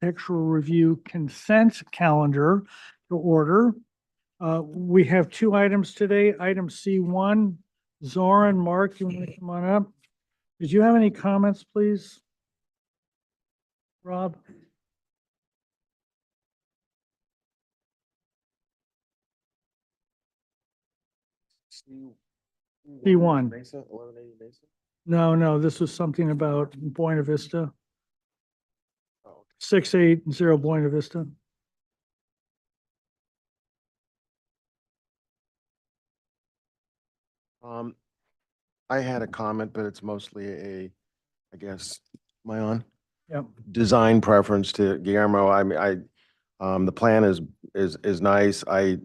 architectural review consent calendar to order. We have two items today. Item C1, Zoran, Mark, you want to come on up? Did you have any comments, please? Rob? C1. No, this was something about Buena Vista. 680 Buena Vista. I had a comment, but it's mostly I guess, am I on? Yep. Design preference to Guillermo. I mean, the plan is nice. I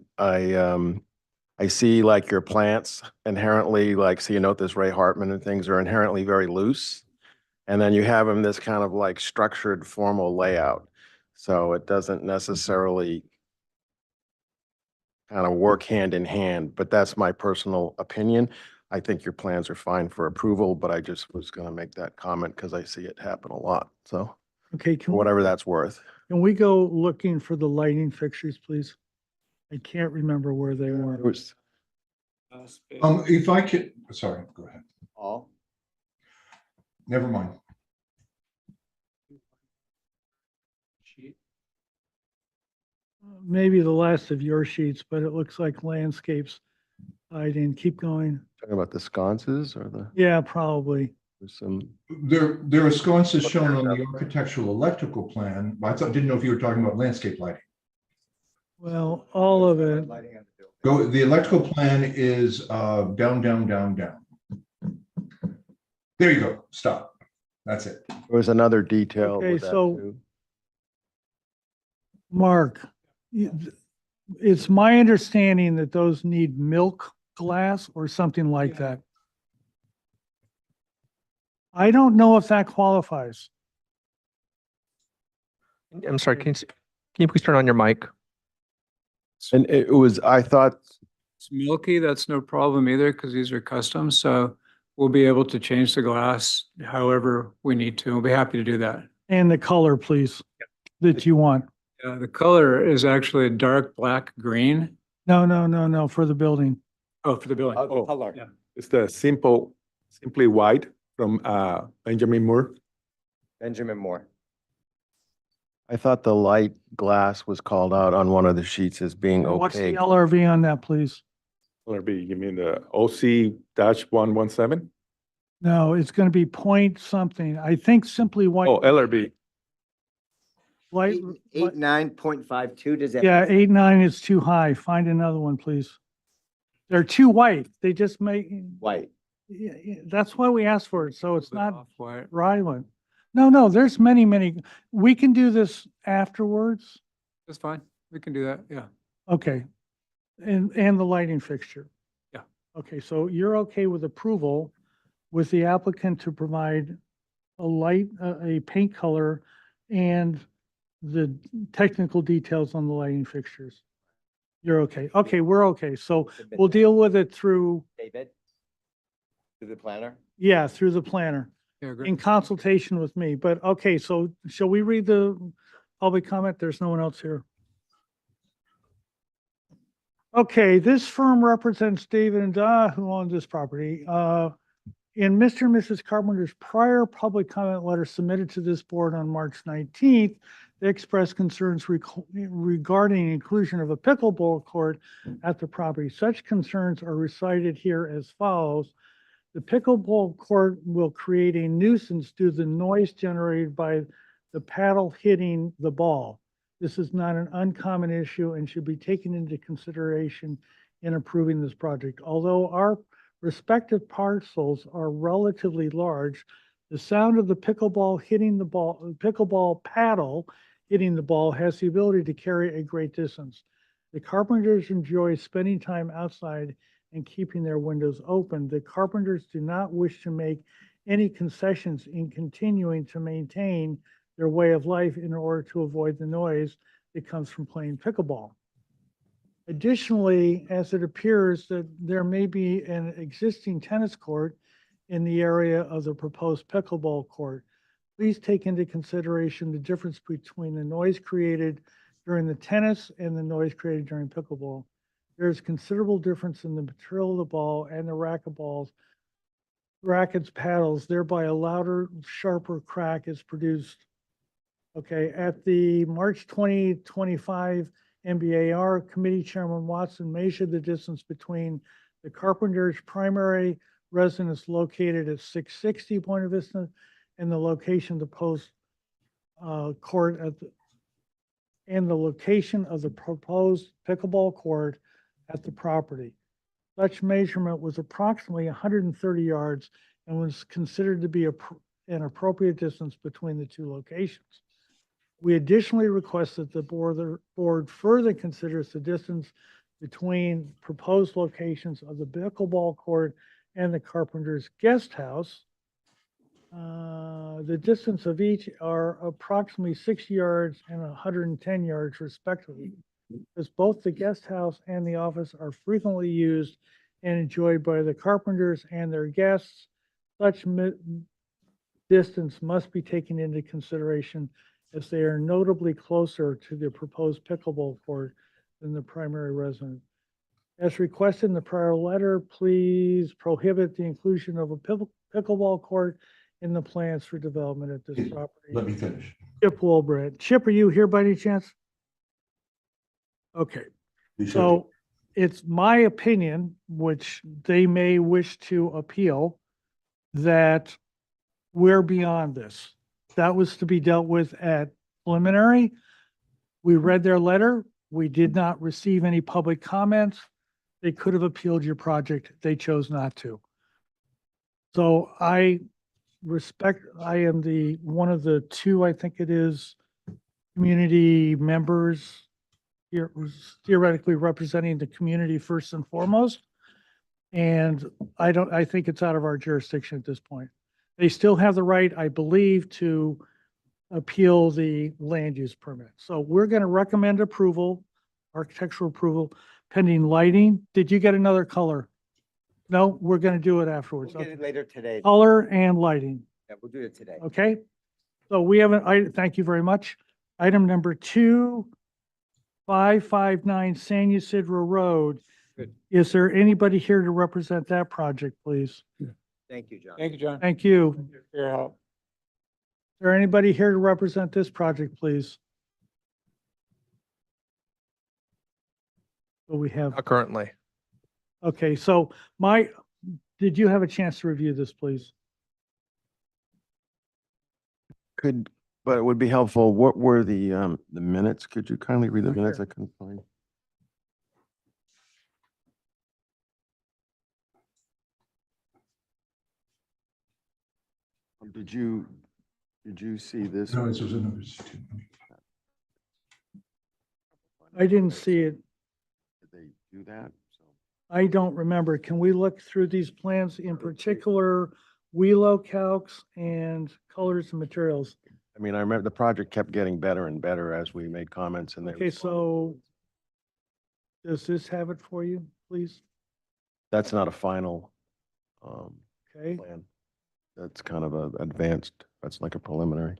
see like your plants inherently, like, so you note this Ray Hartman and things are inherently very loose. And then you have them this kind of like structured formal layout. So it doesn't necessarily kind of work hand in hand, but that's my personal opinion. I think your plans are fine for approval, but I just was going to make that comment because I see it happen a lot. So Okay, for whatever that's worth. can we go looking for the lighting fixtures, please? I can't remember where they were. It was If I could, sorry, go ahead. all. Never mind. Maybe the last of your sheets, but it looks like landscapes. I didn't keep going. Talking about the sconces or the, Yeah, probably. there's some, There are sconces shown on the architectural electrical plan. I didn't know if you were talking about landscape lighting. Well, all of it. The electrical plan is down, down, down, down. There you go. Stop. That's it. there was another detail Okay, with that so- too. Mark, it's my understanding that those need milk glass or something like that. I don't know if that qualifies. I'm sorry, can you please turn on your mic? And it was, I thought, It's milky, that's no problem either, because these are custom, so we'll be able to change the glass however we need to. We'll be happy to do that. And the color, please, that you want. The color is actually a dark black green. No, for the building. Oh, for the building. Oh, color. Yeah. it's the simply white from Benjamin Moore. Benjamin Moore. I thought the light glass was called out on one of the sheets as being What's the opaque. LRV on that, please? LRB, you mean the OC-117? No, it's going to be point something. I think simply white. Oh, LRB. Light, 89.52, does that? yeah, 8.9 is too high. Find another one, please. They're too white. They just make, White. yeah, that's why we asked for it. So it's not Off-white. right one. No, there's many. We can do this afterwards. That's fine. We can do that, yeah. Okay. And the lighting fixture. Yeah. Okay, so you're okay with approval with the applicant to provide a paint color and the technical details on the lighting fixtures. You're okay. Okay, we're okay. So we'll deal with it through, David? To the planner? yeah, through the planner Yeah, in great. consultation with me. But okay, so shall we read the public comment? There's no one else here. Okay, this firm represents David and Da, who own this property. In Mr. and Mrs. Carpenter's prior public comment letter submitted to this board on March 19th, they expressed concerns regarding inclusion of a pickleball court at the property. Such concerns are recited here as follows. The pickleball court will create a nuisance due to the noise generated by the paddle hitting the ball. This is not an uncommon issue and should be taken into consideration in approving this project. Although our respective parcels are relatively large, the sound of the pickleball paddle hitting the ball has the ability to carry a great distance. The Carpenters enjoy spending time outside and keeping their windows open. The Carpenters do not wish to make any concessions in continuing to maintain their way of life in order to avoid the noise that comes from playing pickleball. Additionally, as it appears that there may be an existing tennis court in the area of the proposed pickleball court, Please take into consideration the difference between the noise created during the tennis and the noise created during pickleball. There is considerable difference in the material of the ball and the rackets, paddles, thereby a louder, sharper crack is produced. Okay, at the March 2025 MBAR Committee Chairman Watson measured the distance between the Carpenter's primary residence located at 660 Buena Vista and the location of the post court and the location of the proposed pickleball court at the property. Such measurement was approximately 130 yards and was considered to be an appropriate distance between the two locations. We additionally request that the board further considers the distance between proposed locations of the pickleball court and the Carpenter's Guest House. The distance of each are approximately 60 yards and 110 yards respectively, as both the guest house and the office are frequently used and enjoyed by the Carpenters and their guests. Such distance must be taken into consideration as they are notably closer to the proposed pickleball court than the primary residence. As requested in the prior letter, please prohibit the inclusion of a pickleball court in the plans for development at this property. Let me finish. Chip Wilbrand. Chip, are you here by any chance? Okay, You should. so it's my opinion, which they may wish to appeal, that we're beyond this. That was to be dealt with at preliminary. We read their letter. We did not receive any public comments. They could have appealed your project. They chose not to. So I am one of the two, I think it is, community members here, who's theoretically representing the community first and foremost. And I think it's out of our jurisdiction at this point. They still have the right, I believe, to appeal the land use permit. So we're going to recommend approval, architectural approval, pending lighting. Did you get another color? No, we're going to do it afterwards. We'll get it later today. Color and lighting. Yeah, we'll do it today. Okay, so we have thank you very much. Item number 2559 San Ysidro Road. Good. Is there anybody here to represent that project, please? Thank you, John. Thank you, John. Thank you. Is For your help. there anybody here to represent this project, please? So we have, Not currently. okay, so did you have a chance to review this, please? But it would be helpful, what were the minutes? Could you kindly read the Oh, minutes? sure. I couldn't find. Did you see this? No, this was another. I didn't see it. Did they do that? So I don't remember. Can we look through these plans, in particular, Wheelo calcs and colors and materials? I mean, I remember the project kept getting better and better as we made comments and they. Okay, so does this have it for you, please? That's not a final Okay, plan. That's kind of a advanced, that's like a preliminary.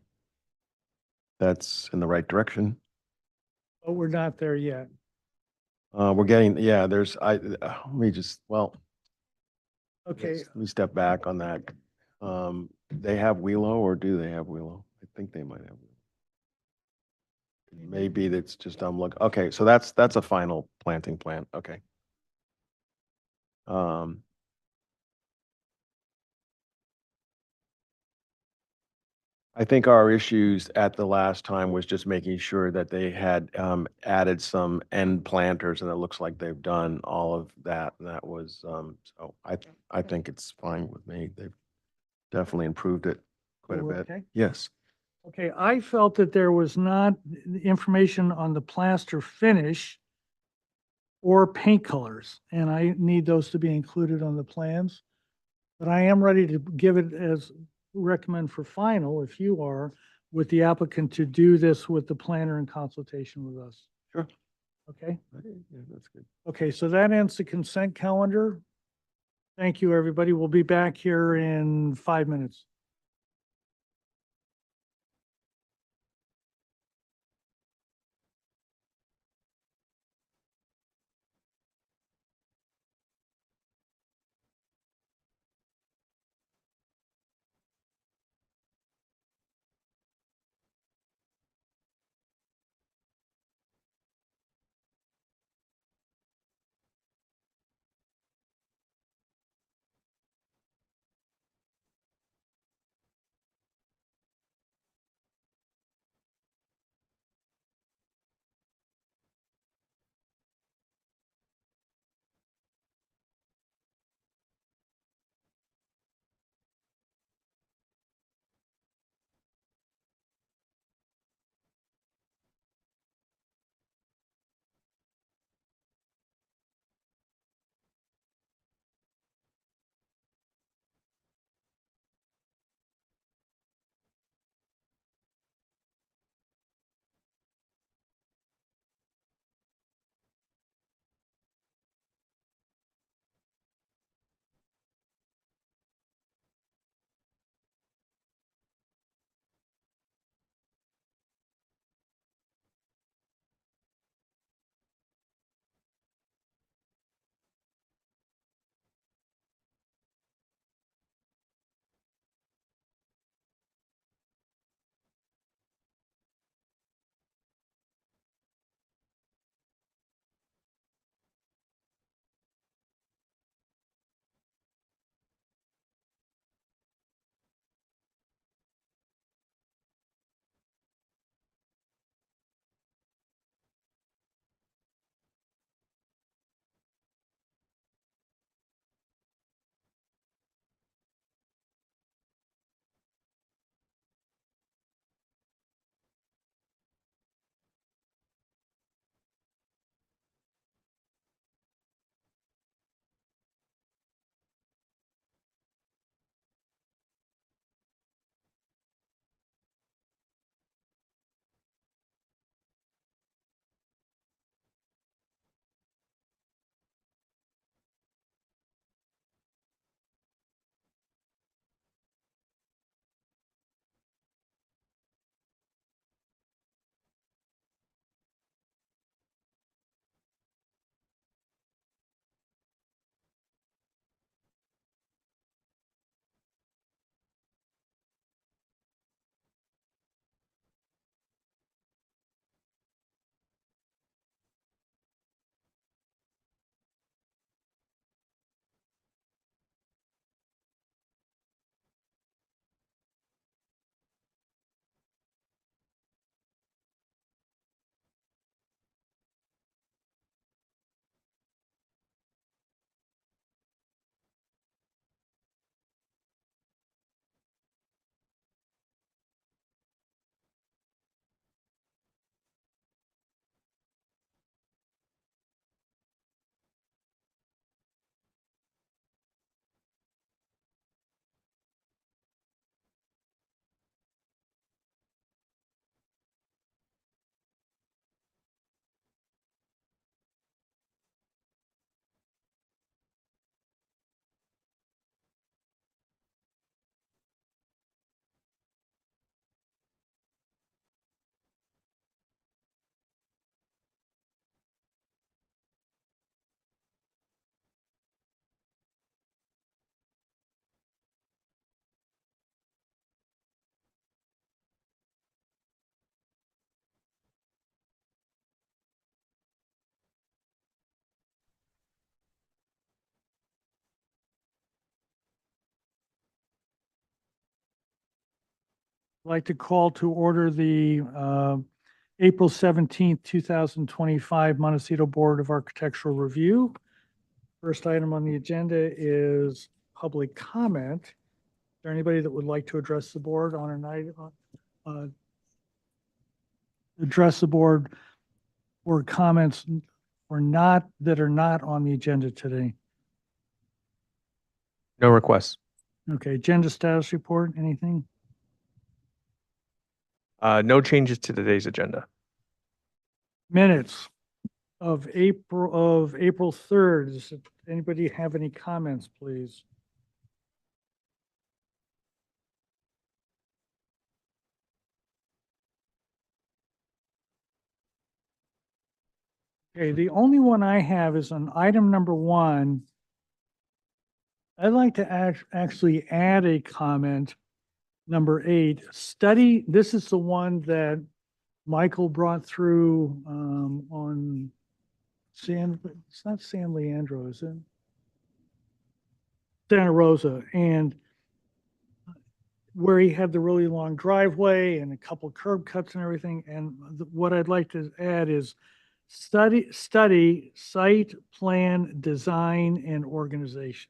That's in the right direction. but we're not there yet. We're getting, yeah, let me just, well, Okay, let me step back on that. They have Wheelo or do they have Wheelo? I think they might have. Maybe that's just, okay, so that's a final planting plan, okay. I think our issues at the last time was just making sure that they had added some end planters, and it looks like they've done all of that. And that was, so I think it's fine with me. They've definitely improved it quite a We're bit. okay? Yes. okay, I felt that there was not information on the plaster finish or paint colors, and I need those to be included on the plans. But I am ready to give it as recommend for final, if you are, with the applicant to do this with the planner in consultation with us. Sure. Okay, Yeah, that's good. okay, so that ends the consent calendar. Thank you, everybody. We'll be back here in 5 minutes. I'd like to call to order the April 17th, 2025 Montecito Board of Architectural Review. First item on the agenda is public comment. Is there anybody that would like to address the board on an item? Address the board or comments or not, that are not on the agenda today? No requests. Okay, agenda status report, anything? No changes to today's agenda. Minutes of April 3rd. Does anybody have any comments, please? Okay, the only one I have is on item number 1. I'd like to actually add a comment, number 8, study. This is the one that Michael brought through on it's not San Leandro, is it? Santa Rosa, and where he had the really long driveway and a couple curb cuts and everything. And what I'd like to add is study, site plan, design, and organization.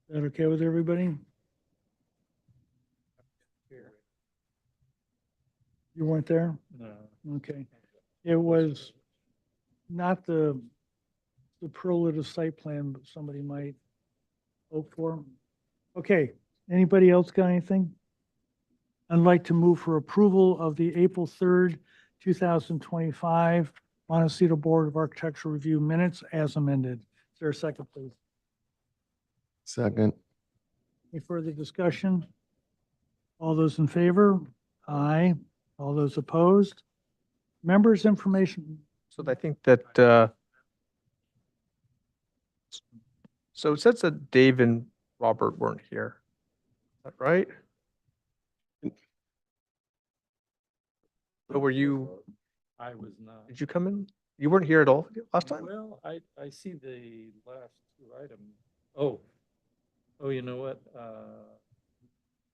Is that okay with everybody? You weren't there? No. Okay. It was not the superlative site plan, but somebody might hope for. Okay, anybody else got anything? I'd like to move for approval of the April 3rd, 2025 Montecito Board of Architectural Review minutes as amended. Is there a second, please? Second. Any further discussion? All those in favor? Aye. All those opposed? Members' information. So I think that, so it says that Dave and Robert weren't here. Is that right? So were you, I was not. did you come in? You weren't here at all last time? Well, I see the last 2 items. Oh, you know what?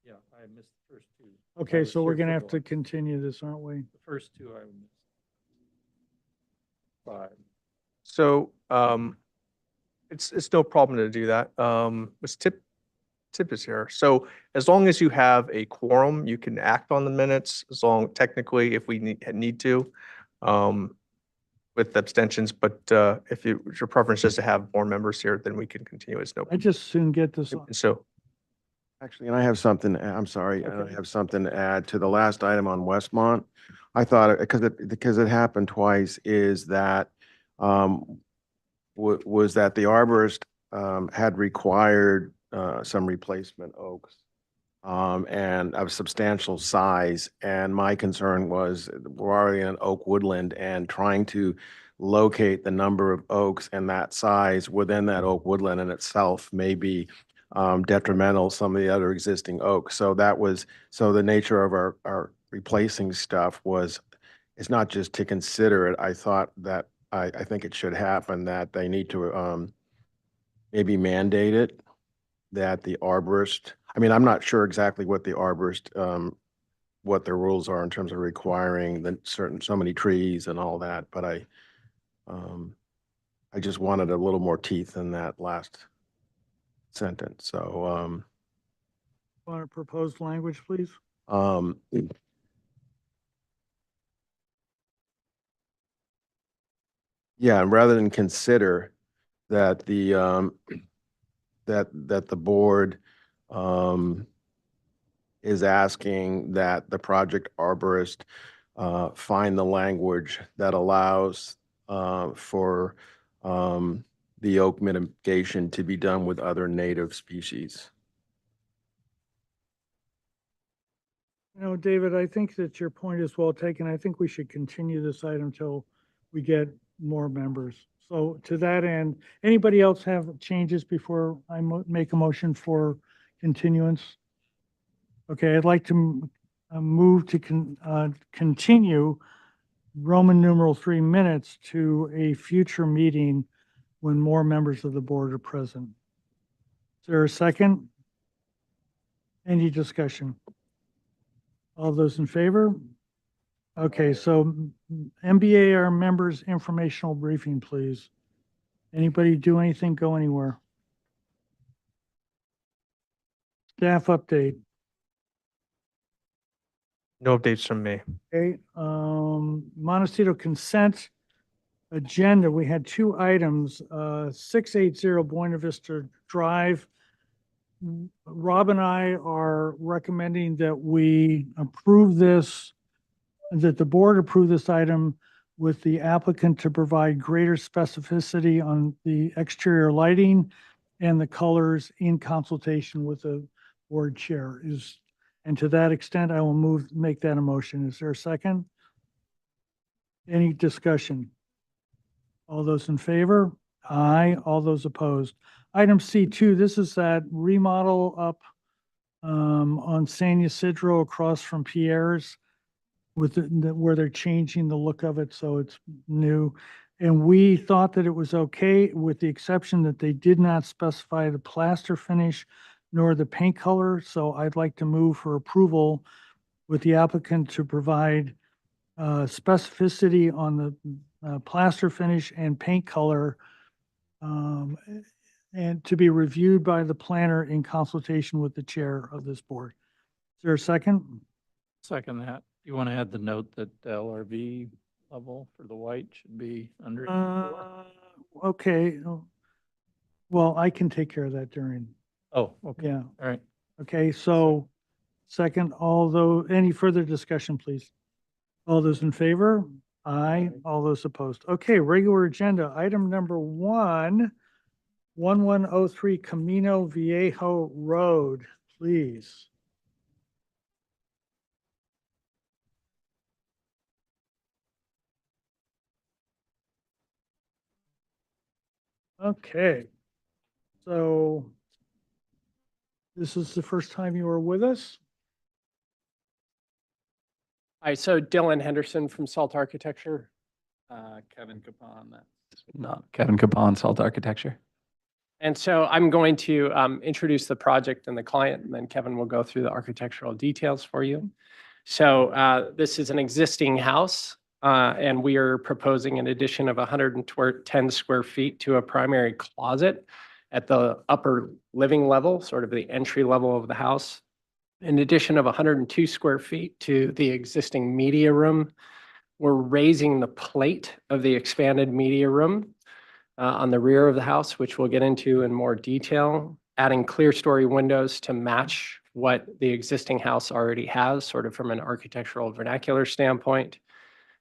Yeah, I missed the first 2. I Okay, was so we're here gonna for have the to one. continue this, aren't we? The first 2 I missed. 5. So, it's no problem to do that. Was Tip is here. So as long as you have a quorum, you can act on the minutes as long, technically, if we need to, with abstentions. But, if your preference is to have more members here, then we can continue. It's no. I just soon get this. And so, Actually, and I have something, I'm sorry, and I Okay. have something to add to the last item on Westmont. I thought, because it happened twice, is that, was that the arborist, had required, some replacement oaks, and of substantial size. And my concern was we're already in an oak woodland, and trying to locate the number of oaks and that size within that oak woodland in itself may be detrimental to some of the other existing oaks. So the nature of our replacing stuff was, it's not just to consider it. I thought that, I think it should happen, that they need to maybe mandate it, that the arborist, I mean, I'm not sure exactly what the arborist, what their rules are in terms of requiring the so many trees and all that, but I just wanted a little more teeth in that last sentence. So, Want to propose language, please? yeah, and rather than consider that that the board is asking that the project arborist find the language that allows for the oak mitigation to be done with other native species. You know, David, I think that your point is well taken. I think we should continue this item until we get more members. So to that end, anybody else have changes before I make a motion for continuance? Okay, I'd like to move to continue Roman numeral 3 minutes to a future meeting when more members of the board are present. there a second? Any discussion? All those in favor? Okay, so MBAR members informational briefing, please. Anybody do anything, go anywhere? Staff update. No updates from me. Okay, Montecito consent agenda, we had two items, 680 Buena Vista Drive. Rob and I are recommending that we approve this, that the board approve this item with the applicant to provide greater specificity on the exterior lighting and the colors in consultation with the board chair is, and to that extent, I will make that a motion. Is there a second? Any discussion? All those in favor? Aye. All those opposed? Item C2, this is that remodel up on San Ysidro across from Pierre's with where they're changing the look of it, so it's new. And we thought that it was okay, with the exception that they did not specify the plaster finish nor the paint color. So I'd like to move for approval with the applicant to provide specificity on the plaster finish and paint color, and to be reviewed by the planner in consultation with the chair of this board. Is there a second? Second that. You want to add the note that the LRV level for the white should be under. Okay. Well, I can take care of that during, Oh, okay. yeah. All right. Okay, so second, any further discussion, please? All those in favor? Aye. All those opposed? Okay, regular agenda, item number 1103 Camino Viejo Road, please. Okay, so this is the first time you are with us? Hi, so Dylan Henderson from Salt Architecture. Kevin Capon, that's. No, Kevin Capon, Salt Architecture. And so I'm going to introduce the project and the client, and then Kevin will go through the architectural details for you. So this is an existing house, and we are proposing an addition of 110 square feet to a primary closet at the upper living level, sort of the entry level of the house. An addition of 102 square feet to the existing media room. We're raising the plate of the expanded media room on the rear of the house, which we'll get into in more detail, adding clear story windows to match what the existing house already has, sort of from an architectural vernacular standpoint.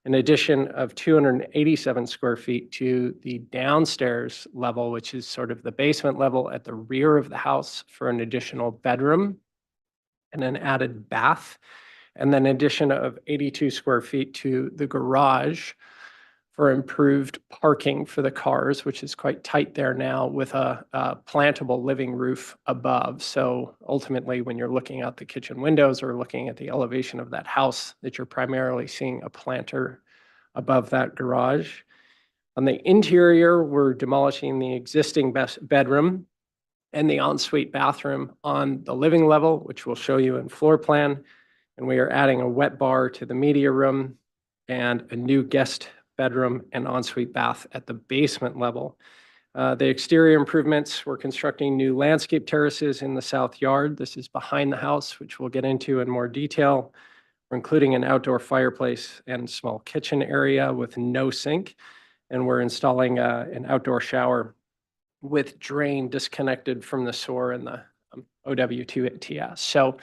An addition of 287 square feet to the downstairs level, which is sort of the basement level at the rear of the house for an additional bedroom and an added bath. And then addition of 82 square feet to the garage for improved parking for the cars, which is quite tight there now with a plantable living roof above. So ultimately, when you're looking out the kitchen windows or looking at the elevation of that house, that you're primarily seeing a planter above that garage. On the interior, we're demolishing the existing bedroom and the ensuite bathroom on the living level, which we'll show you in floor plan. And we are adding a wet bar to the media room and a new guest bedroom and ensuite bath at the basement level. The exterior improvements, we're constructing new landscape terraces in the south yard. This is behind the house, which we'll get into in more detail. We're including an outdoor fireplace and small kitchen area with no sink. And we're installing an outdoor shower with drain disconnected from the sewer and the OW2TS. So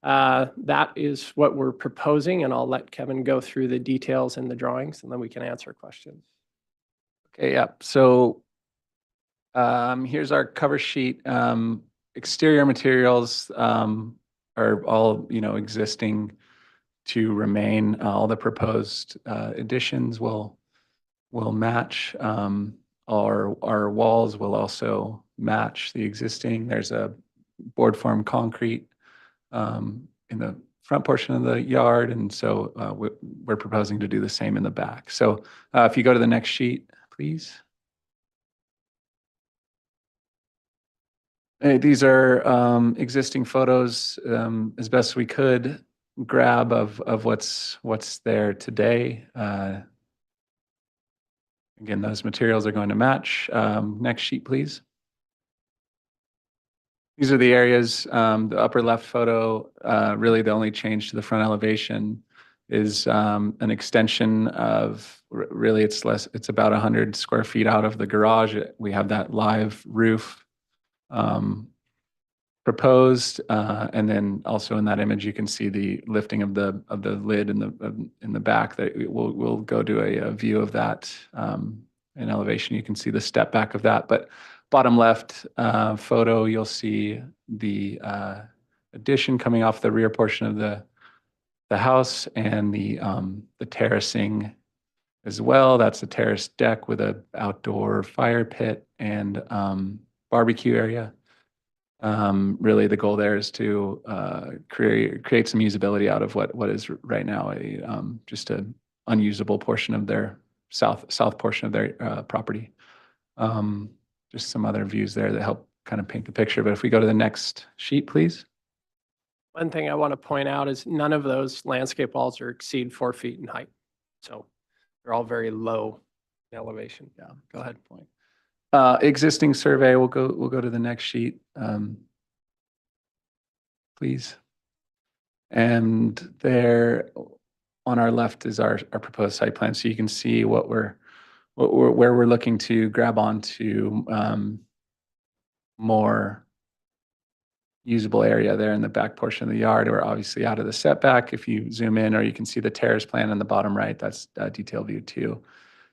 that is what we're proposing, and I'll let Kevin go through the details and the drawings, and then we can answer questions. Okay, yeah. So here's our cover sheet. Exterior materials are all, existing to remain. All the proposed additions will match. Our walls will also match the existing. There's a board form concrete in the front portion of the yard, and so we're proposing to do the same in the back. So if you go to the next sheet, please. These are existing photos as best we could grab of what's there today. Again, those materials are going to match. Next sheet, please. These are the areas, the upper left photo, really the only change to the front elevation is an extension of, really it's about 100 square feet out of the garage. We have that live roof proposed, and then also in that image you can see the lifting of the lid in the back. That we'll go to a view of that in elevation. You can see the step back of that, but bottom left photo you'll see the addition coming off the rear portion of the house, and the terracing as well. That's a terrace deck with a outdoor fire pit and barbecue area. Really the goal there is to create some usability out of what is right now just an unusable portion of their south portion of their property. Just some other views there that help kind of paint the picture. But if we go to the next sheet, please. One thing I want to point out is none of those landscape walls are exceed 4 feet in height. So they're all very low in elevation. Yeah, go ahead. Point. Existing survey, we'll go to the next sheet, please. And there on our left is our proposed site plan. So you can see where we're looking to grab onto more usable area there in the back portion of the yard. We're obviously out of the setback. If you zoom in, or you can see the terrace plan on the bottom right, that's a detail view too.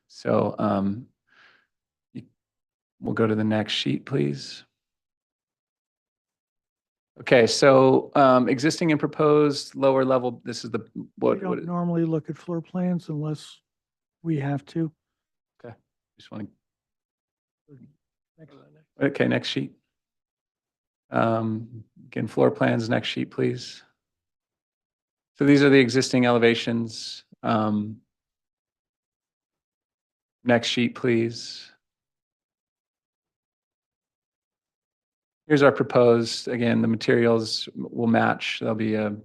So we'll go to the next sheet, please. Okay, so existing and proposed lower level, this is We don't normally look at floor plans unless we have to. Okay, just want to. Okay, next sheet. Again, floor plans, next sheet, please. So these are the existing elevations. Next sheet, please. Here's our proposed. Again, the materials will match. There'll be a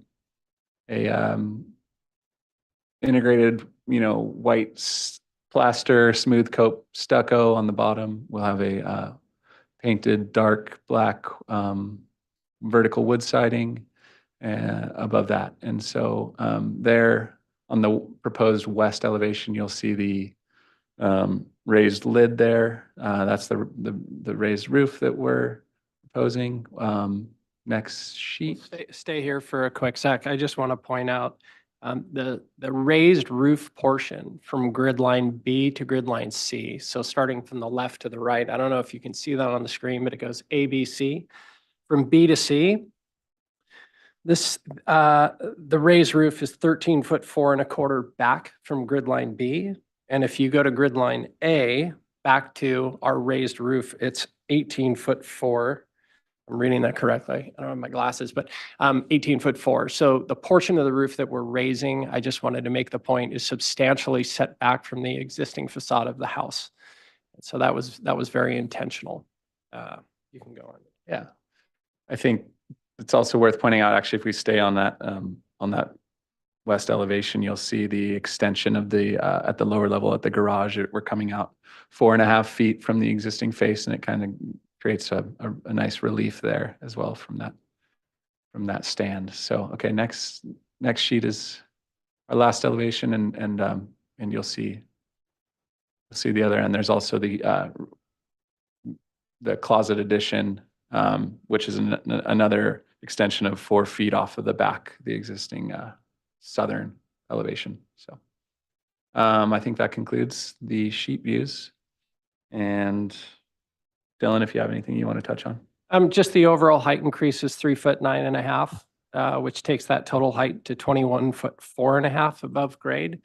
integrated, white plaster, smooth coat stucco on the bottom. We'll have a painted dark black vertical wood siding above that. And so there on the proposed west elevation, you'll see the raised lid there. That's the raised roof that we're proposing. Next sheet. Stay here for a quick sec. I just want to point out the raised roof portion from grid line B to grid line C. So starting from the left to the right, I don't know if you can see that on the screen, but it goes A, B, C. From B to C, the raised roof is 13'4¼ back from grid line B. And if you go to grid line A, back to our raised roof, it's 18'4". I'm reading that correctly. I don't have my glasses, but 18'4". So the portion of the roof that we're raising, I just wanted to make the point, is substantially set back from the existing facade of the house. So that was very intentional. You can go on. Yeah, I think it's also worth pointing out, actually, if we stay on that west elevation, you'll see the extension of the at the lower level at the garage. We're coming out 4.5 feet from the existing face, and it kind of creates a nice relief there as well from that stand. So, okay, next sheet is our last elevation, and you'll see the other end. There's also the closet addition, which is another extension of 4 feet off of the back, the existing southern elevation. So I think that concludes the sheet views. And Dylan, if you have anything you want to touch on. Just the overall height increase is 3'9.5", which takes that total height to 21'4.5" above grade.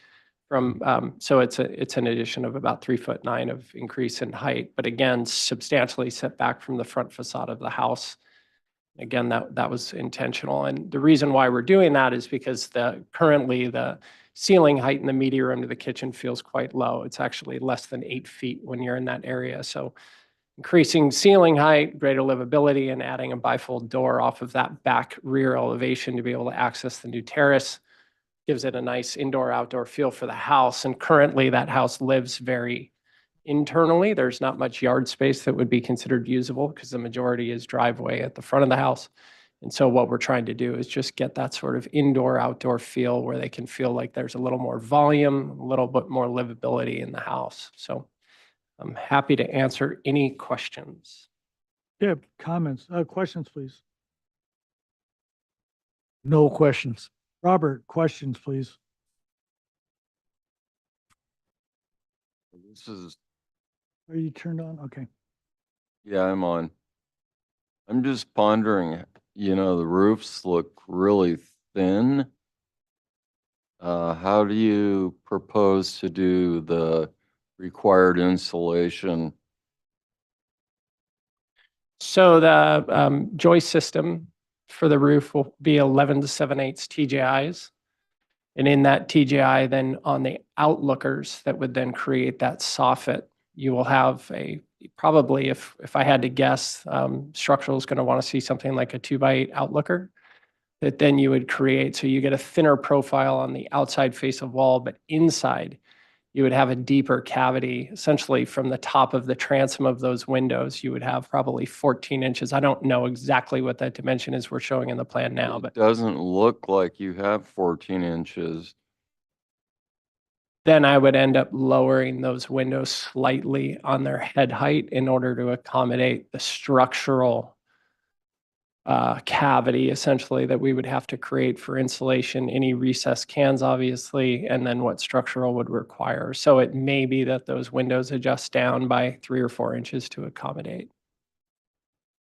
So it's an addition of about 3'9" of increase in height, but again, substantially set back from the front facade of the house. Again, that was intentional. And the reason why we're doing that is because currently the ceiling height in the media room to the kitchen feels quite low. It's actually less than 8 feet when you're in that area. So increasing ceiling height, greater livability, and adding a bifold door off of that back rear elevation to be able to access the new terrace. Gives it a nice indoor-outdoor feel for the house. And currently that house lives very internally. There's not much yard space that would be considered usable because the majority is driveway at the front of the house. And so what we're trying to do is just get that sort of indoor-outdoor feel where they can feel like there's a little more volume, a little bit more livability in the house. So I'm happy to answer any questions. Yeah, comments, questions, please. No questions. Robert, questions, please. This is, Are you turned on? Okay. yeah, I'm on. I'm just pondering, you know, the roofs look really thin. How do you propose to do the required insulation? So the joist system for the roof will be 11 to 7/8 TJIs. And in that TJI, then on the outlookers that would then create that soffit, you will have a, probably if I had to guess, structural is going to want to see something like a 2x8 outlooker that then you would create. So you get a thinner profile on the outside face of wall, but inside you would have a deeper cavity, essentially from the top of the transom of those windows. You would have probably 14 inches. I don't know exactly what that dimension is we're showing in the plan now, It but doesn't look like you have 14 inches. then I would end up lowering those windows slightly on their head height in order to accommodate the structural cavity essentially that we would have to create for insulation, any recessed cans, obviously, and then what structural would require. So it may be that those windows adjust down by 3 or 4 inches to accommodate.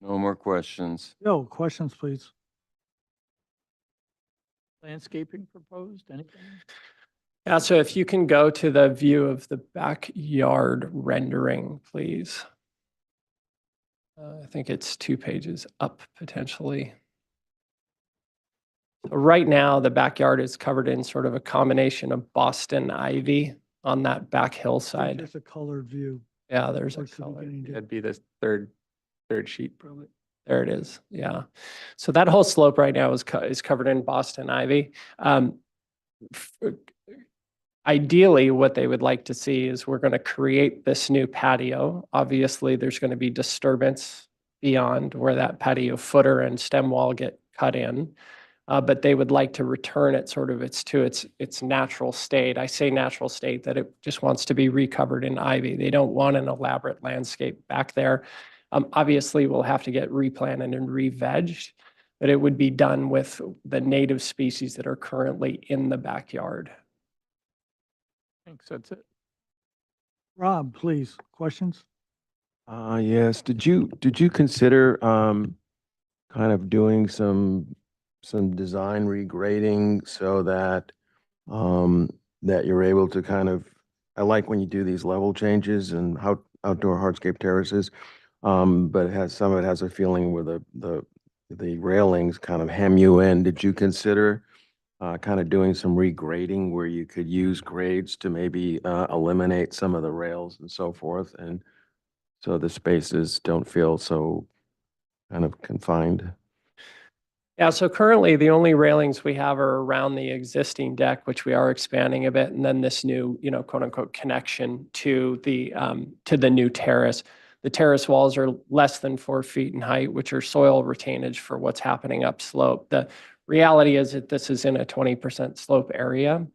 No more questions. No, questions, please. Landscaping proposed, anything? Yeah, so if you can go to the view of the backyard rendering, please. I think it's 2 pages up potentially. So right now, the backyard is covered in sort of a combination of Boston ivy on that back hillside. Just a colored view. Yeah, there's a What's the color. beginning to- That'd be the third sheet probably. There it is. Yeah. So that whole slope right now is covered in Boston ivy. F- Ideally, what they would like to see is we're going to create this new patio. Obviously, there's going to be disturbance beyond where that patio footer and stem wall get cut in. But they would like to return it sort of to its natural state. I say natural state that it just wants to be recovered in ivy. They don't want an elaborate landscape back there. Obviously, we'll have to get replanted and re-vegged, but it would be done with the native species that are currently in the backyard. Thanks, that's it. Rob, please, questions? Yes, did you consider kind of doing some design regrading so that that you're able to kind of, I like when you do these level changes and how outdoor hardscape terraces, but some of it has a feeling where the railings kind of hem you in. Did you consider kind of doing some regrading where you could use grades to maybe eliminate some of the rails and so forth, and so the spaces don't feel so kind of confined? Yeah, so currently the only railings we have are around the existing deck, which we are expanding a bit, and then this new, quote unquote, connection to the new terrace. The terrace walls are less than 4 feet in height, which are soil retainage for what's happening upslope. The reality is that this is in a 20% slope area.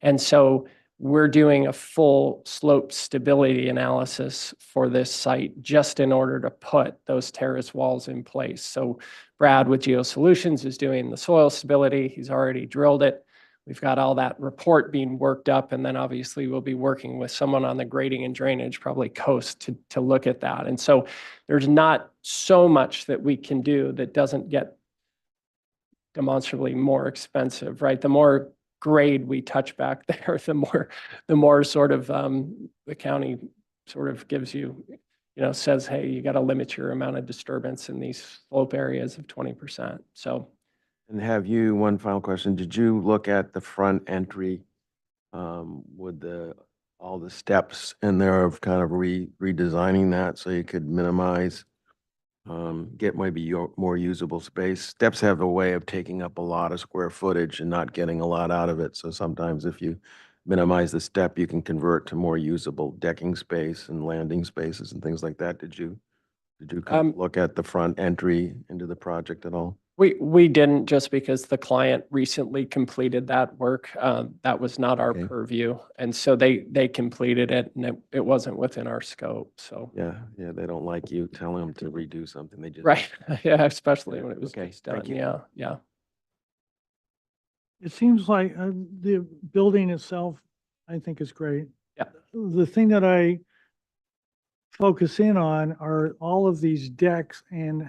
And so we're doing a full slope stability analysis for this site just in order to put those terrace walls in place. So Brad with GeoSolutions is doing the soil stability. He's already drilled it. We've got all that report being worked up, and then obviously we'll be working with someone on the grading and drainage, probably Coast, to look at that. And so there's not so much that we can do that doesn't get demonstrably more expensive, right? The more grade we touch back there, the more sort of the county sort of gives you, says, hey, you got to limit your amount of disturbance in these slope areas of 20%. So. And one final question, did you look at the front entry with the all the steps in there of kind of redesigning that so you could minimize, get maybe your more usable space. Steps have a way of taking up a lot of square footage and not getting a lot out of it. So sometimes if you minimize the step, you can convert to more usable decking space and landing spaces and things like that. Did you kind of look at the front entry into the project at all? We didn't, just because the client recently completed that work. That was not our Okay. purview. And so they completed it, and it wasn't within our scope, so. Yeah, they don't like you telling them to redo something. They just. Right, yeah, especially when it was Okay, just done, thank you. yeah. It seems like the building itself, I think is great. Yeah. The thing that I focus in on are all of these decks and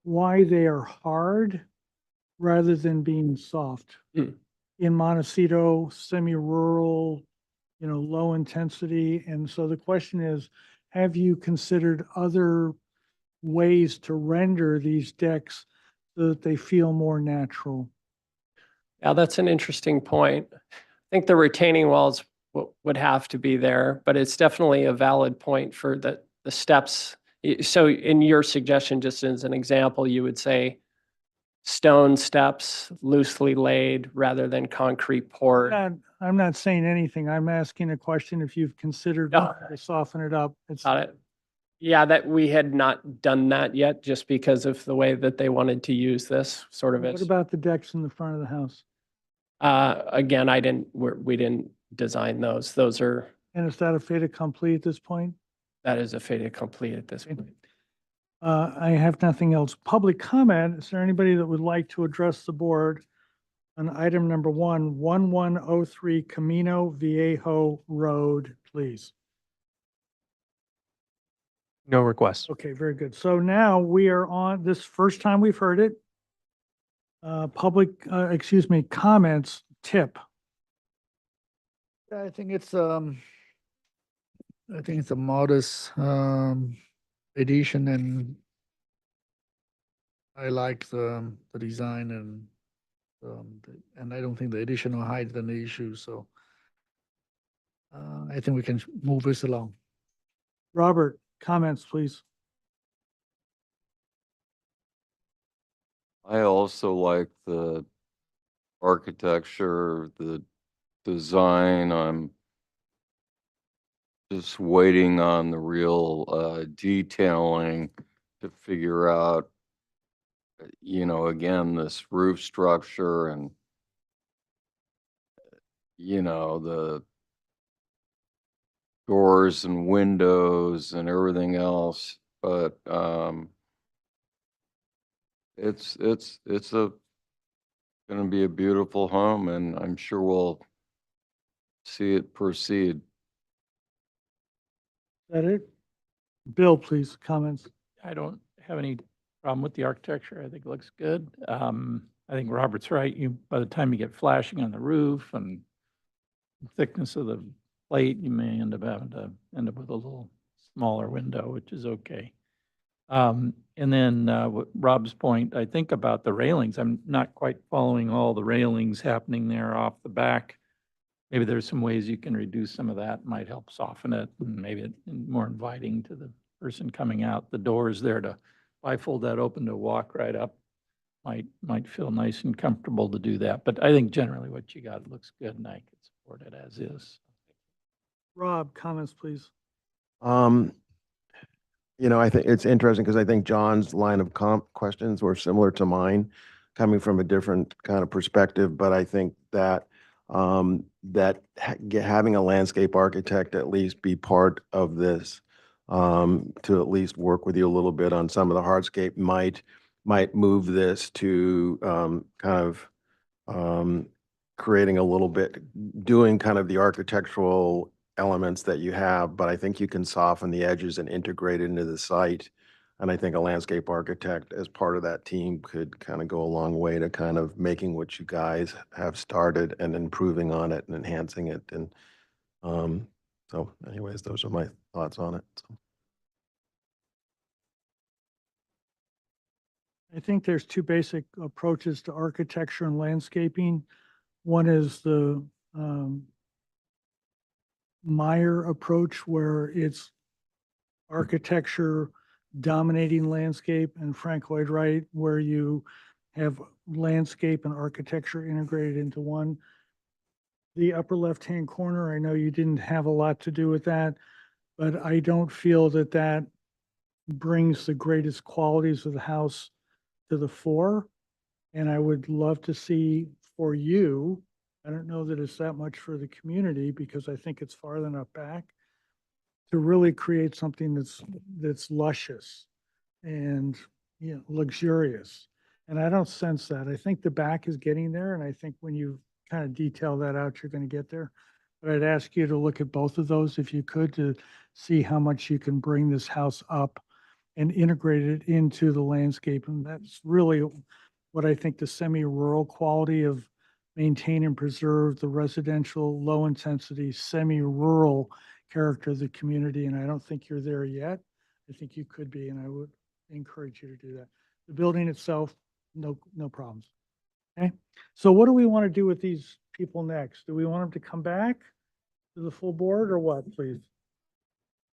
why they are hard rather than being soft. Hmm. In Montecito, semi-rural, low intensity. And so the question is, have you considered other ways to render these decks so that they feel more natural? Yeah, that's an interesting point. I think the retaining walls would have to be there, but it's definitely a valid point for the steps. So in your suggestion, just as an example, you would say stone steps loosely laid rather than concrete poured. I'm not saying anything. I'm asking a question if you've considered No. to soften it up. Got it. Yeah, that we had not done that yet, just because of the way that they wanted to use this sort of What as. about the decks in the front of the house? Again, we didn't design those. Those are, And is that a fait accompli at this point? that is a fait accompli at this point. I have nothing else. Public comment. Is there anybody that would like to address the board on item number 1103 Camino Viejo Road, please? No requests. Okay, very good. So now we are on this first time we've heard it. Comments, tip. I think it's a modest addition, and I like the design, and I don't think the additional height is an issue, so I think we can move this along. Robert, comments, please. I also like the architecture, the design. I'm just waiting on the real detailing to figure out, again, this roof structure and, the doors and windows and everything else. But it's gonna be a beautiful home, and I'm sure we'll see it proceed. Is that it? Bill, please, comments. I don't have any problem with the architecture. I think it looks good. I think Robert's right. By the time you get flashing on the roof and thickness of the plate, you may end up with a little smaller window, which is okay. And then what Rob's point, I think about the railings. I'm not quite following all the railings happening there off the back. Maybe there's some ways you can reduce some of that, might help soften it and make it more inviting to the person coming out. The doors there to, if I fold that open to walk right up, might feel nice and comfortable to do that. But I think generally what you got looks good, and I can support it as is. Rob, comments, please. I think it's interesting because I think John's line of questions were similar to mine, coming from a different kind of perspective. But I think that having a landscape architect at least be part of this, to at least work with you a little bit on some of the hardscape might move this to kind of creating a little bit, doing kind of the architectural elements that you have, but I think you can soften the edges and integrate it into the site. And I think a landscape architect as part of that team could kind of go a long way to kind of making what you guys have started and improving on it and enhancing it. And so anyways, those are my thoughts on it. So. I think there's two basic approaches to architecture and landscaping. One is the Meyer approach where it's architecture dominating landscape, and Frank Lloyd Wright where you have landscape and architecture integrated into one. The upper left-hand corner, I know you didn't have a lot to do with that, but I don't feel that that brings the greatest qualities of the house to the fore. And I would love to see for you, I don't know that it's that much for the community because I think it's farther enough back to really create something that's luscious and, you know, luxurious. And I don't sense that. I think the back is getting there, and I think when you kind of detail that out, you're going to get there. But I'd ask you to look at both of those if you could, to see how much you can bring this house up and integrate it into the landscape. And that's really what I think the semi-rural quality of maintain and preserve the residential, low-intensity, semi-rural character of the community. And I don't think you're there yet. I think you could be, and I would encourage you to do that. The building itself, no problems. Okay, so what do we want to do with these people next? Do we want them to come back to the full board or what, please?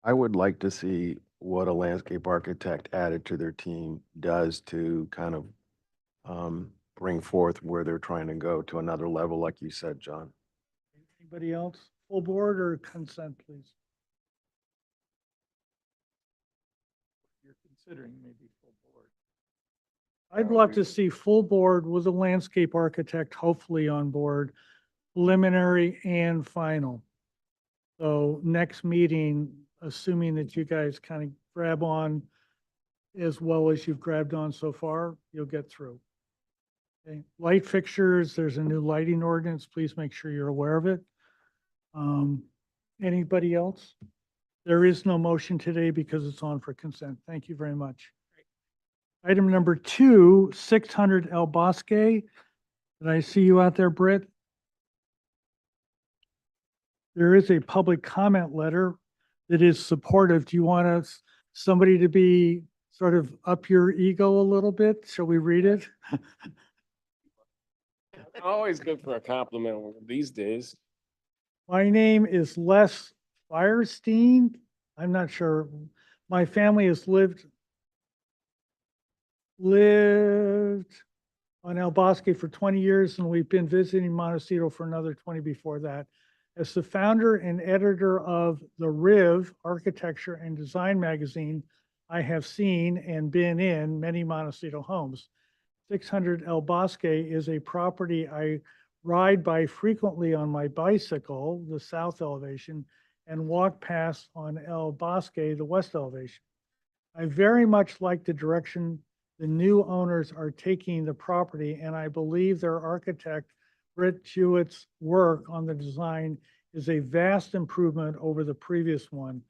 I would like to see what a landscape architect added to their team does to kind of bring forth where they're trying to go to another level, like you said, John. Anybody else? Full board or consent, please? You're considering maybe full board. I'd love to see full board with a landscape architect, hopefully on board, preliminary and final. So next meeting, assuming that you guys kind of grab on as well as you've grabbed on so far, you'll get through. Okay, light fixtures, there's a new lighting ordinance. Please make sure you're aware of it. Anybody else? There is no motion today because it's on for consent. Thank you very much. Item number 2, 600 El Bosque. Did I see you out there, Britt? There is a public comment letter that is supportive. Do you want us, somebody to be sort of up your ego a little bit? Shall we read it? Always good for a compliment these days. My name is Les Firestein. I'm not sure. My family has lived on El Bosque for 20 years, and we've been visiting Montecito for another 20 before that. As the founder and editor of the RIV Architecture and Design magazine, I have seen and been in many Montecito homes. 600 El Bosque is a property I ride by frequently on my bicycle, the south elevation, and walk past on El Bosque, the west elevation. I very much like the direction the new owners are taking the property, and I believe their architect, Britt Jewett's work on the design is a vast improvement over the previous one.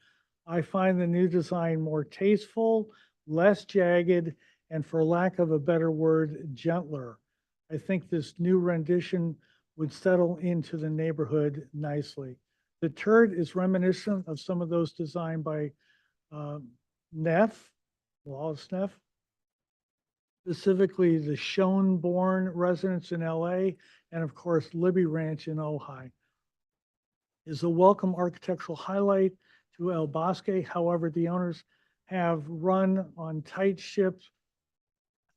I find the new design more tasteful, less jagged, and for lack of a better word, gentler. I think this new rendition would settle into the neighborhood nicely. The turret is reminiscent of some of those designed by Neff, Wallace Neff, specifically the Schoenborn residence in LA, and of course, Libby Ranch in Ojai. Is a welcome architectural highlight to El Bosque. However, the owners have run on tight ships.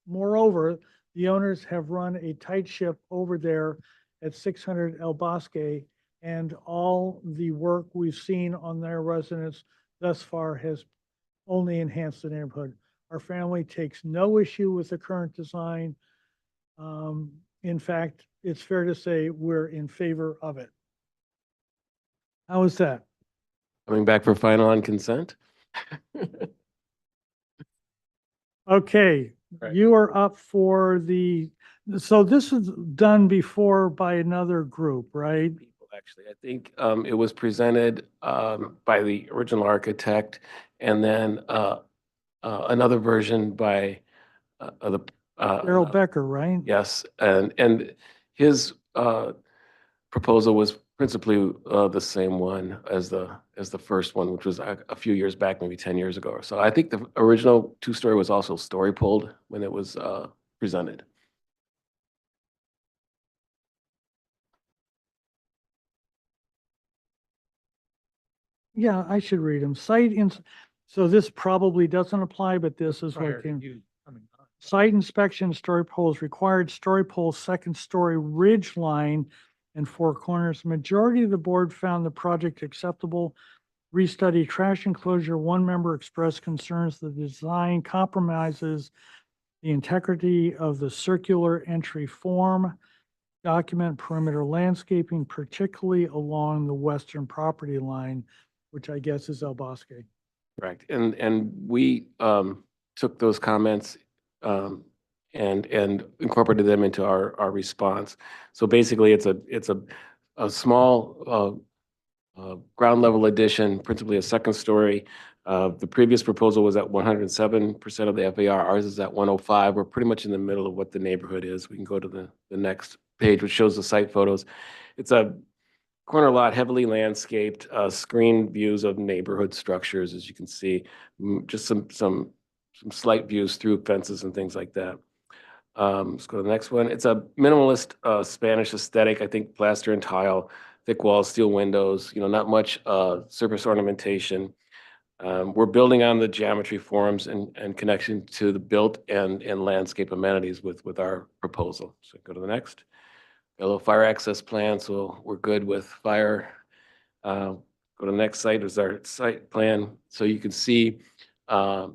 Moreover, the owners have run a tight ship over there at 600 El Bosque, and all the work we've seen on their residence thus far has only enhanced the neighborhood. Our family takes no issue with the current design. In fact, it's fair to say we're in favor of it. How is that? Coming back for final on consent? Okay, Right. you are up for so this was done before by another group, right? Actually, I think it was presented by the original architect and then another version by the Daryl Becker, right? yes, and his proposal was principally the same one as the first one, which was a few years back, maybe 10 years ago or so. I think the original two-story was also story pulled when it was presented. Yeah, I should read them. So this probably doesn't apply, but this is Prior what to came. you coming on. Site inspection, story poles required, story pole, second story ridge line and four corners. Majority of the board found the project acceptable. Restudy trash enclosure. One member expressed concerns the design compromises the integrity of the circular entry form. Document perimeter landscaping, particularly along the western property line, which I guess is El Bosque. Correct. And we took those comments and incorporated them into our response. So basically, it's a small ground level addition, principally a second story. The previous proposal was at 107% of the FAR. Ours is at 105. We're pretty much in the middle of what the neighborhood is. We can go to the next page, which shows the site photos. It's a corner lot, heavily landscaped, screened views of neighborhood structures, as you can see. Just some slight views through fences and things like that. Let's go to the next one. It's a minimalist Spanish aesthetic. I think plaster and tile, thick walls, steel windows, not much surface ornamentation. We're building on the geometry forms and connection to the built and landscape amenities with our proposal. So go to the next. A little fire access plan, so we're good with fire. Go to the next site is our site plan. So you can see the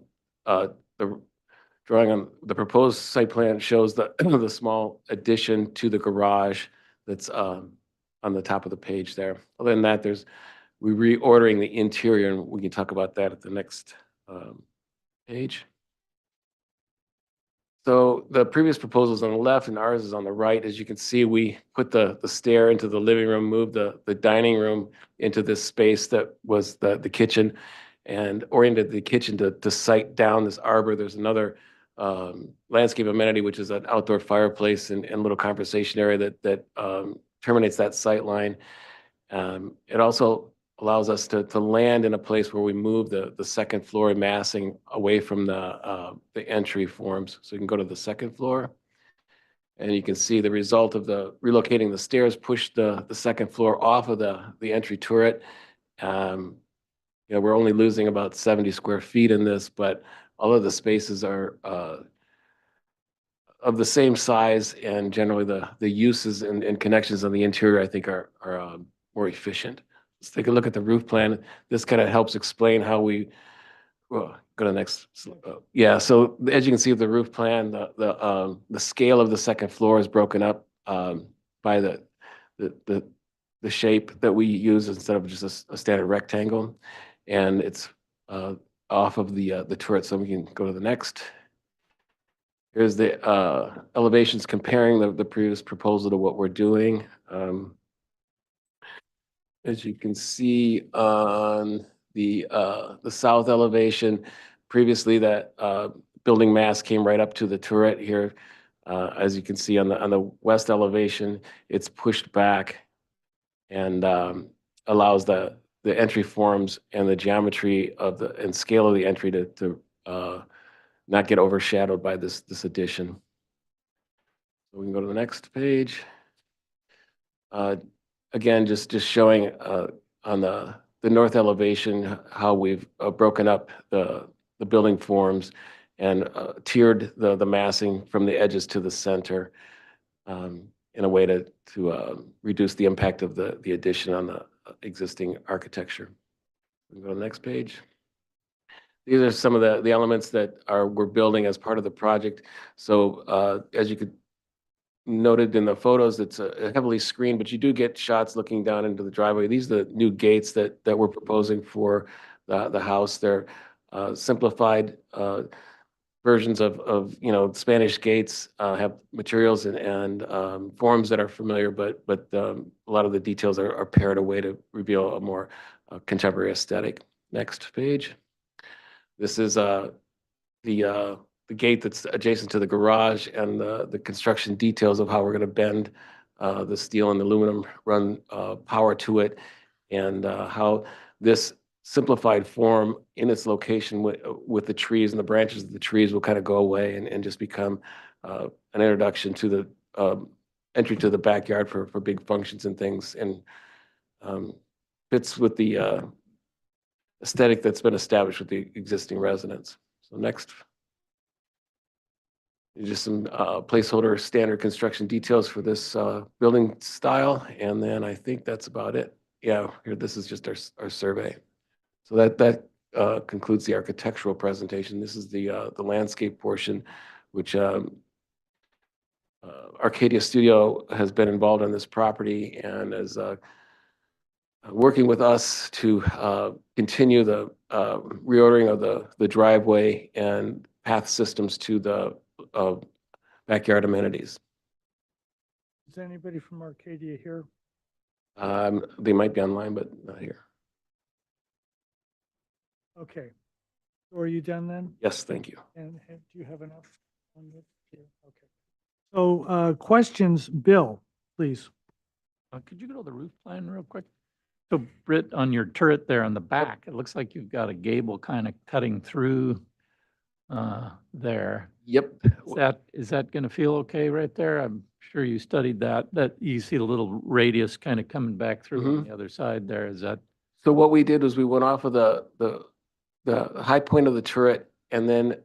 drawing on the proposed site plan shows the small addition to the garage that's on the top of the page there. Other than that, we're reordering the interior, and we can talk about that at the next page. So the previous proposal is on the left and ours is on the right. As you can see, we put the stair into the living room, moved the dining room into this space that was the kitchen, and oriented the kitchen to sight down this arbor. There's another landscape amenity, which is an outdoor fireplace and little conversation area that terminates that sight line. It also allows us to land in a place where we move the second floor massing away from the entry forms. So you can go to the second floor, and you can see the result of the relocating the stairs pushed the second floor off of the entry turret. We're only losing about 70 square feet in this, but all of the spaces are of the same size, and generally the uses and connections on the interior, I think, are more efficient. Let's take a look at the roof plan. This kind of helps explain how we, well, go to the next. Yeah, so as you can see with the roof plan, the scale of the second floor is broken up by the shape that we use instead of just a standard rectangle. And it's off of the turret, so we can go to the next. Here's the elevations comparing the previous proposal to what we're doing. As you can see on the south elevation, previously that building mass came right up to the turret here. As you can see on the west elevation, it's pushed back and allows the entry forms and the geometry and scale of the entry to not get overshadowed by this addition. So we can go to the next page. Again, just showing on the north elevation how we've broken up the building forms and tiered the massing from the edges to the center in a way to reduce the impact of the addition on the existing architecture. We go to the next page. These are some of the elements that we're building as part of the project. So as you could noted in the photos, it's heavily screened, but you do get shots looking down into the driveway. These are the new gates that we're proposing for the house. They're simplified versions of Spanish gates, have materials and forms that are familiar, but a lot of the details are pared away to reveal a more contemporary aesthetic. Next page. This is the gate that's adjacent to the garage and the construction details of how we're going to bend the steel and aluminum, run power to it, and how this simplified form in its location with the trees and the branches of the trees will kind of go away and just become an introduction to the entry to the backyard for big functions and things, and fits with the aesthetic that's been established with the existing residents. So next. Just some placeholder standard construction details for this building style. And then I think that's about it. Yeah, here, this is just our survey. So that concludes the architectural presentation. This is the landscape portion, which Arcadia Studio has been involved on this property and is working with us to continue the reordering of the driveway and path systems to the backyard amenities. Is anybody from Arcadia here? They might be online, but not here. Okay. So are you done then? Yes, thank you. And do you have enough on this? here? Okay. So questions, Bill, please. Could you go to the roof plan real quick? So Britt, on your turret there on the back, it looks like you've got a gable kind of cutting through there. Yep. Is that going to feel okay right there? I'm sure you studied that you see the little radius kind of coming back through on the other side there. Is that? So what we did was we went off of the high point of the turret and then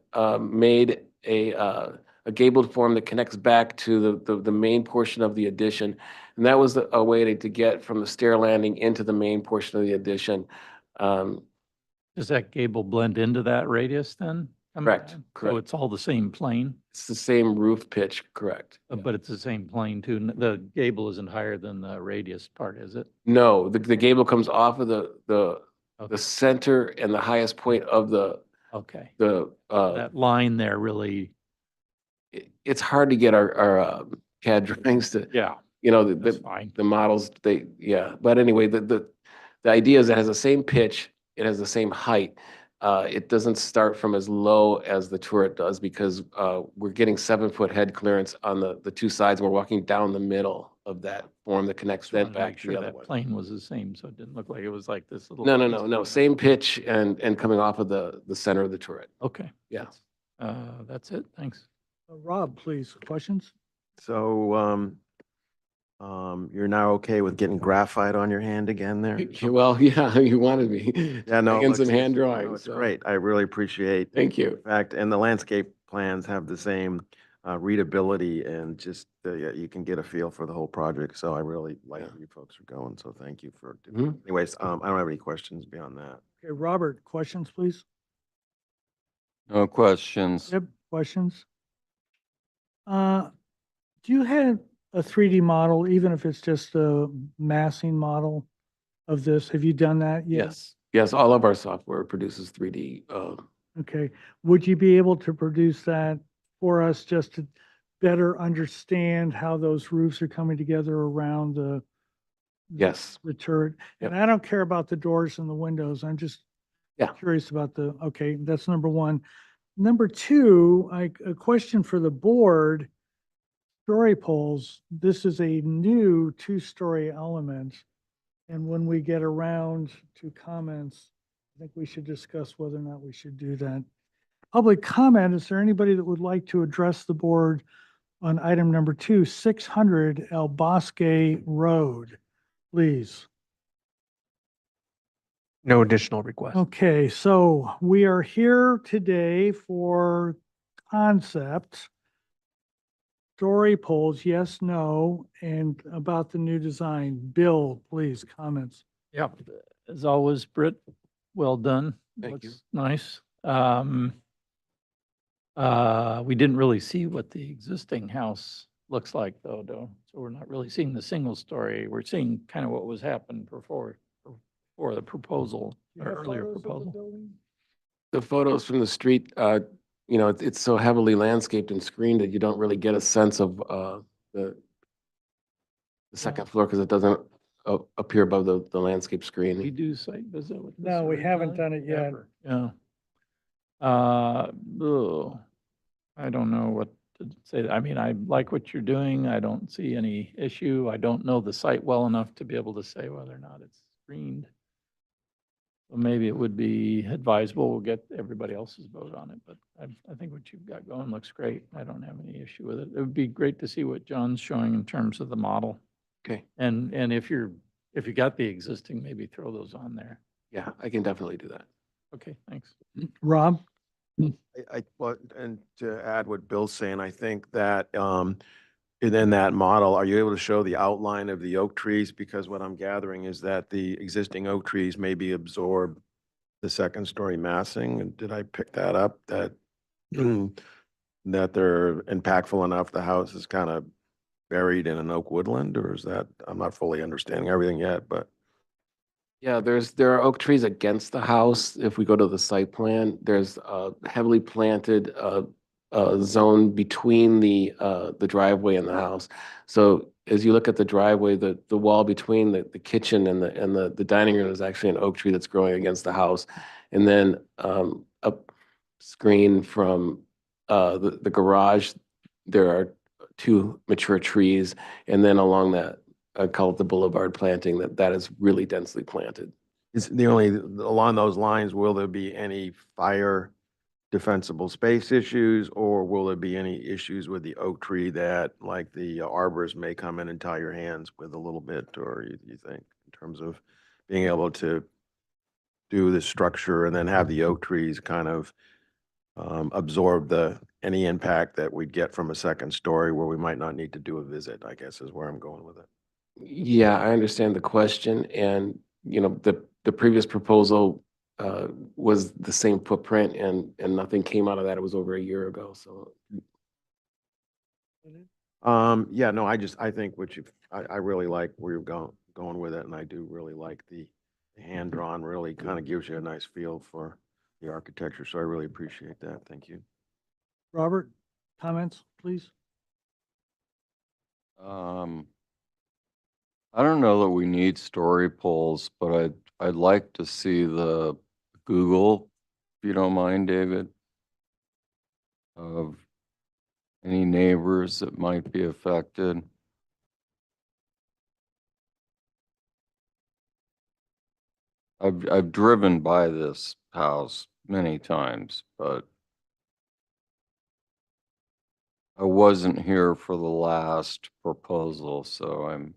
made a gabled form that connects back to the main portion of the addition. And that was a way to get from the stair landing into the main portion of the addition. Does that gable blend into that radius then? Correct, So correct. it's all the same plane, It's the same roof pitch, correct. but it's the same plane too. The gable isn't higher than the radius part, is it? No, the gable comes off of the Okay. center and the highest point of Okay. that line there really, it's hard to get our CAD drawings to, yeah, you know, that's fine. the models, yeah. But anyway, the idea is it has the same pitch, it has the same height. It doesn't start from as low as the turret does because we're getting 7-foot head clearance on the two sides. We're walking down the middle of that form that connects Just wanted that to back make to sure the other that one. plane was the same, so it didn't look like it was like this little. No. Same pitch and coming off of the center of the turret. Okay. Yeah. That's it. Thanks. Rob, please, questions? So, you're now okay with getting graphite on your hand again there? Well, yeah, you wanted me. Yeah, no. it And some looks- hand no, drawings. It's so great. I really appreciate. Thank you. In fact, and the landscape plans have the same readability and just you can get a feel for the whole project. So I really like where you folks are going. So thank you for. Mhm. Anyways, I don't have any questions beyond that. Okay, Robert, questions, please? No questions. Yep, questions? Do you have a 3D model, even if it's just a massing model of this? Have you done that yet? Yes, all of our software produces 3D. Okay, would you be able to produce that for us just to better understand how those roofs are coming together around the Yes. turret? And I don't care about the doors and the windows. I'm just Yeah. curious about okay, that's number one. Number two, a question for the board. Story poles, this is a new 2-story element. And when we get around to comments, I think we should discuss whether or not we should do that. Public comment, is there anybody that would like to address the board on item number 2, 600 El Bosque Road, please? No additional requests. Okay, so we are here today for concept. Story polls, yes, no, and about the new design. Bill, please, comments. Yeah, as always, Britt, well done. Thank you. Looks nice. We didn't really see what the existing house looks like though. So we're not really seeing the single story. We're seeing kind of what was happened before the proposal, Do you or have earlier photos of the proposal. building? The photos from the street, you know, it's so heavily landscaped and screened that you don't really get a sense of the second floor because it doesn't appear above the landscape We screen. do site visit with this No, we haven't originally? done it yet. Ever. Yeah. I don't know what to say. I mean, I like what you're doing. I don't see any issue. I don't know the site well enough to be able to say whether or not it's screened. So maybe it would be advisable. We'll get everybody else's vote on it, but I think what you've got going looks great. I don't have any issue with it. It would be great to see what John's showing in terms of the model. Okay. And if you got the existing, maybe throw those on there. Yeah, I can definitely do that. Okay, thanks. Rob? Well, and to add what Bill's saying, I think that, in that model, are you able to show the outline of the oak trees? Because what I'm gathering is that the existing oak trees maybe absorb the second story massing. And did I pick that up? That, that they're impactful enough, the house is kind of buried in an oak woodland, or is that, I'm not fully understanding everything yet, but. Yeah, there are oak trees against the house. If we go to the site plan, there's a heavily planted zone between the driveway and the house. So as you look at the driveway, the wall between the kitchen and the dining room is actually an oak tree that's growing against the house. And then up screen from the garage, there are two mature trees, and then along that, I call it the boulevard planting, that is really densely planted. Is the only, along those lines, will there be any fire defensible space issues, or will there be any issues with the oak tree that, like, the arborist may come in and tie your hands with a little bit, or you think, in terms of being able to do the structure and then have the oak trees kind of absorb any impact that we'd get from a second story where we might not need to do a visit, I guess is where I'm going with it. Yeah, I understand the question, and the previous proposal was the same footprint, and nothing came out of that. It was over a year ago, so. Yeah, no, I think I really like where you're going with it, and I do really like the hand-drawn, really kind of gives you a nice feel for the architecture, so I really appreciate that. Thank you. Robert, comments, please? I don't know that we need story polls, but I'd like to see the Google, if you don't mind, David, of any neighbors that might be affected. I've driven by this house many times, but I wasn't here for the last proposal, so I'm.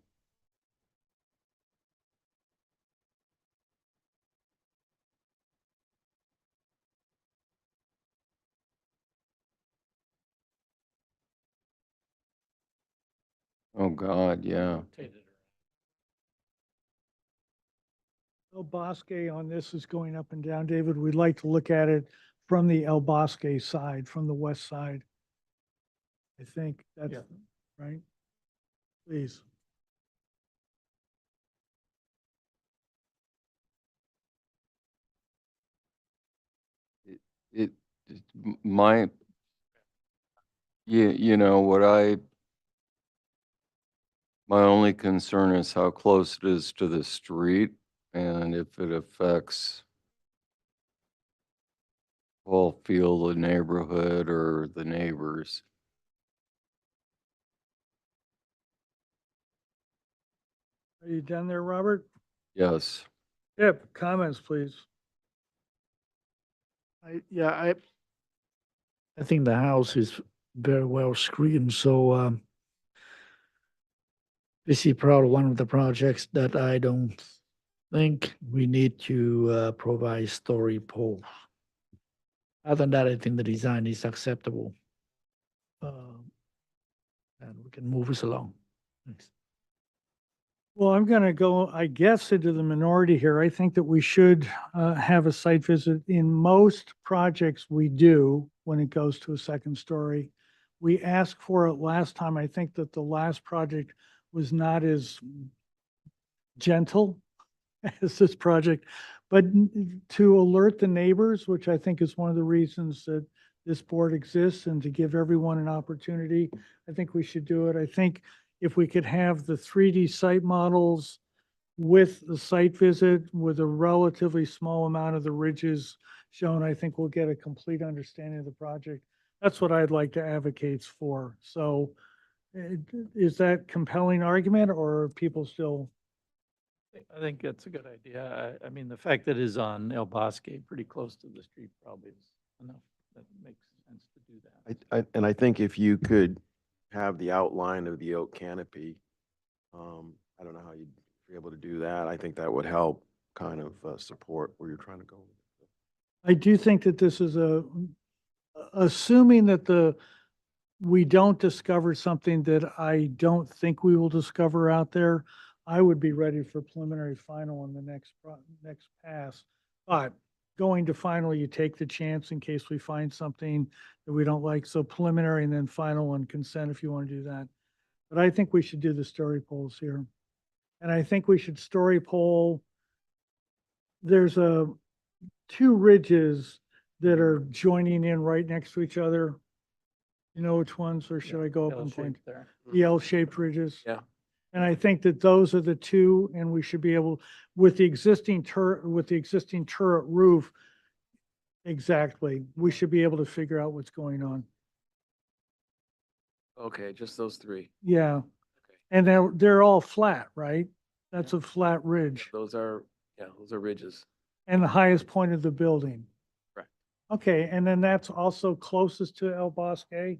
Oh, God, yeah. El Bosque on this is going up and down, David. We'd like to look at it from the El Bosque side, from the west side. I think that's right. Please. It, my, you know, my only concern is how close it is to the street and if it affects whole feel the neighborhood or the neighbors. Are you done there, Robert? Yes. Yep, comments, please. I think the house is very well screened, so this is probably one of the projects that I don't think we need to provide story poles. Other than that, I think the design is acceptable. And we can move us along. Thanks. Well, I'm going to go, I guess, into the minority here. I think that we should have a site visit. In most projects we do when it goes to a second story. We asked for it last time. I think that the last project was not as gentle as this project, but to alert the neighbors, which I think is one of the reasons that this board exists, and to give everyone an opportunity, I think we should do it. I think if we could have the 3D site models with the site visit with a relatively small amount of the ridges shown, I think we'll get a complete understanding of the project. That's what I'd like to advocate for. So is that compelling argument, or are people still? I think that's a good idea. I mean, the fact that it is on El Bosque, pretty close to the street, probably is enough. That makes sense to do that. And I think if you could have the outline of the oak canopy, I don't know how you'd be able to do that. I think that would help kind of support where you're trying to go. I do think that this is assuming that we don't discover something that I don't think we will discover out there, I would be ready for preliminary final on the next pass. But going to final, you take the chance in case we find something that we don't like. So preliminary and then final on consent if you want to do that. But I think we should do the story polls here. And I think we should story poll. There's two ridges that are joining in right next to each other. You know which ones, or should I go up and point? There. The L-shaped ridges? Yeah. And I think that those are the two, and we should be able, with the existing turret roof, exactly, we should be able to figure out what's going on. Okay, just those three. Yeah. And they're all flat, right? That's a flat ridge Those are ridges. and the highest point of the building. Correct. Okay, and then that's also closest to El Bosque,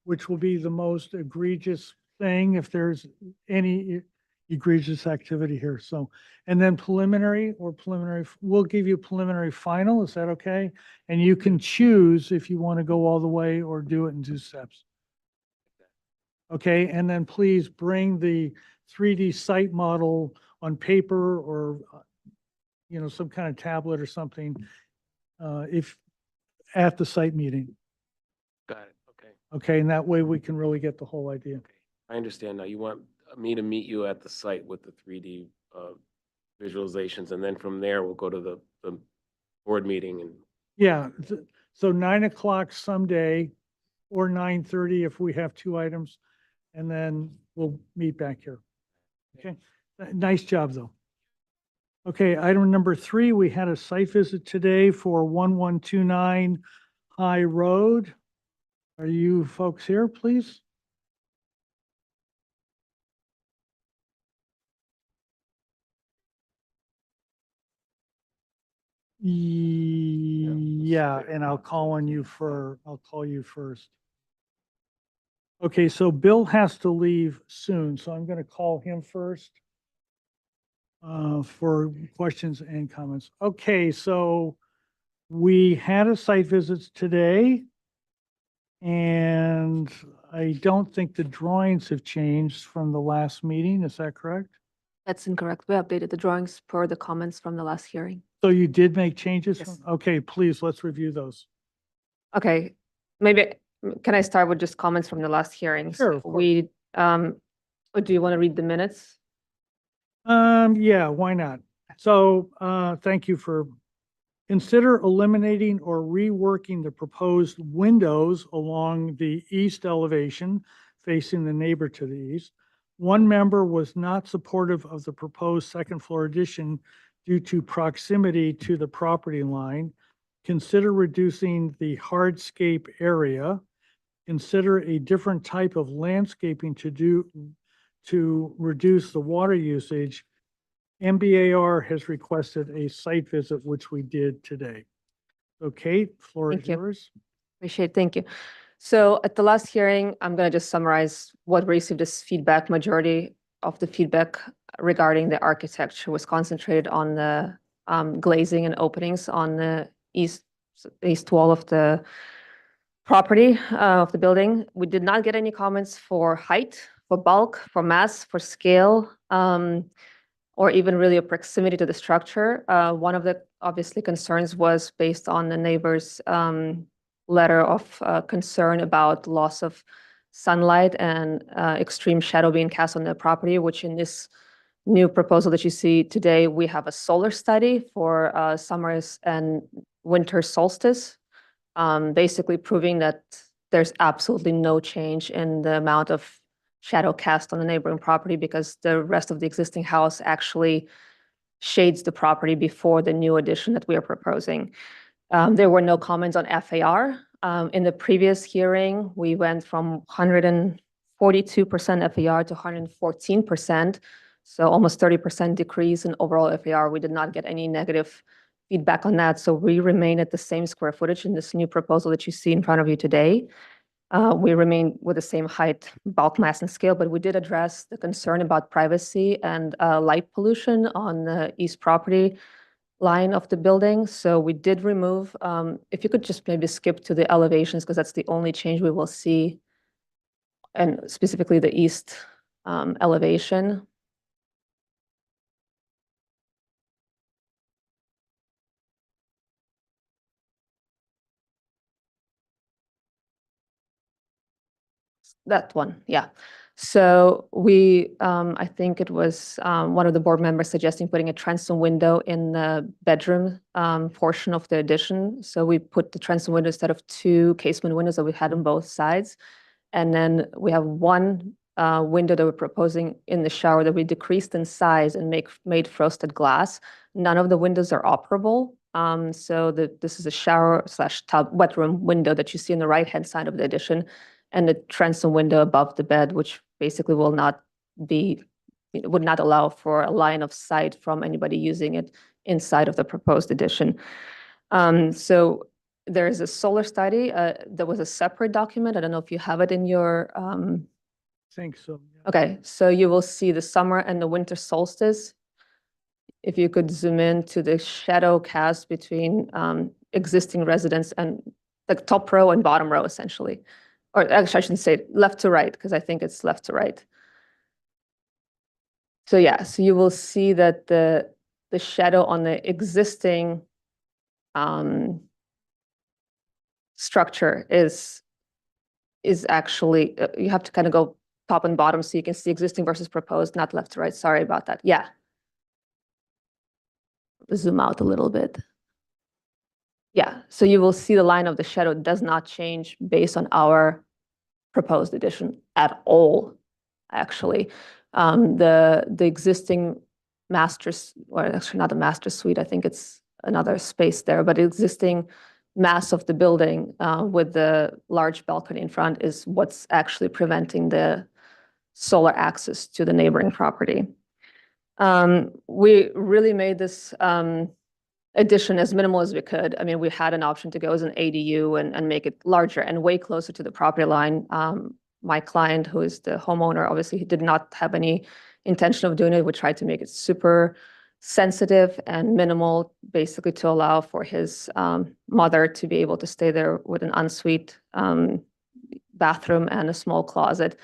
which will be the most egregious thing if there's any egregious activity here. So, and then preliminary, we'll give you preliminary final. Is that okay? And you can choose if you want to go all the way or do it in 2 steps. Okay, and then please bring the 3D site model on paper or, some kind of tablet or something, if at the site meeting. Got it. Okay. Okay, and that way we can really get the whole idea. Okay. I understand now. You want me to meet you at the site with the 3D visualizations, and then from there we'll go to the board meeting and. Yeah, so 9 o'clock someday or 9:30 if we have 2 items, and then we'll meet back here. Okay, nice job though. Okay, item number 3, we had a site visit today for 1129 High Road. Are you folks here, please? Yeah, and I'll call you first. Okay, so Bill has to leave soon, so I'm going to call him first for questions and comments. Okay, so we had a site visit today, and I don't think the drawings have changed from the last meeting. Is that correct? That's incorrect. We updated the drawings per the comments from the last hearing. So you did make changes? Yes. Okay, please, let's review those. Okay, maybe, can I start with just comments from the last hearings? Sure, of course. Or do you want to read the minutes? Yeah, why not? So, thank you for, consider eliminating or reworking the proposed windows along the east elevation facing the neighbor to the east. One member was not supportive of the proposed second floor addition due to proximity to the property line. Consider reducing the hardscape area. Consider a different type of landscaping to reduce the water usage. MBAR has requested a site visit, which we did today. So Kate, floor is Thank you. yours. Appreciate it. Thank you. So at the last hearing, I'm going to just summarize what we received as feedback. Majority of the feedback regarding the architecture was concentrated on the glazing and openings on the east wall of the property of the building. We did not get any comments for height, for bulk, for mass, for scale, or even really a proximity to the structure. One of the obviously concerns was based on the neighbor's letter of concern about loss of sunlight and extreme shadow being cast on the property, which in this new proposal that you see today, we have a solar study for summers and winter solstice, basically proving that there's absolutely no change in the amount of shadow cast on the neighboring property because the rest of the existing house actually shades the property before the new addition that we are proposing. There were no comments on FAR. In the previous hearing, we went from 142% FAR to 114%, so almost 30% decrease in overall FAR. We did not get any negative feedback on that, so we remain at the same square footage in this new proposal that you see in front of you today. We remain with the same height, bulk mass and scale, but we did address the concern about privacy and light pollution on the east property line of the building. So we did remove, if you could just maybe skip to the elevations, because that's the only change we will see, and specifically the east elevation. That one, yeah. So we, I think it was one of the board members suggesting putting a transom window in the bedroom portion of the addition. So we put the transom window instead of two casement windows that we had on both sides. And then we have one window that we're proposing in the shower that we decreased in size and made frosted glass. None of the windows are operable. So this is a shower / tub wet room window that you see on the right-hand side of the addition, and the transom window above the bed, which basically will not be, would not allow for a line of sight from anybody using it inside of the proposed addition. So there is a solar study. There was a separate document. I don't know if you have it in your. Think so. Yeah. Okay, so you will see the summer and the winter solstice. If you could zoom in to the shadow cast between existing residents and the top row and bottom row, essentially. Or actually, I shouldn't say left to right, because I think it's left to right. So yeah, so you will see that the shadow on the existing structure is actually, you have to kind of go top and bottom so you can see existing versus proposed, not left to right. Sorry about that. Yeah. Zoom out a little bit. Yeah, so you will see the line of the shadow does not change based on our proposed addition at all, actually. The existing master's, or actually not a master suite, I think it's another space there, but existing mass of the building with the large balcony in front is what's actually preventing the solar access to the neighboring property. We really made this addition as minimal as we could. I mean, we had an option to go as an ADU and make it larger and way closer to the property line. My client, who is the homeowner, obviously he did not have any intention of doing it. We tried to make it super sensitive and minimal, basically to allow for his mother to be able to stay there with an ensuite bathroom and a small closet.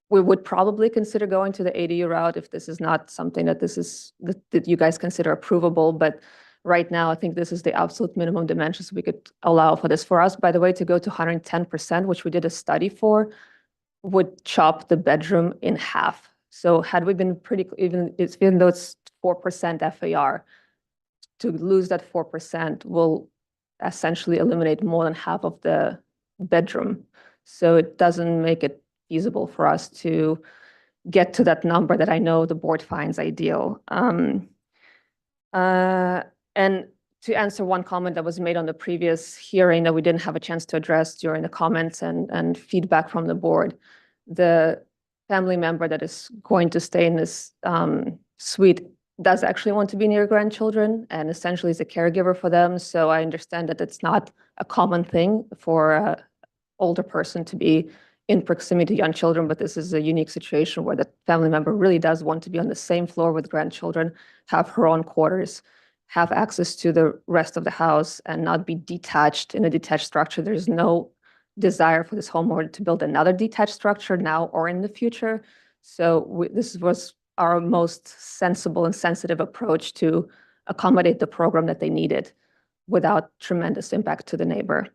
We would probably consider going to the ADU route if this is not something that you guys consider approvable. But right now, I think this is the absolute minimum dimensions we could allow for this. For us, by the way, to go to 110%, which we did a study for, would chop the bedroom in half. So had we been even though it's 4% FAR, to lose that 4% will essentially eliminate more than half of the bedroom. So it doesn't make it feasible for us to get to that number that I know the board finds ideal. And to answer one comment that was made on the previous hearing that we didn't have a chance to address during the comments and feedback from the board, the family member that is going to stay in this suite does actually want to be near grandchildren and essentially is a caregiver for them. So I understand that it's not a common thing for an older person to be in proximity to young children, but this is a unique situation where the family member really does want to be on the same floor with grandchildren, have her own quarters, have access to the rest of the house, and not be detached in a detached structure. There's no desire for this homeowner to build another detached structure now or in the future. So this was our most sensible and sensitive approach to accommodate the program that they needed without tremendous impact to the neighbor.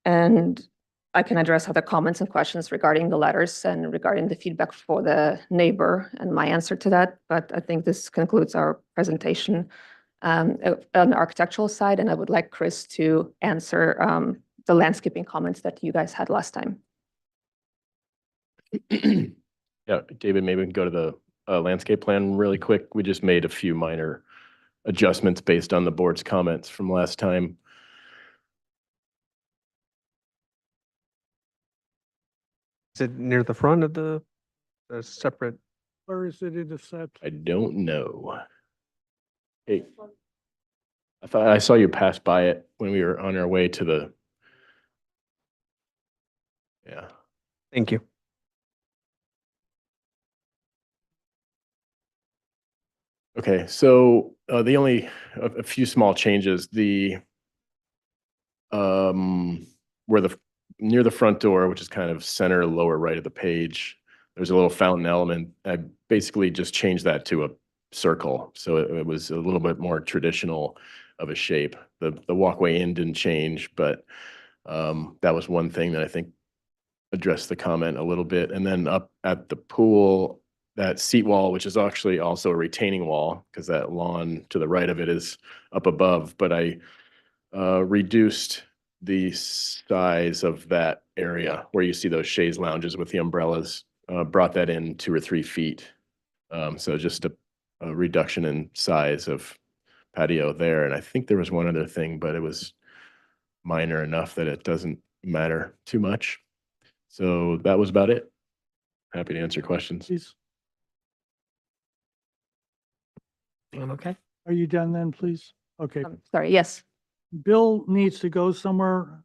And I can address other comments and questions regarding the letters and regarding the feedback for the neighbor and my answer to that. But I think this concludes our presentation on the architectural side. And I would like Chris to answer the landscaping comments that you guys had last time. Yeah, David, maybe we can go to the landscape plan really quick. We just made a few minor adjustments based on the board's comments from last time. Is it near the front of the separate? Where is it in the set? I don't know. Hey, I thought I saw you pass by it when we were on our way to the Yeah. Thank you. Okay, so the only, a few small changes, where near the front door, which is kind of center lower right of the page, there's a little fountain element. I basically just changed that to a circle. So it was a little bit more traditional of a shape. The walkway in didn't change, but that was one thing that I think addressed the comment a little bit. And then up at the pool, that seat wall, which is actually also a retaining wall, because that lawn to the right of it is up above, but I reduced the size of that area where you see those chaise lounges with the umbrellas, brought that in 2 or 3 feet. So just a reduction in size of patio there. And I think there was one other thing, but it was minor enough that it doesn't matter too much. So that was about it. Happy to answer questions. Please. I'm okay. Are you done then, please? Okay. Sorry, yes. Bill needs to go somewhere.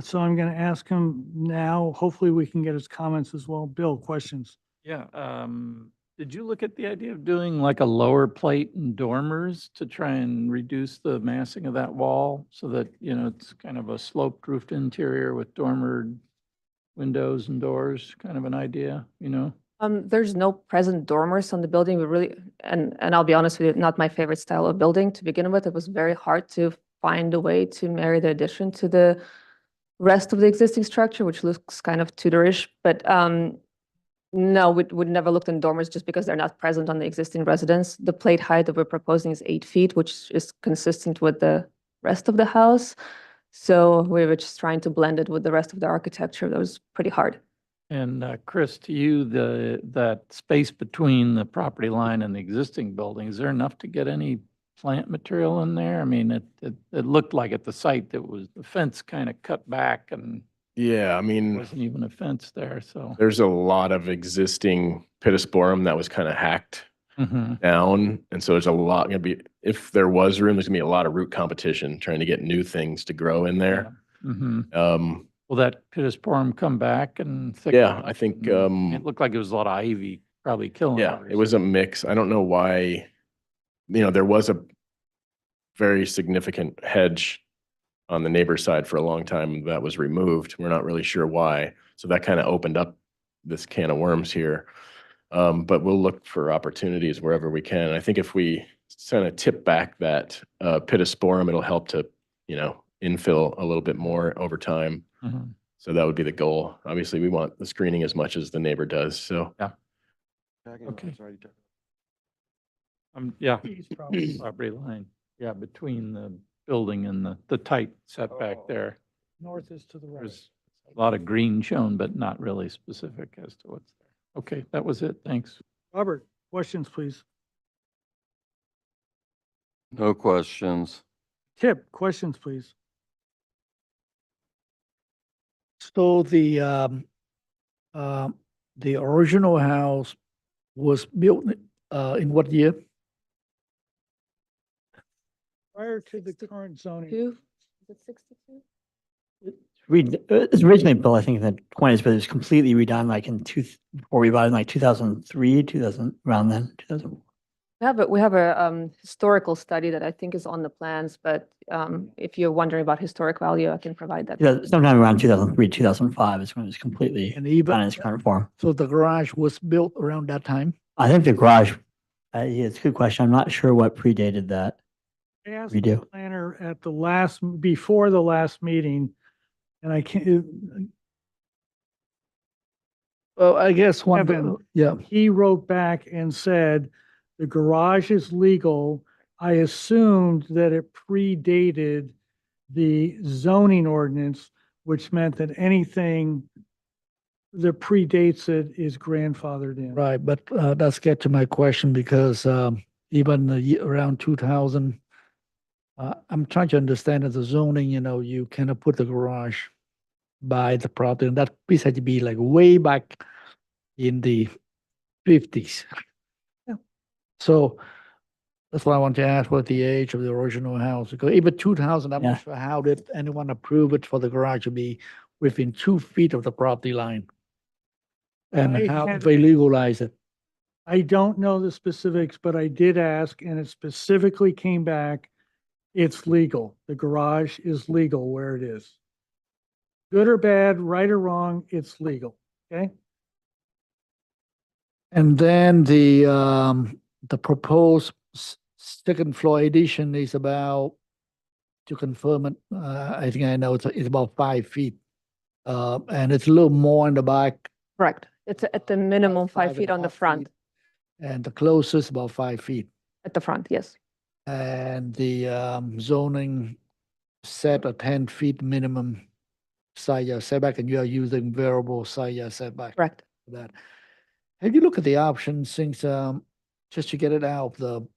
So I'm going to ask him now. Hopefully we can get his comments as well. Bill, questions? Yeah, did you look at the idea of doing like a lower plate and dormers to try and reduce the massing of that wall so that, you know, it's kind of a sloped roofed interior with dormered windows and doors, kind of an idea, you know? There's no present dormers on the building. We really, and I'll be honest with you, not my favorite style of building to begin with. It was very hard to find a way to marry the addition to the rest of the existing structure, which looks kind of Tudorish. But no, we never looked in dormers just because they're not present on the existing residence. The plate height that we're proposing is 8 feet, which is consistent with the rest of the house. So we were just trying to blend it with the rest of the architecture. That was pretty hard. And Chris, to you, that space between the property line and the existing building, is there enough to get any plant material in there? I mean, it looked like at the site that was the fence kind of cut back and Yeah, I mean, wasn't even a fence there, so. there's a lot of existing pittosporum that was kind of hacked Mhm. down. And so there's a lot gonna be, if there was room, there's gonna be a lot of root competition trying to get new things to grow in there. Mhm. Um, Will that pittosporum come back and thicken yeah, I up? think, And it looked like it was a lot of ivy probably killing yeah, it. it was a mix. I don't know why, there was a very significant hedge on the neighbor's side for a long time that was removed. We're not really sure why. So that kind of opened up this can of worms here. But we'll look for opportunities wherever we can. I think if we kind of tip back that pittosporum, it'll help to, infill a little bit more over time. Mhm. So that would be the goal. Obviously, we want the screening as much as the neighbor does. So Yeah. Okay. Yeah, property line, yeah, between the building and the tight setback there. North is to the right. There's a lot of green shown, but not really specific as to what's there. Okay, that was it. Thanks. Robert, questions, please. No questions. Tip, questions, please. So the original house was built in what year? Prior to the current zoning. Is it 62? It's originally built, I think, in the 20s, but it was completely redone like before we bought it in like 2003, 2000, around then, 2000. We have a historical study that I think is on the plans, but if you're wondering about historic value, I can provide that. Yeah, sometime around 2003, 2005 is when it was completely And done even, in its current form. so the garage was built around that time? I think the garage, yeah, it's a good question. I'm not sure what predated that. I asked We the do. planner at before the last meeting, and I can't, Well, I guess Kevin. yeah, he wrote back and said, the garage is legal. I assumed that it predated the zoning ordinance, which meant that anything that predates it is grandfathered in. right, but let's get to my question because even around 2000, I'm trying to understand that the zoning, you cannot put the garage by the property, and that piece had to be like way back in the 50s. Yeah. So that's why I want to ask what the age of the original house, because even 2000, I'm Yeah. not sure how did anyone approve it for the garage to be within 2 feet of the property line. And I how had- they legalize it. I don't know the specifics, but I did ask and it specifically came back, it's legal. The garage is legal where it is. Good or bad, right or wrong, it's legal, okay? And then the proposed second floor addition is about, to confirm it, I think I know it's about 5 feet. And it's a little more in the back. Correct. It's at the minimum 5 feet on the 5.5 front, feet, and the closest about 5 feet. at the front, yes. And the zoning set a 10 feet minimum side yard setback, and you are using variable side yard setback. Correct. For that. Have you looked at the options since just to get it out of the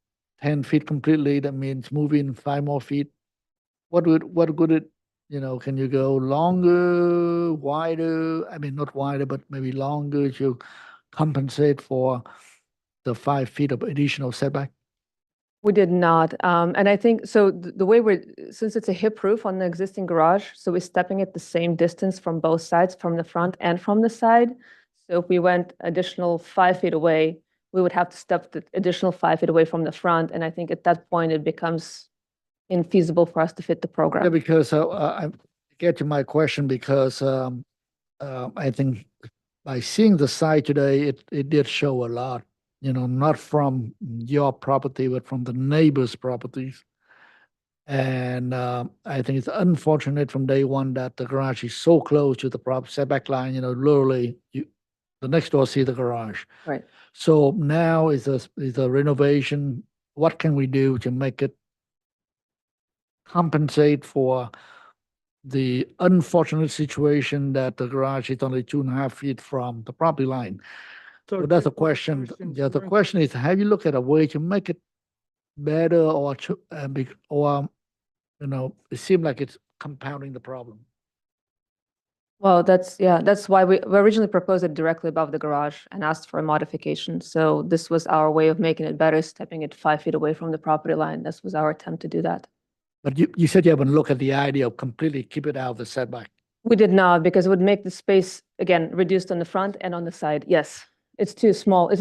10 feet completely? That means moving 5 more feet. What would it, can you go longer, wider? I mean, not wider, but maybe longer to compensate for the 5 feet of additional setback? We did not. And I think, so the way since it's a hip roof on the existing garage, so we're stepping it the same distance from both sides, from the front and from the side. So if we went additional 5 feet away, we would have to step the additional 5 feet away from the front. And I think at that point, it becomes infeasible for us to fit the Yeah, program. because I get to my question because I think by seeing the site today, it did show a lot, not from your property, but from the neighbors' properties. And I think it's unfortunate from day one that the garage is so close to the setback line, literally the next door see the garage. Right. So now is a renovation. What can we do to make it compensate for the unfortunate situation that the garage is only 2.5 feet from the property line? So that's a two quick question. questions. Yeah, the We're- question is, have you looked at a way to make it better or it seemed like it's compounding the problem? Well, that's why we originally proposed it directly above the garage and asked for a modification. So this was our way of making it better, stepping it 5 feet away from the property line. This was our attempt to do that. But you said you haven't looked at the idea of completely keep it out of the setback. We did not, because it would make the space, again, reduced on the front and on the side. Yes, it's too small. It's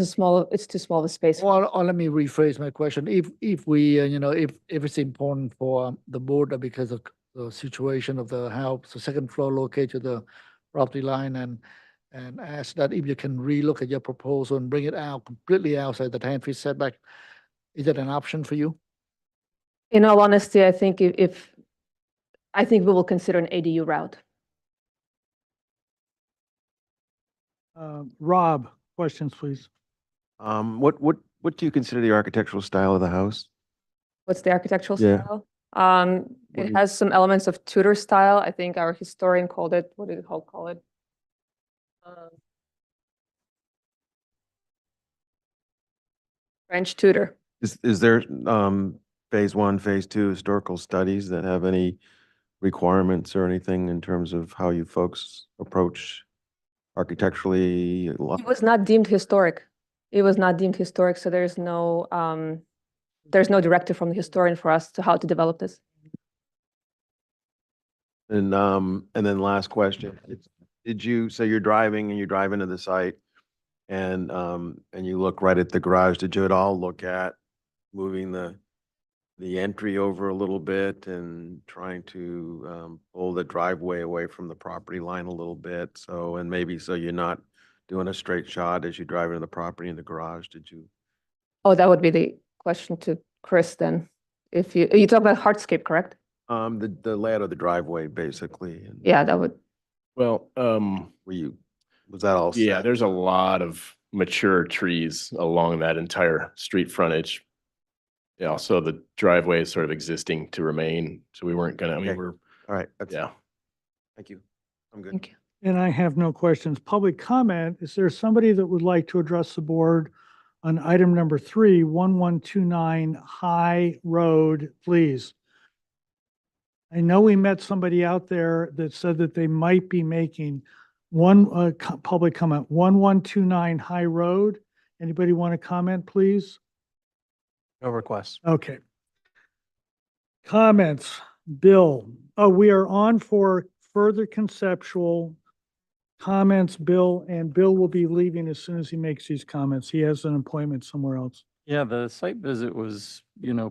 too small of a space. Or let me rephrase my question. If we, if it's important for the board because of the situation of the house, the second floor located to the property line, and ask that if you can relook at your proposal and bring it out completely outside the 10 feet setback, is that an option for you? In all honesty, I think I think we will consider an ADU route. Rob, questions, please. What do you consider the architectural style of the house? What's the architectural Yeah. style? What It do has some elements of Tudor style. I think our historian called it, what did he call it? French Tudor. Is there phase 1, phase 2 historical studies that have any requirements or anything in terms of how you folks approach architecturally? It was not deemed historic. It was not deemed historic, so there's no directive from the historian for us to how to develop this. And then last question, did you, so you're driving and you drive into the site and you look right at the garage, did you at all look at moving the entry over a little bit and trying to pull the driveway away from the property line a little bit? So, and maybe so you're not doing a straight shot as you drive into the property in the garage, did you? Oh, that would be the question to Chris then. If you talk about hardscape, correct? The layout of the driveway, basically. And Yeah, that would. Well, was that all yeah, set? there's a lot of mature trees along that entire street frontage. Yeah, so the driveway is sort of existing to remain, so we weren't gonna, I mean, Okay. we're, All right. yeah. Thank you. I'm good. Thank you. And I have no questions. Public comment, is there somebody that would like to address the board on item number 3, 1129 High Road, please? I know we met somebody out there that said that they might be making one public comment, 1129 High Road. Anybody want to comment, please? No requests. Okay. Comments, Bill. Oh, we are on for further conceptual comments, Bill, and Bill will be leaving as soon as he makes these comments. He has an appointment somewhere else. Yeah, the site visit was,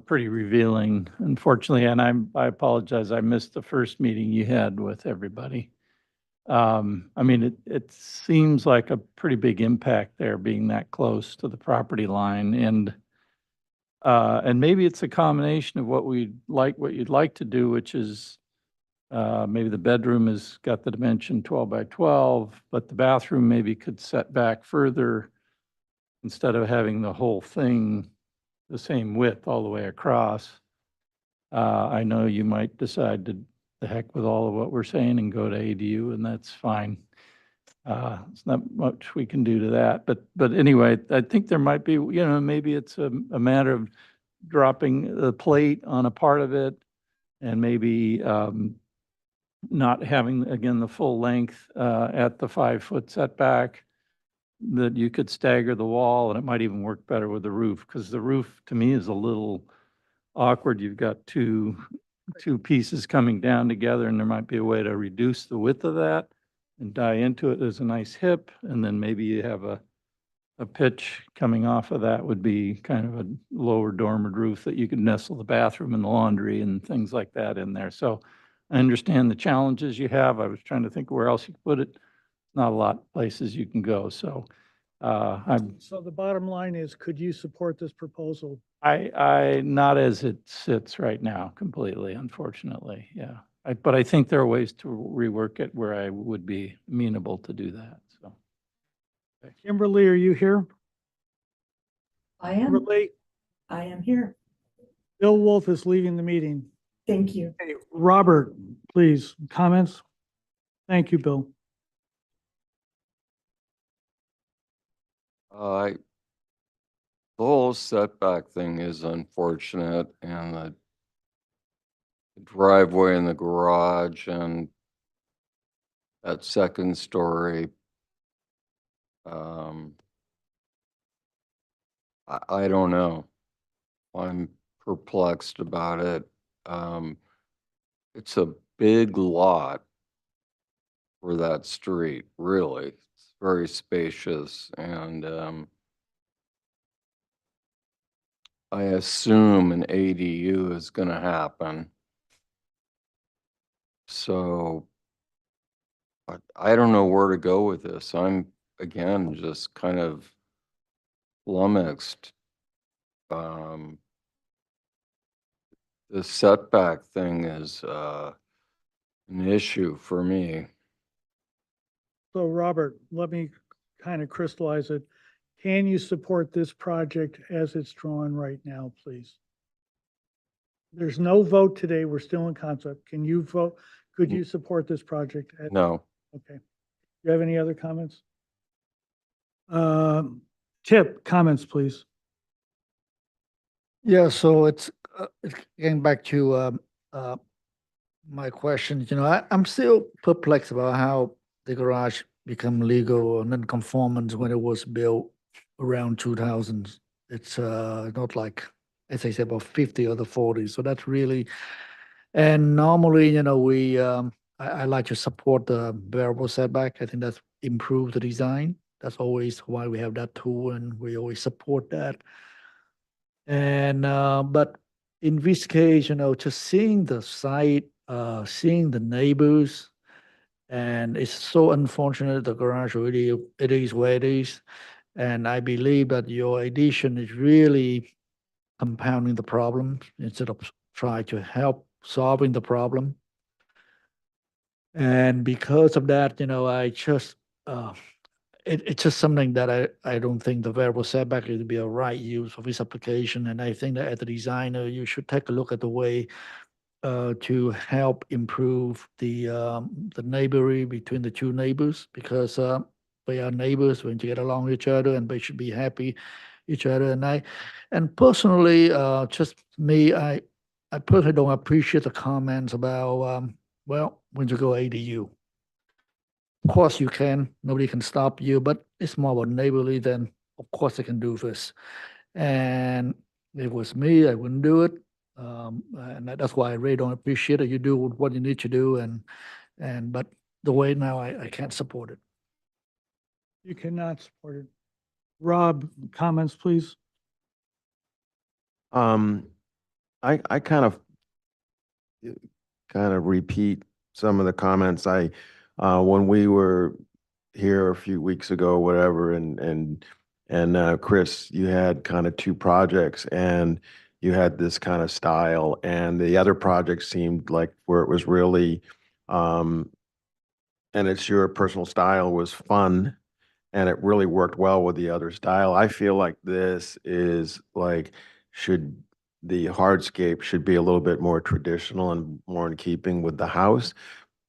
pretty revealing, unfortunately, and I apologize. I missed the first meeting you had with everybody. I mean, it seems like a pretty big impact there being that close to the property line and maybe it's a combination of what you'd like to do, which is maybe the bedroom has got the dimension 12 by 12, but the bathroom maybe could set back further instead of having the whole thing the same width all the way across. I know you might decide to the heck with all of what we're saying and go to ADU, and that's fine. It's not much we can do to that, but anyway, I think there might be, maybe it's a matter of dropping the plate on a part of it and maybe not having, again, the full length at the 5-foot setback, that you could stagger the wall, and it might even work better with the roof, because the roof, to me, is a little awkward. You've got two pieces coming down together, and there might be a way to reduce the width of that and die into it as a nice hip, and then maybe you have a pitch coming off of that would be kind of a lower dormered roof that you could nestle the bathroom and the laundry and things like that in there. So I understand the challenges you have. I was trying to think where else you could put it. Not a lot of places you can go. So So the bottom line is, could you support this proposal? I not as it sits right now completely, unfortunately. Yeah. But I think there are ways to rework it where I would be amenable to do that. So. Kimberly, are you here? I am. Kimberly, I am here. Bill Wolf is leaving the meeting. Thank you. Hey, Robert, please, comments? Thank you, Bill. The whole setback thing is unfortunate, and the driveway and the garage and that second story. I don't know. I'm perplexed about it. It's a big lot for that street, really. It's very spacious, and I assume an ADU is going to happen. So I don't know where to go with this. I'm, again, just kind of flummoxed. The setback thing is an issue for me. So Robert, let me kind of crystallize it. Can you support this project as it's drawn right now, please? There's no vote today. We're still in concept. Can you vote? Could you support this project? No. Okay. Do you have any other comments? Tip, comments, please. Yeah, so it's getting back to my question. I'm still perplexed about how the garage become legal or non-conformance when it was built around 2000s. It's not like, as I said, about 50 or the 40s. So that's really, and normally, we I like to support the variable setback. I think that's improved the design. That's always why we have that tool, and we always support that. And but in this case, just seeing the site, seeing the neighbors, and it's so unfortunate the garage really it is where it is. And I believe that your addition is really compounding the problem instead of trying to help solving the problem. And because of that, I just it's just something that I don't think the variable setback would be a right use for this application. And I think that as a designer, you should take a look at the way to help improve the neighboring between the two neighbors, because they are neighbors when you get along with each other, and they should be happy each other. And personally, just me, I personally don't appreciate the comments about well, when you go ADU. Of course you can, nobody can stop you, but it's more about neighborly than, of course I can do this. And if it was me, I wouldn't do it. And that's why I really don't appreciate it. You do what you need to do, and but the way now, I can't support it. You cannot support it. Rob, comments, please? I kind of repeat some of the comments when we were here a few weeks ago, whatever, and Chris, you had kind of two projects and you had this kind of style, and the other project seemed like where it was really, and it's your personal style was fun, and it really worked well with the other style. I feel like this is like, the hardscape should be a little bit more traditional and more in keeping with the house.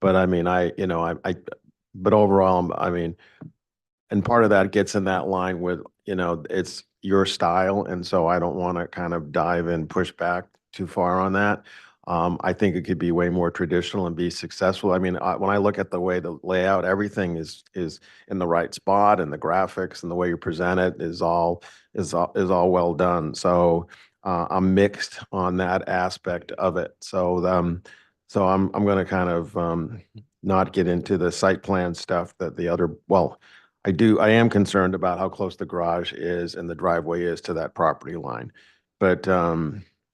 But I mean, but overall, I mean, and part of that gets in that line with, it's your style. And so I don't want to kind of dive and push back too far on that. I think it could be way more traditional and be successful. I mean, when I look at the way the layout, everything is in the right spot, and the graphics and the way you present it is all well done. So I'm mixed on that aspect of it. So I'm going to kind of not get into the site plan stuff that I am concerned about how close the garage is and the driveway is to that property line. But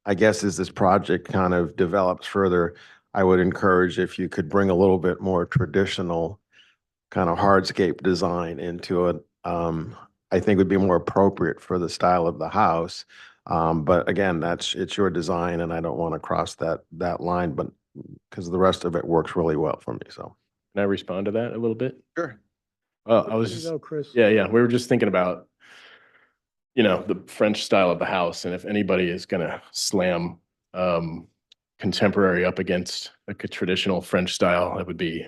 I guess as this project kind of develops further, I would encourage if you could bring a little bit more traditional kind of hardscape design into it. I think would be more appropriate for the style of the house. But again, it's your design, and I don't want to cross that line, but because the rest of it works really well for me. So Can I respond to that a little bit? sure. Well, I was There you just, go, Chris. yeah, we were just thinking about, the French style of the house, and if anybody is gonna slam contemporary up against a traditional French style, it would be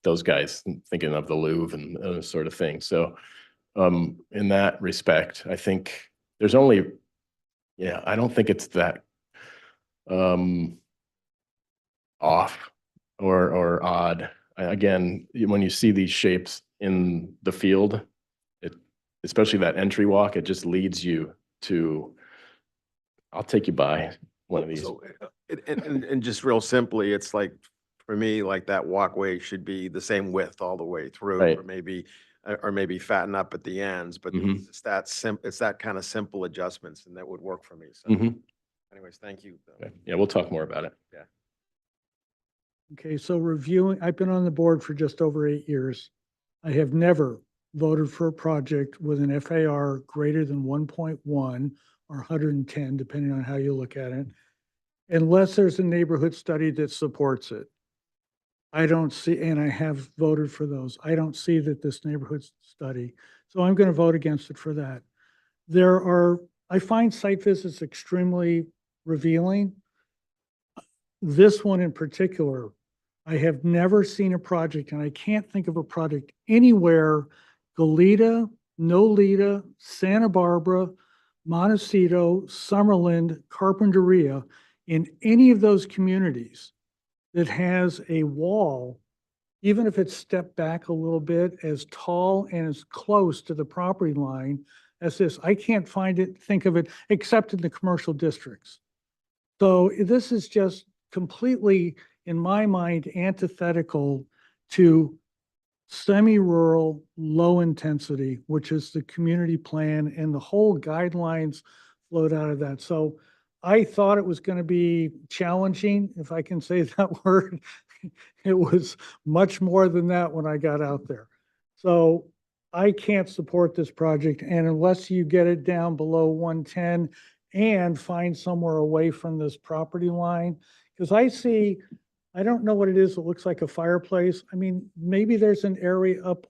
those guys, thinking of the Louvre and those sort of things. So in that respect, I think there's only, I don't think it's that off or odd. Again, when you see these shapes in the field, especially that entry walk, it just leads you to, I'll take you by one of these. So, and just real simply, it's like, for me, like that walkway should be the same width all the way through, Right. or maybe fatten up at the ends, but Mhm. it's that kind of simple adjustments, and that would work for me. So Mhm. anyways, thank you. Okay. Yeah, we'll talk more about it. Yeah. Okay, so I've been on the board for just over 8 years. I have never voted for a project with an FAR greater than 1.1 or 110, depending on how you look at it, unless there's a neighborhood study that supports it. I don't see, and I have voted for those. I don't see that this neighborhood study, so I'm going to vote against it for that. I find site visits extremely revealing. This one in particular, I have never seen a project, and I can't think of a project anywhere, Goleta, Nolita, Santa Barbara, Montecito, Summerlin, Carpinteria, in any of those communities that has a wall, even if it's stepped back a little bit, as tall and as close to the property line as this. I can't think of it, except in the commercial districts. So this is just completely, in my mind, antithetical to semi-rural, low intensity, which is the community plan, and the whole guidelines flowed out of that. So I thought it was going to be challenging, if I can say that word. It was much more than that when I got out there. So I can't support this project, and unless you get it down below 110 and find somewhere away from this property line, because I don't know what it is. It looks like a fireplace. I mean, maybe there's an area up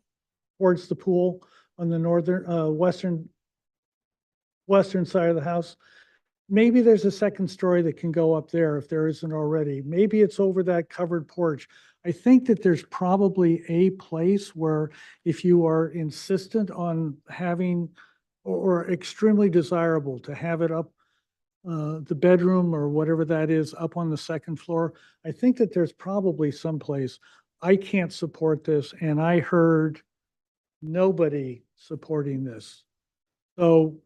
towards the pool on the western side of the house. Maybe there's a second story that can go up there if there isn't already. Maybe it's over that covered porch. I think that there's probably a place where if you are insistent on having, or extremely desirable to have it up, the bedroom or whatever that is up on the second floor, I think that there's probably some place. I can't support this, and I heard nobody supporting this. So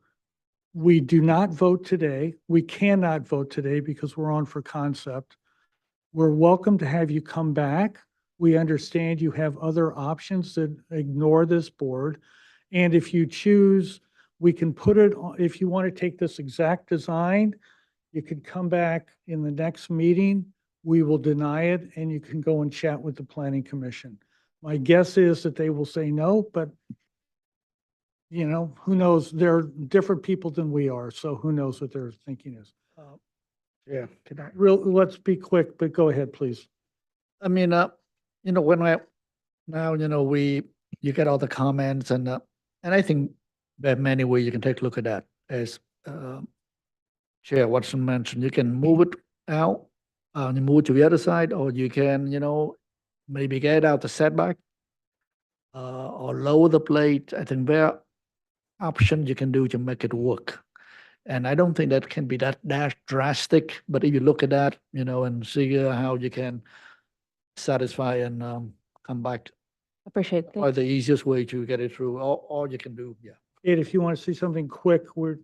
we do not vote today. We cannot vote today because we're on for concept. We're welcome to have you come back We understand you have other options that ignore this board. And if you choose, we can put it, if you want to take this exact design, you could come back in the next meeting. We will deny it and you can go and chat with the planning commission. My guess is that they will say no, but who knows? They're different people than we are, so who knows what their thinking is. Yeah. Can I? Let's be quick, but go ahead, please. I mean, when now, you get all the comments and I think there are many ways you can take a look at that. As Chair Watson mentioned, you can move it out, you move it to the other side, or you can, maybe get out the setback, or lower the plate. I think there are options you can do to make it work. And I don't think that can be that drastic, but if you look at that, and see how you can satisfy and come back, Appreciate it. or the easiest way to get it through, all you can do, yeah. Kate, if you want to see something quick, we're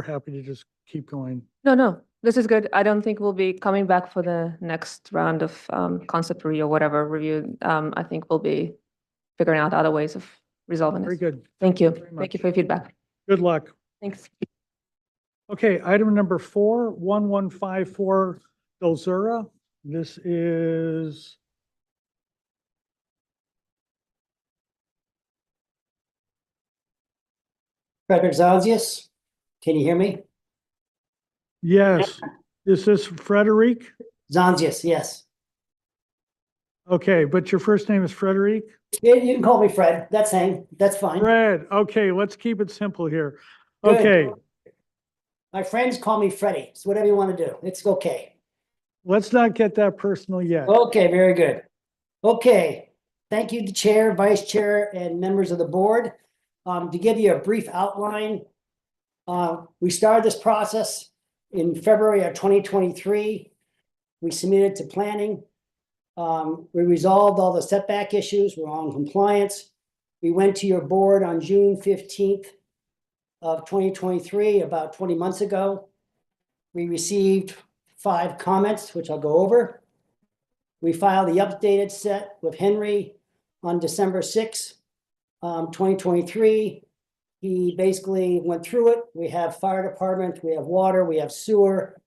happy to just keep going. No, this is good. I don't think we'll be coming back for the next round of concept review or whatever review. I think we'll be figuring out other ways of resolving Very this. good. Thank you. very Thank you much. for your feedback. Good luck. Thanks. Okay, item number 4, 1154 Dulzura. This is, Frederick Zanzius, can you hear me? yes, is this Frederic? Zanzius, yes. Okay, but your first name is Frederic? You can call me Fred, that's fine. Fred, okay, let's keep it simple here. Good. Okay, My friends call me Freddie, it's whatever you want to do, it's okay. let's not get that personal yet. Okay, very good. Okay, thank you to Chair, Vice Chair, and members of the board. To give you a brief outline, we started this process in February of 2023. We submitted to planning. We resolved all the setback issues. We're all in compliance. We went to your board on June 15th of 2023, about 20 months ago. We received 5 comments, which I'll go over. We filed the updated set with Henry on December 6th, 2023. He basically went through it. We have fire department, we have water, we have sewer,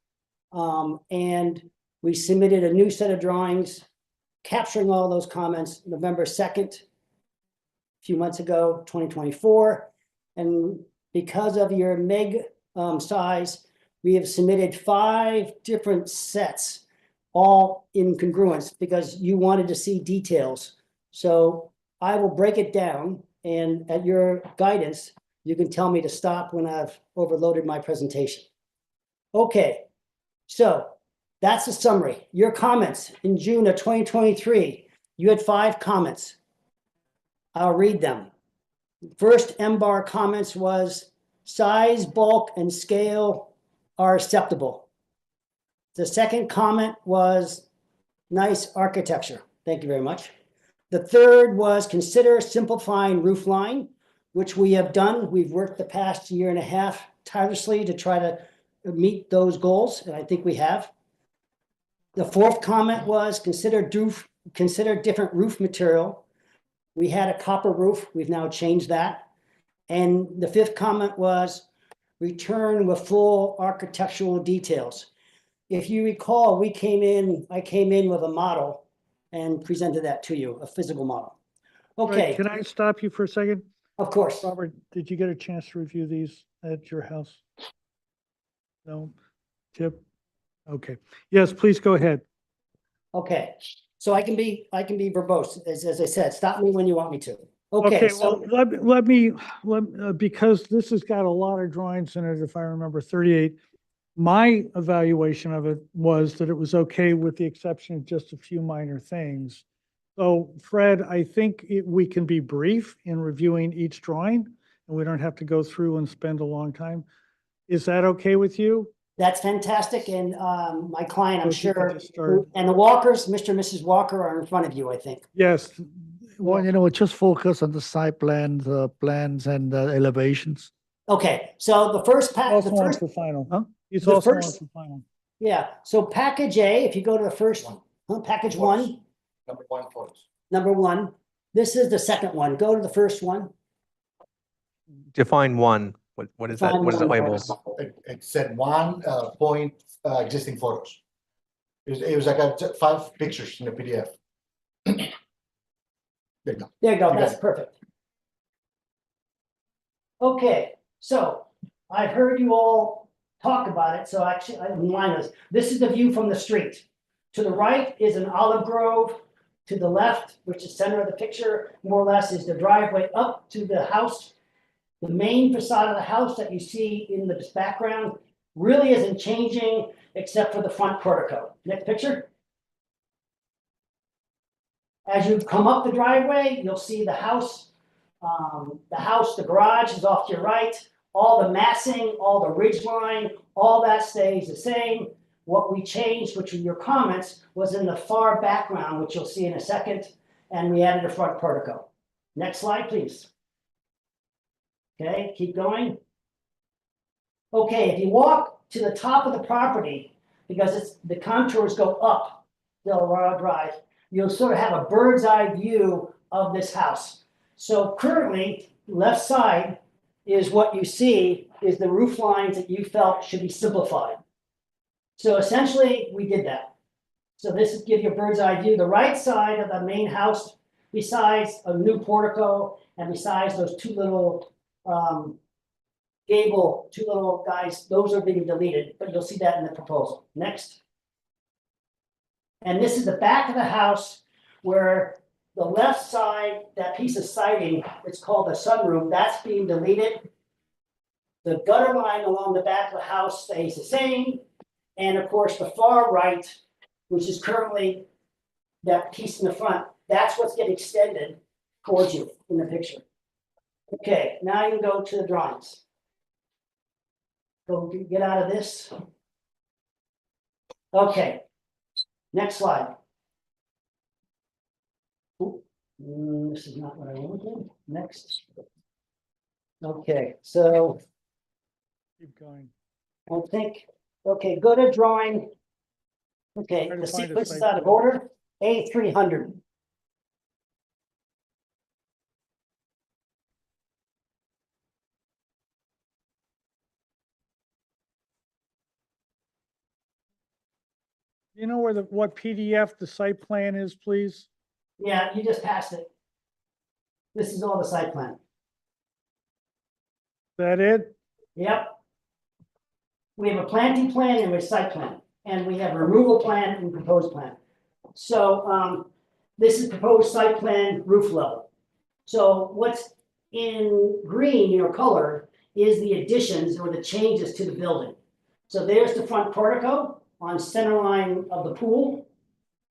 and we submitted a new set of drawings capturing all those comments November 2nd, a few months ago, 2024. And because of your meg size, we have submitted 5 different sets, all in congruence, because you wanted to see details. So I will break it down, and at your guidance, you can tell me to stop when I've overloaded my presentation. Okay, so that's the summary. Your comments in June of 2023, you had 5 comments. I'll read them. First M-bar comments was size, bulk, and scale are acceptable. The second comment was nice architecture. Thank you very much. The third was consider simplifying roof line, which we have done. We've worked the past year and a half tirelessly to try to meet those goals, and I think we have. The fourth comment was consider different roof material. We had a copper roof. We've now changed that. And the fifth comment was return with full architectural details. If you recall, I came in with a model and presented that to you, a physical model. Okay. Right, can I stop you for a second? Of course. Robert, did you get a chance to review these at your house? No? Tip? Okay. Yes, please go ahead. Okay. So I can be verbose, as I said. Stop me when you want me to. Okay. Well, let me, because this has got a lot of drawings in it, if I remember 38. My evaluation of it was that it was okay with the exception of just a few minor things. So Fred, I think we can be brief in reviewing each drawing and we don't have to go through and spend a long time. Is that okay with you? That's fantastic. And my client, I'm So if you could sure, just start. and the Walkers, Mr. and Mrs. Walker are in front of you, I think. Yes. Well, just focus on the side plans, and elevations. Okay, so the first Also on for final. Huh? He's The also on first- for final. Yeah, so package A, if you go to the first, package 1, Number one photos. Number one. This is the second one. Go to the first one. Define one. What is that? Define What is it one. labeled? It said one point existing photos. It was like 5 pictures in the PDF. There you go. There you go. You got That's it. perfect. Okay, so I've heard you all talk about it, so actually, I didn't line this is the view from the street. To the right is an olive grove. To the left, which is center of the picture, more or less is the driveway up to the house. The main facade of the house that you see in the background really isn't changing except for the front portico. Next picture. As you come up the driveway, you'll see the house. The garage is off to your right. All the massing, all the ridge line, all that stays the same. What we changed, which were your comments, was in the far background, which you'll see in a second, and we added a front portico. Next slide, please. Okay, keep going. Okay, if you walk to the top of the property, because the contours go up Delaware Drive, you'll sort of have a bird's eye view of this house. So currently, left side is what you see is the roof lines that you felt should be simplified. So essentially, we did that. So this is give you a bird's eye view. The right side of the main house, besides a new portico and besides those two little gable, two little guys, those are being deleted, but you'll see that in the proposal. Next. And this is the back of the house where the left side, that piece of siding, it's called the sunroom, that's being deleted. The gutter line along the back of the house stays the same. And of course, the far right, which is currently that piece in the front, that's what's getting extended towards you in the picture. Okay, now you can go to the drawings. Go get out of this. Okay, next slide. Ooh, this is not what I wanted. Next. Okay, so Keep going. I think, okay, go to drawing. Okay, Trying the to find a sequence is site out of plan. order. A300. You know what PDF the site plan is, please? Yeah, you just passed it. This is all the site plan. Is that it? Yep. We have a planting plan and a site plan, and we have a removal plan and proposed plan. So this is proposed site plan roof level. So what's in green, your color, is the additions or the changes to the building. So there's the front portico on center line of the pool.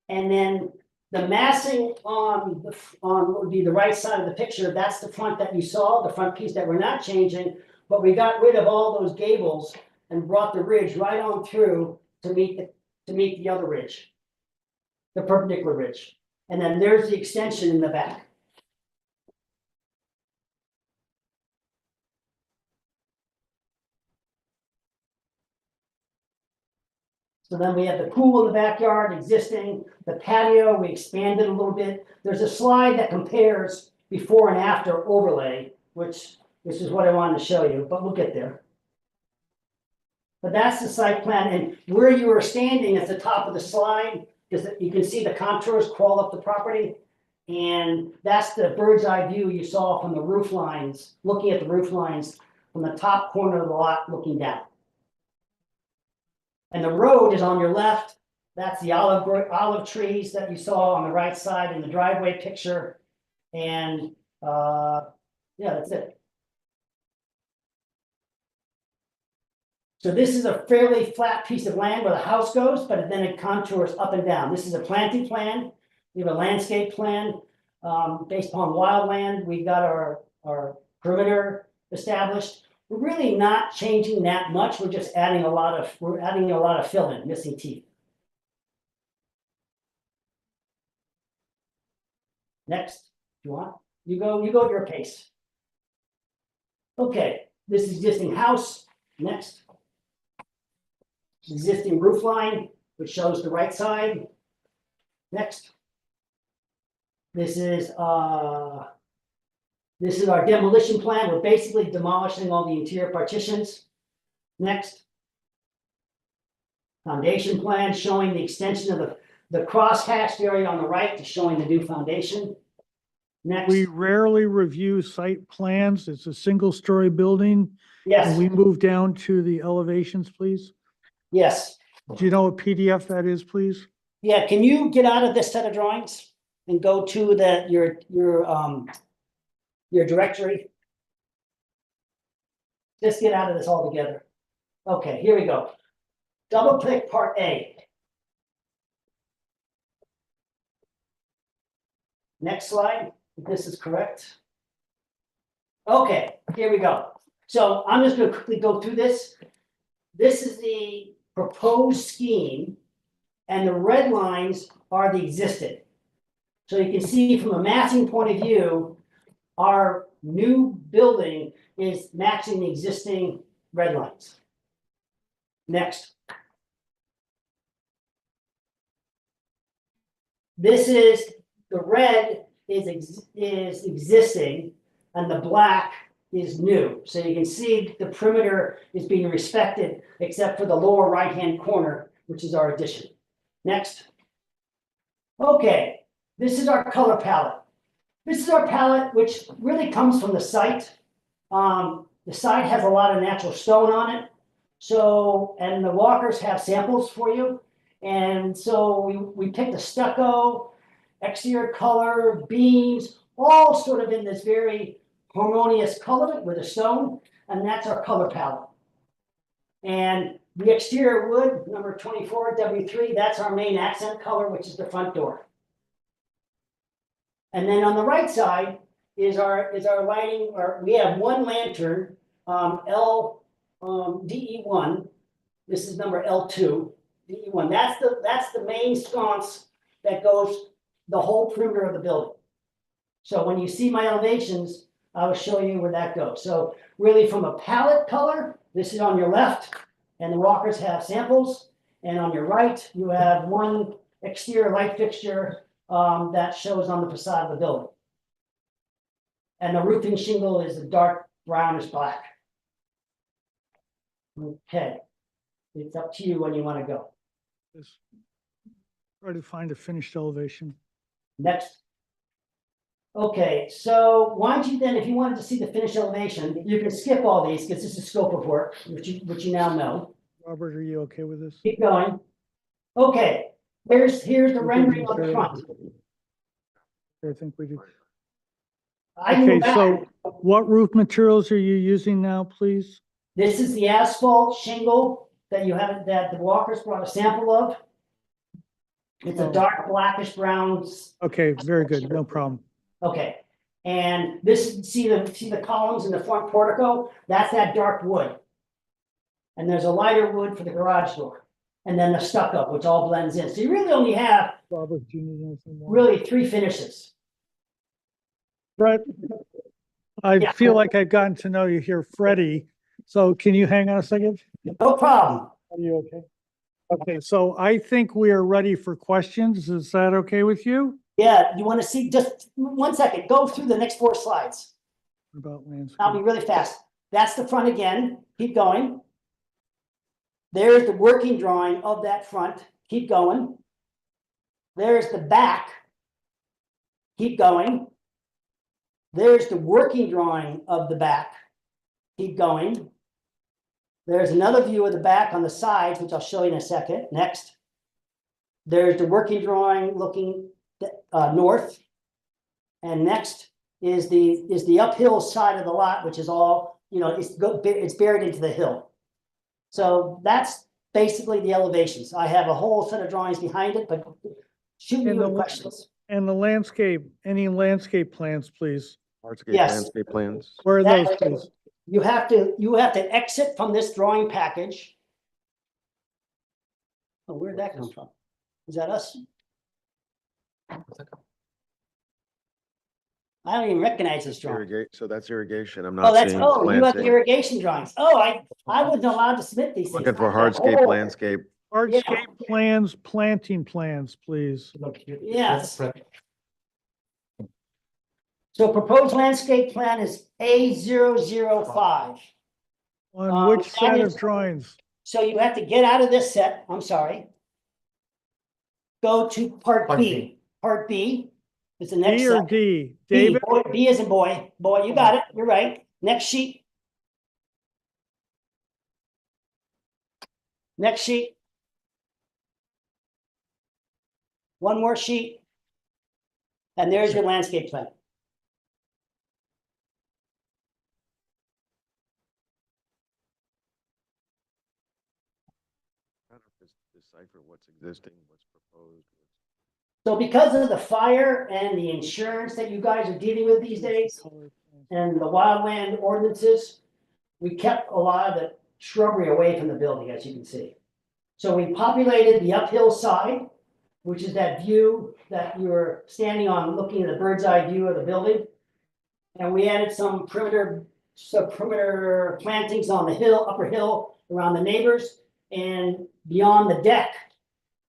And then the massing on what would be the right side of the picture, that's the front that you saw, the front piece that we're not changing, but we got rid of all those gables and brought the ridge right on through to meet the other ridge, the perpendicular ridge. And then there's the extension in the back. So then we have the pool in the backyard existing, the patio, we expanded a little bit. There's a slide that compares before and after overlay, which is what I wanted to show you, but we'll get there. But that's the site plan, and where you are standing at the top of the slide, is that you can see the contours crawl up the property. And that's the bird's eye view you saw from the roof lines, looking at the roof lines from the top corner of the lot looking down. And the road is on your left. That's the olive trees that you saw on the right side in the driveway picture. And yeah, that's it. So this is a fairly flat piece of land where the house goes, but then it contours up and down. This is a planting plan. We have a landscape plan based upon wildland. We've got our perimeter established. We're really not changing that much. We're just adding a lot of fill in, missing teeth. Next, if you want, you go at your pace. Okay, this is existing house. Next. Existing roof line, which shows the right side. Next. This is our demolition plan. We're basically demolishing all the interior partitions. Next. Foundation plan showing the extension of the cross-hatched area on the right to showing the new foundation. Next. We rarely review site plans. It's a single-story building. Yes. Can we move down to the elevations, please? Yes. Do you know what PDF that is, please? Yeah, can you get out of this set of drawings and go to your directory? Just get out of this altogether. Okay, here we go. Double click part A. Next slide, if this is correct. Okay, here we go. So I'm just going to quickly go through this. This is the proposed scheme, and the red lines are the existing. So you can see from a massing point of view, our new building is matching the existing red lines. Next. This is, the red is existing and the black is new. So you can see the perimeter is being respected except for the lower right-hand corner, which is our addition. Next. Okay, this is our color palette. This is our palette, which really comes from the site. The site has a lot of natural stone on it. So, and the walkers have samples for you. And so we picked a stucco, exterior color, beams, all sort of in this very harmonious color with a stone. And that's our color palette. And the exterior wood, number 24, W3, that's our main accent color, which is the front door. And then on the right side is our lighting, or we have one lantern, DE1. This is number L2, DE1. That's the main sconce that goes the whole perimeter of the building. So when you see my elevations, I will show you where that goes. So really from a palette color, this is on your left, and the walkers have samples. And on your right, you have one exterior light fixture that shows on the facade of the building. And the roofing shingle is a dark brownish black. Okay, it's up to you when you want to go. Just try to find a finished elevation. Next. Okay, so why don't you then, if you wanted to see the finished elevation, you can skip all these because this is scope of work, which you now know. Robert, are you okay with this? Keep going. Okay, here's the rendering of the front. I think we do. I can go Okay, back. so what roof materials are you using now, please? This is the asphalt shingle that you have, that the walkers brought a sample of. It's a dark blackish brown. Okay, very good, no problem. Okay, and this, see the columns in the front portico? That's that dark wood. And there's a lighter wood for the garage door. And then the stucco, which all blends in. So you really only have Robert, do you need anything more? really 3 finishes. Brett, I Yeah. feel like I've gotten to know you here, Freddie. So can you hang on a second? No problem. Are you okay? Okay, so I think we are ready for questions. Is that okay with you? Yeah, you want to see, just 1 second, go through the next 4 slides. About landscape. I'll be really fast. That's the front again. Keep going. There's the working drawing of that front. Keep going. There's the back. Keep going. There's the working drawing of the back. Keep going. There's another view of the back on the sides, which I'll show you in a second. Next. There's the working drawing looking north. And next is the uphill side of the lot, which is all, it's buried into the hill. So that's basically the elevations. I have a whole set of drawings behind it, but shoot me with questions. And the landscape, any landscape plans, please? Hardscape Yes. landscape plans. Where are those, please? You have to exit from this drawing package. Oh, where'd that come from? Is that us? I don't even recognize this drawing. So that's irrigation. I'm Oh, not that's, seeing you have the landscape. irrigation drawings. Oh, I wasn't allowed to submit these things. Looking for I have hardscape whole- landscape. Hardscape plans, planting plans, please. Yes. So proposed landscape plan is A005. On which that set is- of drawings? So you have to get out of this set, I'm sorry. Go to part Part B. B. Part B is the next B or set. D? B, David? boy, B as in boy. Boy, you got it. You're right. Next sheet. Next sheet. One more sheet. And there's your landscape plan. Decipher what's existing, what's proposed. So because of the fire and the insurance that you guys are dealing with these days and the wildland ordinances, we kept a lot of the shrubbery away from the building, as you can see. So we populated the uphill side, which is that view that you're standing on, looking at the bird's eye view of the building. And we added some perimeter plantings on the hill, upper hill around the neighbors and beyond the deck.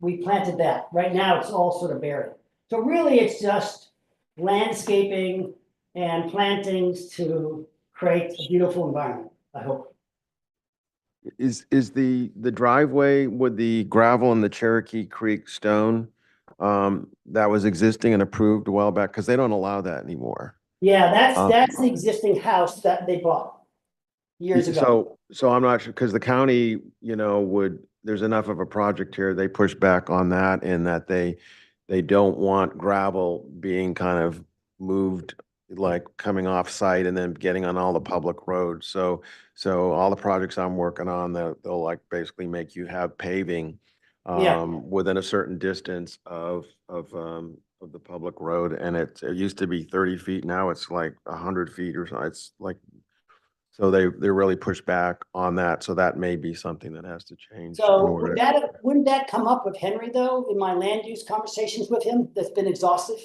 We planted that. Right now, it's all sort of buried. So really, it's just landscaping and plantings to create a beautiful environment, I hope. Is the driveway with the gravel and the Cherokee Creek stone that was existing and approved a while back? Because they don't allow that anymore. Yeah, that's the existing house that they bought years ago. So I'm not sure, because the county, there's enough of a project here, they push back on that in that they don't want gravel being kind of moved, like coming off site and then getting on all the public roads. So all the projects I'm working on, they'll like basically make you have paving Yeah. within a certain distance of the public road. And it used to be 30 feet. Now it's like 100 feet or so. It's like, so they really push back on that. So that may be something that has to change. in So order wouldn't that come up with Henry though, in my land use conversations with him, that's been exhaustive?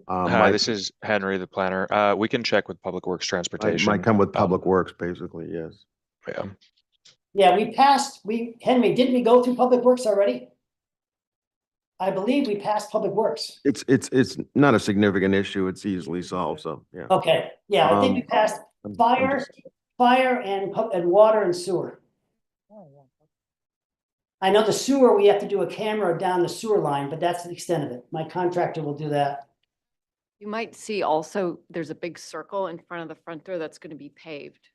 Might- This is Henry, the planner. We can check with Public Works Transportation. might come with Public Works, basically, yes. Yeah. Yeah, Henry, didn't we go through Public Works already? I believe we passed Public Works. It's not a significant issue. It's easily solved, so, yeah. Okay, yeah, I think we passed fire and water and sewer. I know the sewer, we have to do a camera down the sewer line, but that's the extent of it. My contractor will do that. You might see also, there's a big circle in front of the front door that's going to be paved.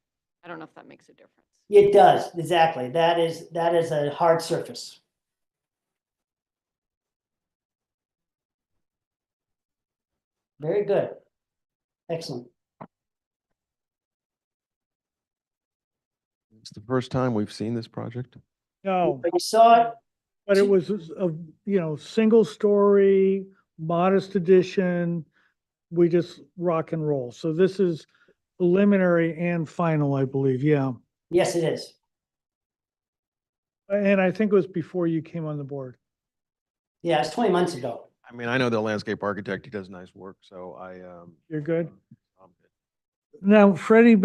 I don't know if that makes a difference. It does, exactly. That is a hard surface. Very good. Excellent. It's the first time we've seen this project. No, You saw it. but it was a, single story, modest addition. We just rock and roll. So this is preliminary and final, I believe. Yeah. Yes, it is. And I think it was before you came on the board. Yeah, it's 20 months ago. I mean, I know the landscape architect, he does nice work, so You're good. Now, Freddie,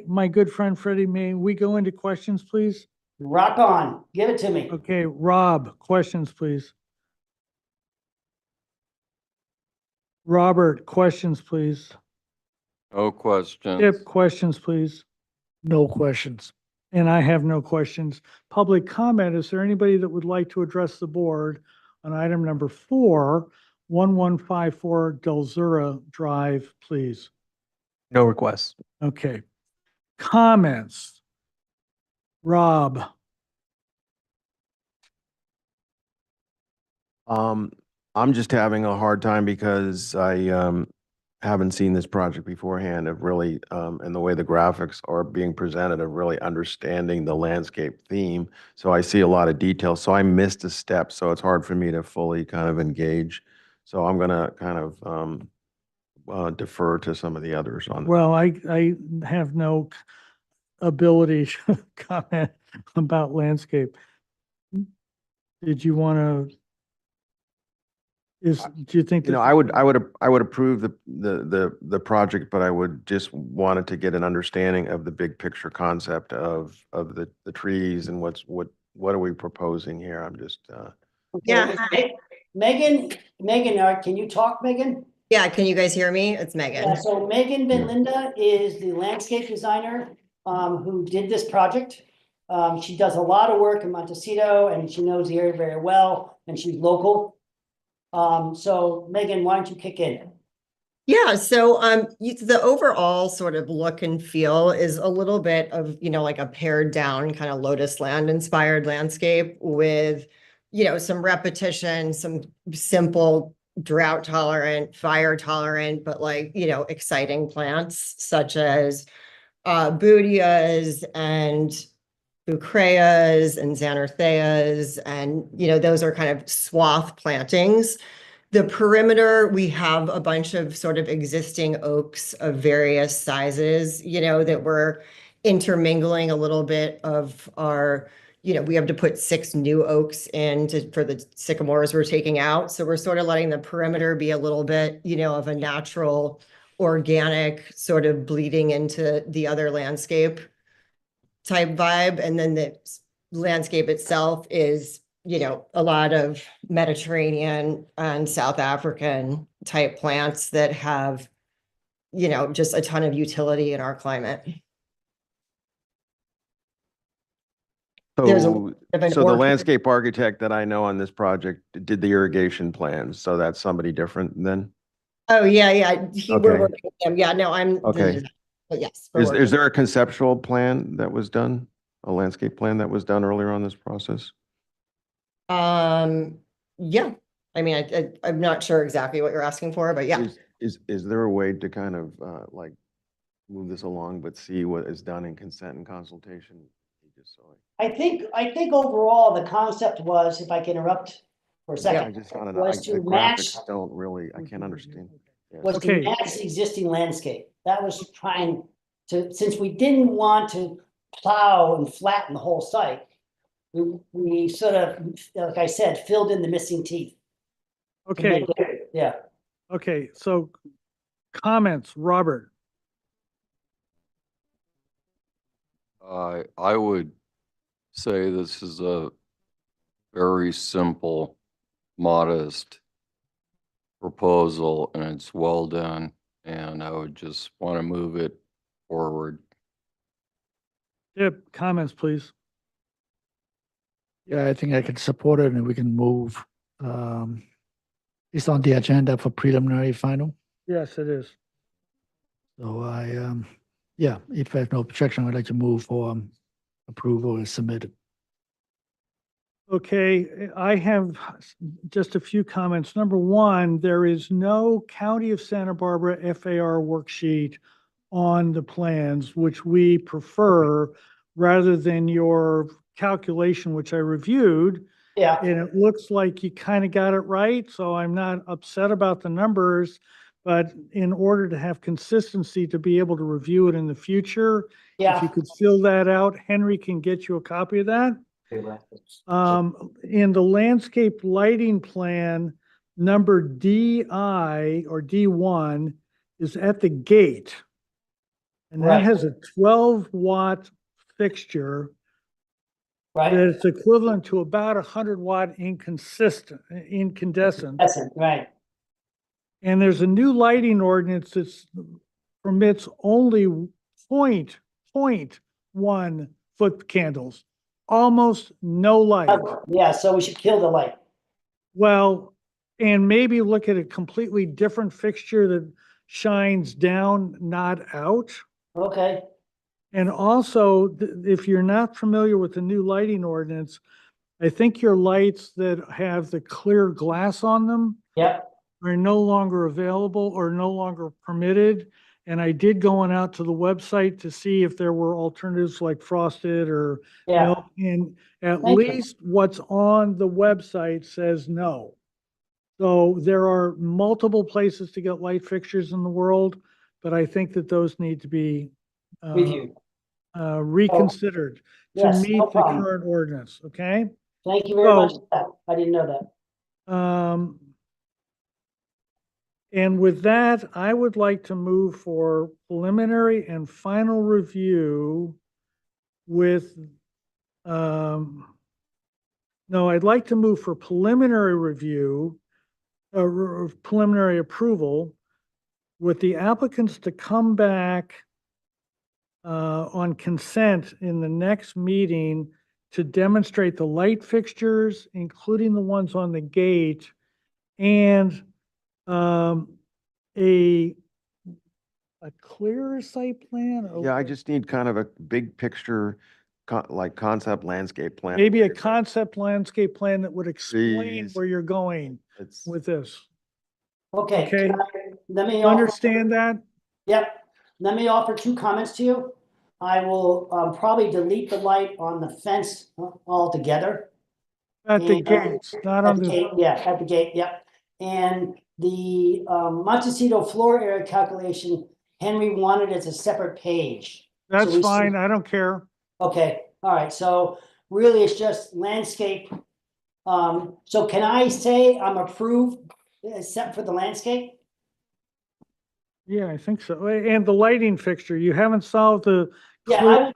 my good friend Freddie, may we go into questions, please? Rock on. Give it to me. Okay, Rob, questions, please. Robert, questions, please. No questions. Chip, questions, please. No questions. And I have no questions. Public comment, is there anybody that would like to address the board on item number 4, 1154 Delzura Drive, please? No requests. Okay. Comments? Rob? I'm just having a hard time because I haven't seen this project beforehand of really, and the way the graphics are being presented of really understanding the landscape theme. So I see a lot of detail. So I missed a step. So it's hard for me to fully kind of engage. So I'm gonna kind of defer to some of the others on that. Well, I have no ability to comment about landscape. Did you want to? Do you think? I would approve the project, but I would just wanted to get an understanding of the big picture concept of the trees and what are we proposing here? I'm just Yeah. Megan, can you talk, Megan? Yeah, can you guys hear me? It's Yeah, Megan. so Megan Ben Linda is the landscape designer who did this project. She does a lot of work in Montecito and she knows the area very well and she's local. So Megan, why don't you kick in? Yeah, so the overall sort of look and feel is a little bit of, like a pared down kind of Lotus Land inspired landscape with, some repetition, some simple drought tolerant, fire tolerant, but exciting plants such as bootias and bucreas and xanthorrheas, and those are kind of swath plantings. The perimeter, we have a bunch of sort of existing oaks of various sizes, that we're intermingling a little bit of our, we have to put 6 new oaks in for the sycamores we're taking out. So we're sort of letting the perimeter be a little bit, of a natural, organic sort of bleeding into the other landscape type vibe. And then the landscape itself is, a lot of Mediterranean and South African type plants that have, just a ton of utility in our climate. There's a So, of an so the orchard. landscape architect that I know on this project did the irrigation plans, so that's somebody different then? Oh, yeah. We're Okay. working with them. Yeah, no, I'm. Okay. But yes. we're Is working. there a conceptual plan that was done? A landscape plan that was done earlier on this process? Yeah, I mean, I'm not sure exactly what you're asking for, but yeah. Is there a way to kind of like move this along, but see what is done in consent and consultation? Just so I think overall, the concept was, if I can interrupt for a I second, just found it, was the to match, graphics don't really, I can't understand. Yes. was to Okay. match the existing landscape. That was trying to, since we didn't want to plow and flatten the whole site, we sort of, like I said, filled in the missing teeth. to Okay, make it- Yeah. okay, so comments, Robert. I would say this is a very simple, modest proposal and it's well done. And I would just want to move it forward. Tip, comments, please. Yeah, I think I can support it and we can move. It's on the agenda for preliminary final. Yes, it is. So yeah, if there's no objection, I'd like to move for approval as submitted. Okay, I have just a few comments. Number one, there is no County of Santa Barbara FAR worksheet on the plans, which we prefer rather than your calculation, which I reviewed. Yeah. And it looks like you kind of got it right, so I'm not upset about the numbers. But in order to have consistency to be able to review it in the future, if you could fill that out, Henry can get you a copy of that. In the landscape lighting plan, number DI or D1 is at the gate. And that Right. has a 12-watt fixture. Right. That it's equivalent to about 100-watt incandescent. That's it, right. And there's a new lighting ordinance that permits only 0.1 foot candles, almost no light. Yeah, so we should kill the light. Well, and maybe look at a completely different fixture that shines down, not out. Okay. And also, if you're not familiar with the new lighting ordinance, I think your lights that have the clear glass on them are no longer available or no longer permitted. And I did go on out to the website to see if there were alternatives like frosted or milk. And at Thank you. least what's on the website says no. So there are multiple places to get light fixtures in the world, but I think that those need to be Reviewed. reconsidered to Yes, meet no the problem. current ordinance, okay? Thank you very much for that. I didn't know that. And with that, I would like to move for preliminary and final review with, no, I'd like to move for preliminary review, preliminary approval with the applicants to come back on consent in the next meeting to demonstrate the light fixtures, including the ones on the gate, and a clearer site plan? Yeah, I just need kind of a big picture, like concept landscape plan. Maybe a concept landscape plan that would explain Please. where you're going It's, with this. Okay, Okay. let me You offer, understand that? yep, let me offer two comments to you. I will probably delete the light on the fence altogether. At the And- gates, not At on the the, gate, yeah, at the gate, yep. And the Montecito floor area calculation, Henry wanted as a separate page. So that's we fine. I don't care. Okay, all right, so really it's just landscape. So can I say I'm approved except for the landscape? Yeah, I think so. And the lighting fixture, you haven't solved the. Yeah, clear-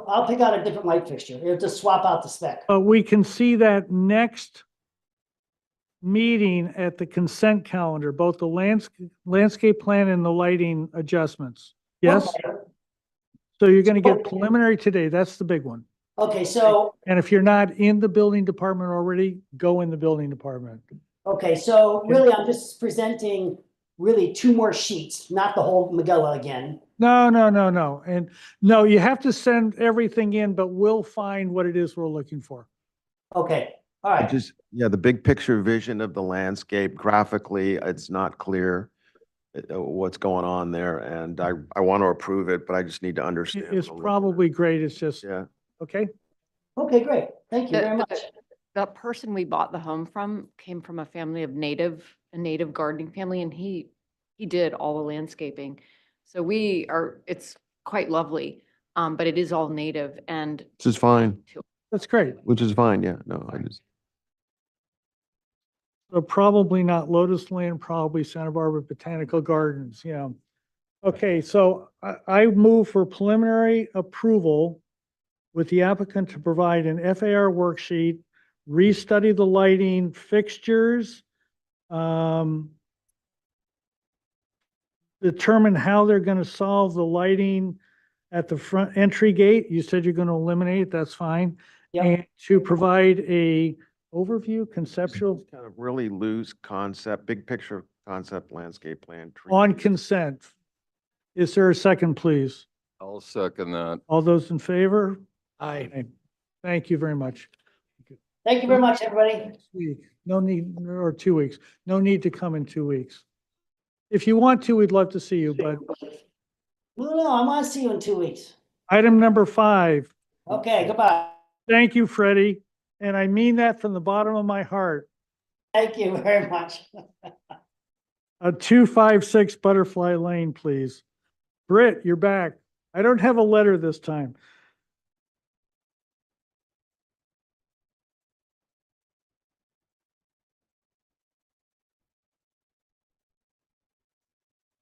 I'll pick out a different light fixture. It'll just swap out the spec. But we can see that next meeting at the consent calendar, both the landscape plan and the lighting adjustments. Yes? Okay. So you're gonna get preliminary today. That's the big one. Okay, so, And if you're not in the building department already, go in the building department. okay, so really I'm just presenting really two more sheets, not the whole Magilla again. No, no, no, no. And no, you have to send everything in, but we'll find what it is we're looking for. Okay, all right. just, yeah, the big picture vision of the landscape graphically, it's not clear what's going on there. And I want to approve it, but I just need to understand. It's a little bit. probably great. It's just, Yeah. okay? Okay, great. Thank you The- very the- much. The person we bought the home from came from a family of a native gardening family, and he did all the landscaping. So it's quite lovely, but it is all native and. Which is fine, That's great. which is fine. Yeah, no, I just. So probably not Lotus Land, probably Santa Barbara Botanical Gardens, yeah. Okay, so I move for preliminary approval with the applicant to provide an FAR worksheet, restudy the lighting fixtures, determine how they're gonna solve the lighting at the front entry gate. You said you're gonna eliminate it, that's fine. Yep. And to provide a overview, conceptual, Kind of really loose concept, big picture concept landscape plan. on trees. consent. Is there a second, please? I'll second that. All those in favor? Aye. Thank you very much. Thank you very much, everybody. Next week, no need, or 2 weeks, no need to come in 2 weeks. If you want to, we'd love to see you, but No, I want to see you in 2 weeks. item number 5, Okay, goodbye. thank you, Freddie, and I mean that from the bottom of my heart. Thank you very much. 256 Butterfly Lane, please. Britt, you're back. I don't have a letter this time.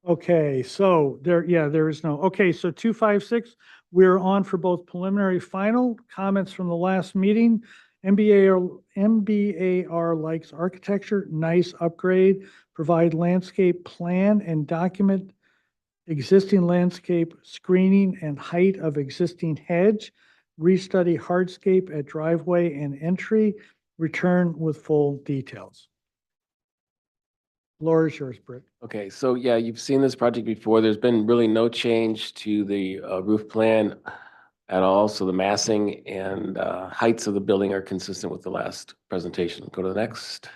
Okay, so there is no, okay, so 256, we're on for both preliminary final comments from the last meeting. MBAR likes architecture, nice upgrade, provide landscape plan and document existing landscape screening and height of existing hedge, restudy hardscape at driveway and entry, return with full details. Floor is yours, Britt. Okay, so yeah, you've seen this project before. There's been really no change to the roof plan at all. So the massing and heights of the building are consistent with the last presentation. Go to the next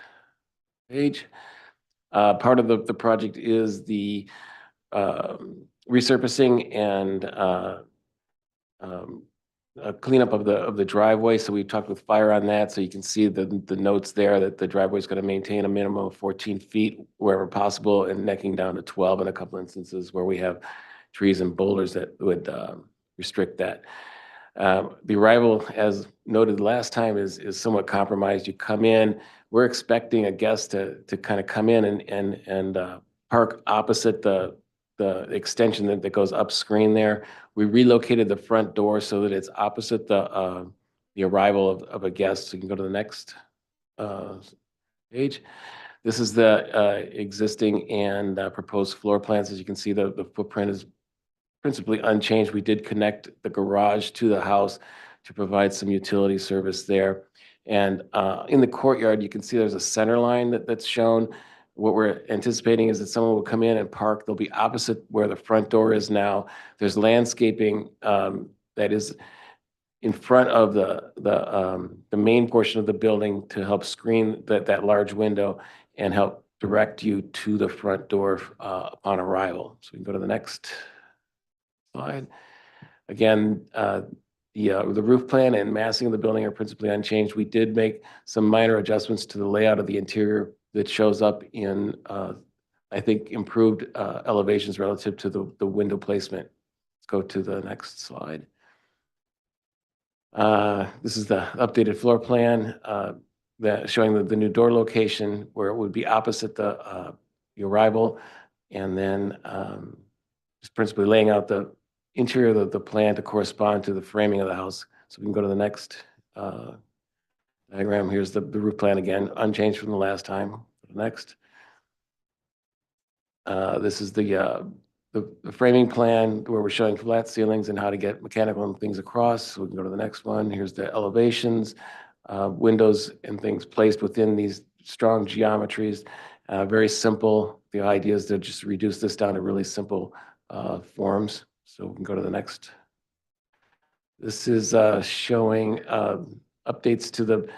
page. Part of the project is the resurfacing and cleanup of the driveway. So we talked with fire on that. So you can see the notes there that the driveway is going to maintain a minimum of 14 feet wherever possible and necking down to 12 in a couple instances where we have trees and boulders that would restrict that. The arrival, as noted last time, is somewhat compromised. You come in, we're expecting a guest to kind of come in and park opposite the extension that goes up screen there. We relocated the front door so that it's opposite the arrival of a guest. So you can go to the next page. This is the existing and proposed floor plans. As you can see, the footprint is principally unchanged. We did connect the garage to the house to provide some utility service there. And in the courtyard, you can see there's a center line that's shown. What we're anticipating is that someone will come in and park. They'll be opposite where the front door is now. There's landscaping that is in front of the main portion of the building to help screen that large window and help direct you to the front door upon arrival. So we can go to the next slide. Again, the roof plan and massing of the building are principally unchanged. We did make some minor adjustments to the layout of the interior that shows up in, I think, improved elevations relative to the window placement. Let's go to the next slide. This is the updated floor plan that showing the new door location where it would be opposite the arrival, and then just principally laying out the interior of the plan to correspond to the framing of the house. So we can go to the next diagram. Here's the roof plan again, unchanged from the last time. Next. This is the framing plan where we're showing flat ceilings and how to get mechanical and things across. So we can go to the next one. Here's the elevations, windows and things placed within these strong geometries. Very simple. The idea is to just reduce this down to really simple forms. So we can go to the next. This is showing updates to the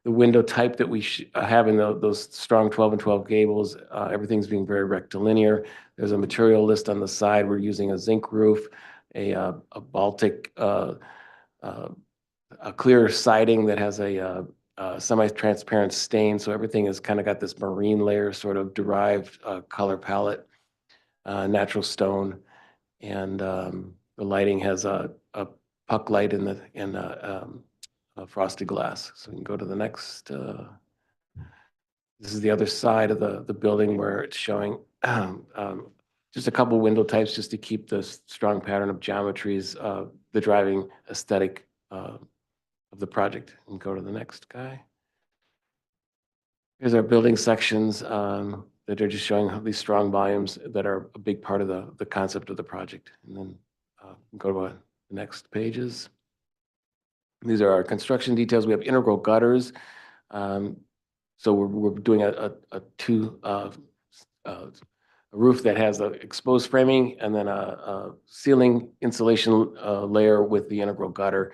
window type that we have in those strong 12 and 12 gables. Everything's being very rectilinear. There's a material list on the side. We're using a zinc roof, a Baltic, a clear siding that has a semi-transparent stain. So everything has kind of got this marine layer sort of derived color palette, natural stone. And the lighting has a puck light in frosted glass. So we can go to the next. This is the other side of the building where it's showing just a couple window types just to keep the strong pattern of geometries, the driving aesthetic of the project. And go to the next guy. Here's our building sections that are just showing these strong volumes that are a big part of the concept of the project. And then go to the next pages. These are our construction details. We have integral gutters. So we're doing a roof that has an exposed framing and then a ceiling insulation layer with the integral gutter.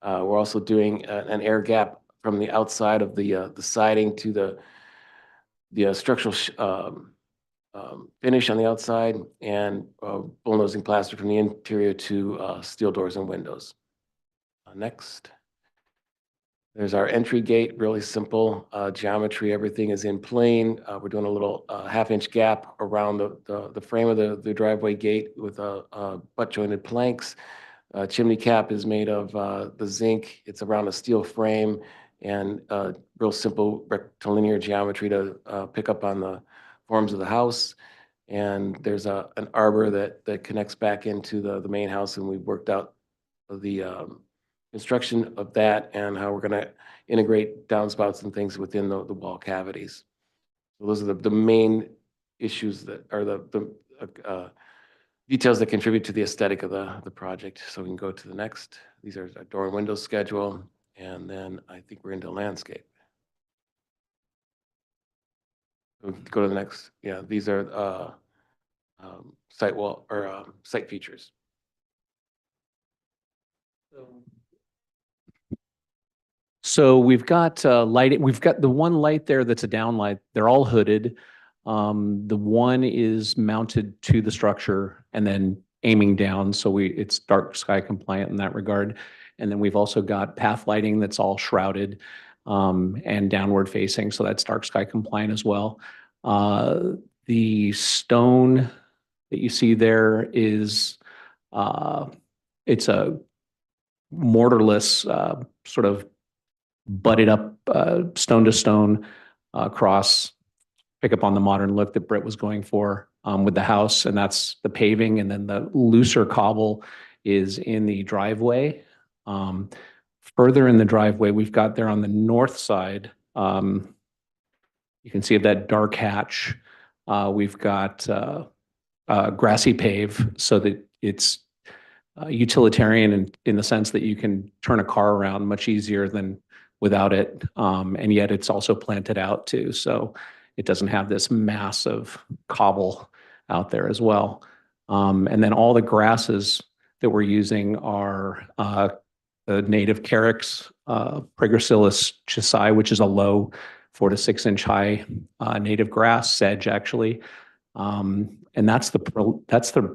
We're also doing an air gap from the outside of the siding to the structural finish on the outside, and bullnosing plaster from the interior to steel doors and windows. Next. There's our entry gate, really simple geometry. Everything is in plane. We're doing a little half-inch gap around the frame of the driveway gate with butt-jointed planks. Chimney cap is made of the zinc. It's around a steel frame and real simple rectilinear geometry to pick up on the forms of the house. And there's an arbor that connects back into the main house, and we've worked out the construction of that and how we're going to integrate downspouts and things within the wall cavities. So those are the main issues that are the details that contribute to the aesthetic of the project. So we can go to the next. These are our door and window schedule. And then I think we're into landscape. We'll go to the next. Yeah, these are site wall or site features. So we've got lighting. We've got the one light there that's a downlight. They're all hooded. The one is mounted to the structure and then aiming down, so it's dark sky compliant in that regard. And then we've also got path lighting that's all shrouded and downward facing, so that's dark sky compliant as well. The stone that you see there is it's a mortarless sort of butted up stone to stone cross, pick up on the modern look that Britt was going for with the house, and that's the paving. And then the looser cobble is in the driveway. Further in the driveway, we've got there on the north side, You can see that dark hatch. We've got grassy pave so that it's utilitarian in the sense that you can turn a car around much easier than without it. And yet it's also planted out too. So it doesn't have this massive cobble out there as well. And then all the grasses that we're using are the native carex, Pragracillus chasai, which is a low 4 to 6 inch high native grass, sedge actually. And that's the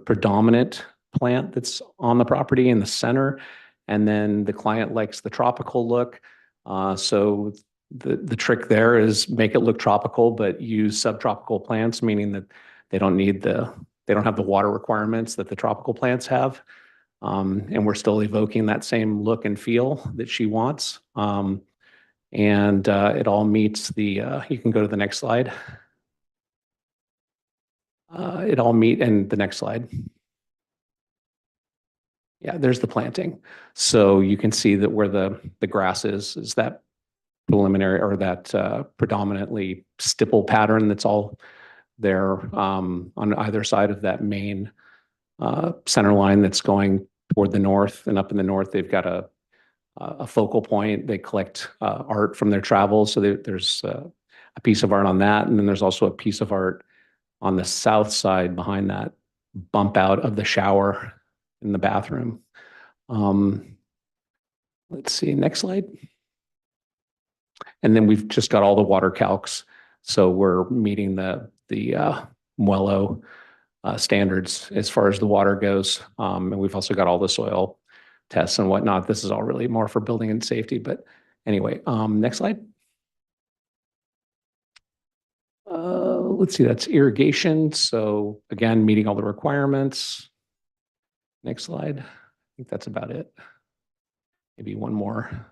predominant plant that's on the property in the center. And then the client likes the tropical look. So the trick there is make it look tropical, but use subtropical plants, meaning that they don't have the water requirements that the tropical plants have. And we're still evoking that same look and feel that she wants. And it all meets you can go to the next slide. And the next slide. Yeah, there's the planting. So you can see that where the grass is that preliminary or that predominantly stipple pattern that's all there on either side of that main center line that's going toward the north. And up in the north, they've got a focal point. They collect art from their travels. So there's a piece of art on that. And then there's also a piece of art on the south side behind that bump out of the shower in the bathroom. Let's see, next slide. And then we've just got all the water calcs. So we're meeting the Muello standards as far as the water goes. And we've also got all the soil tests and whatnot. This is all really more for building and safety. But anyway, next slide. Let's see, that's irrigation. So again, meeting all the requirements. Next slide. I think that's about it. Maybe one more.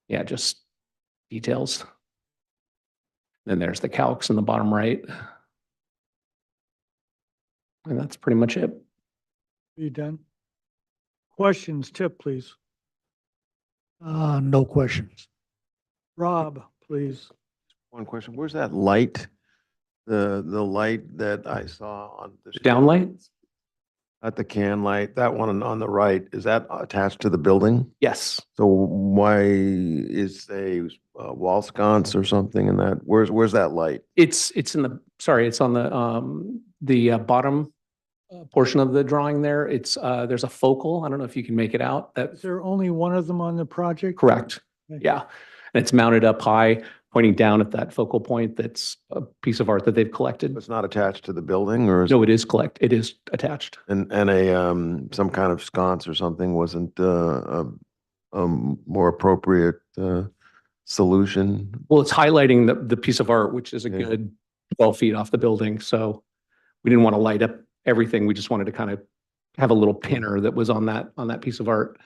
Yeah, just details. Then there's the calcs in the bottom right. And that's pretty much it. You done? Questions, Tip, please. No questions. Rob, please. One question, where's that light? The light that I saw on the downlight? At the can light, that one on the right, is that attached to the building? Yes. So why is a wall sconce or something in that? Where's that light? It's on the bottom portion of the drawing there. It's there's a focal. I don't know if you can make it out. Is there only one of them on the project? Correct. Okay. Yeah. And it's mounted up high, pointing down at that focal point. That's a piece of art that they've collected. It's not attached to the building, or is No, it is attached. and some kind of sconce or something wasn't a more appropriate solution? Well, it's highlighting the piece of art, which is a good 12 feet off the building. So we didn't want to light up everything. We just wanted to kind of have a little pinner that was on that piece of art.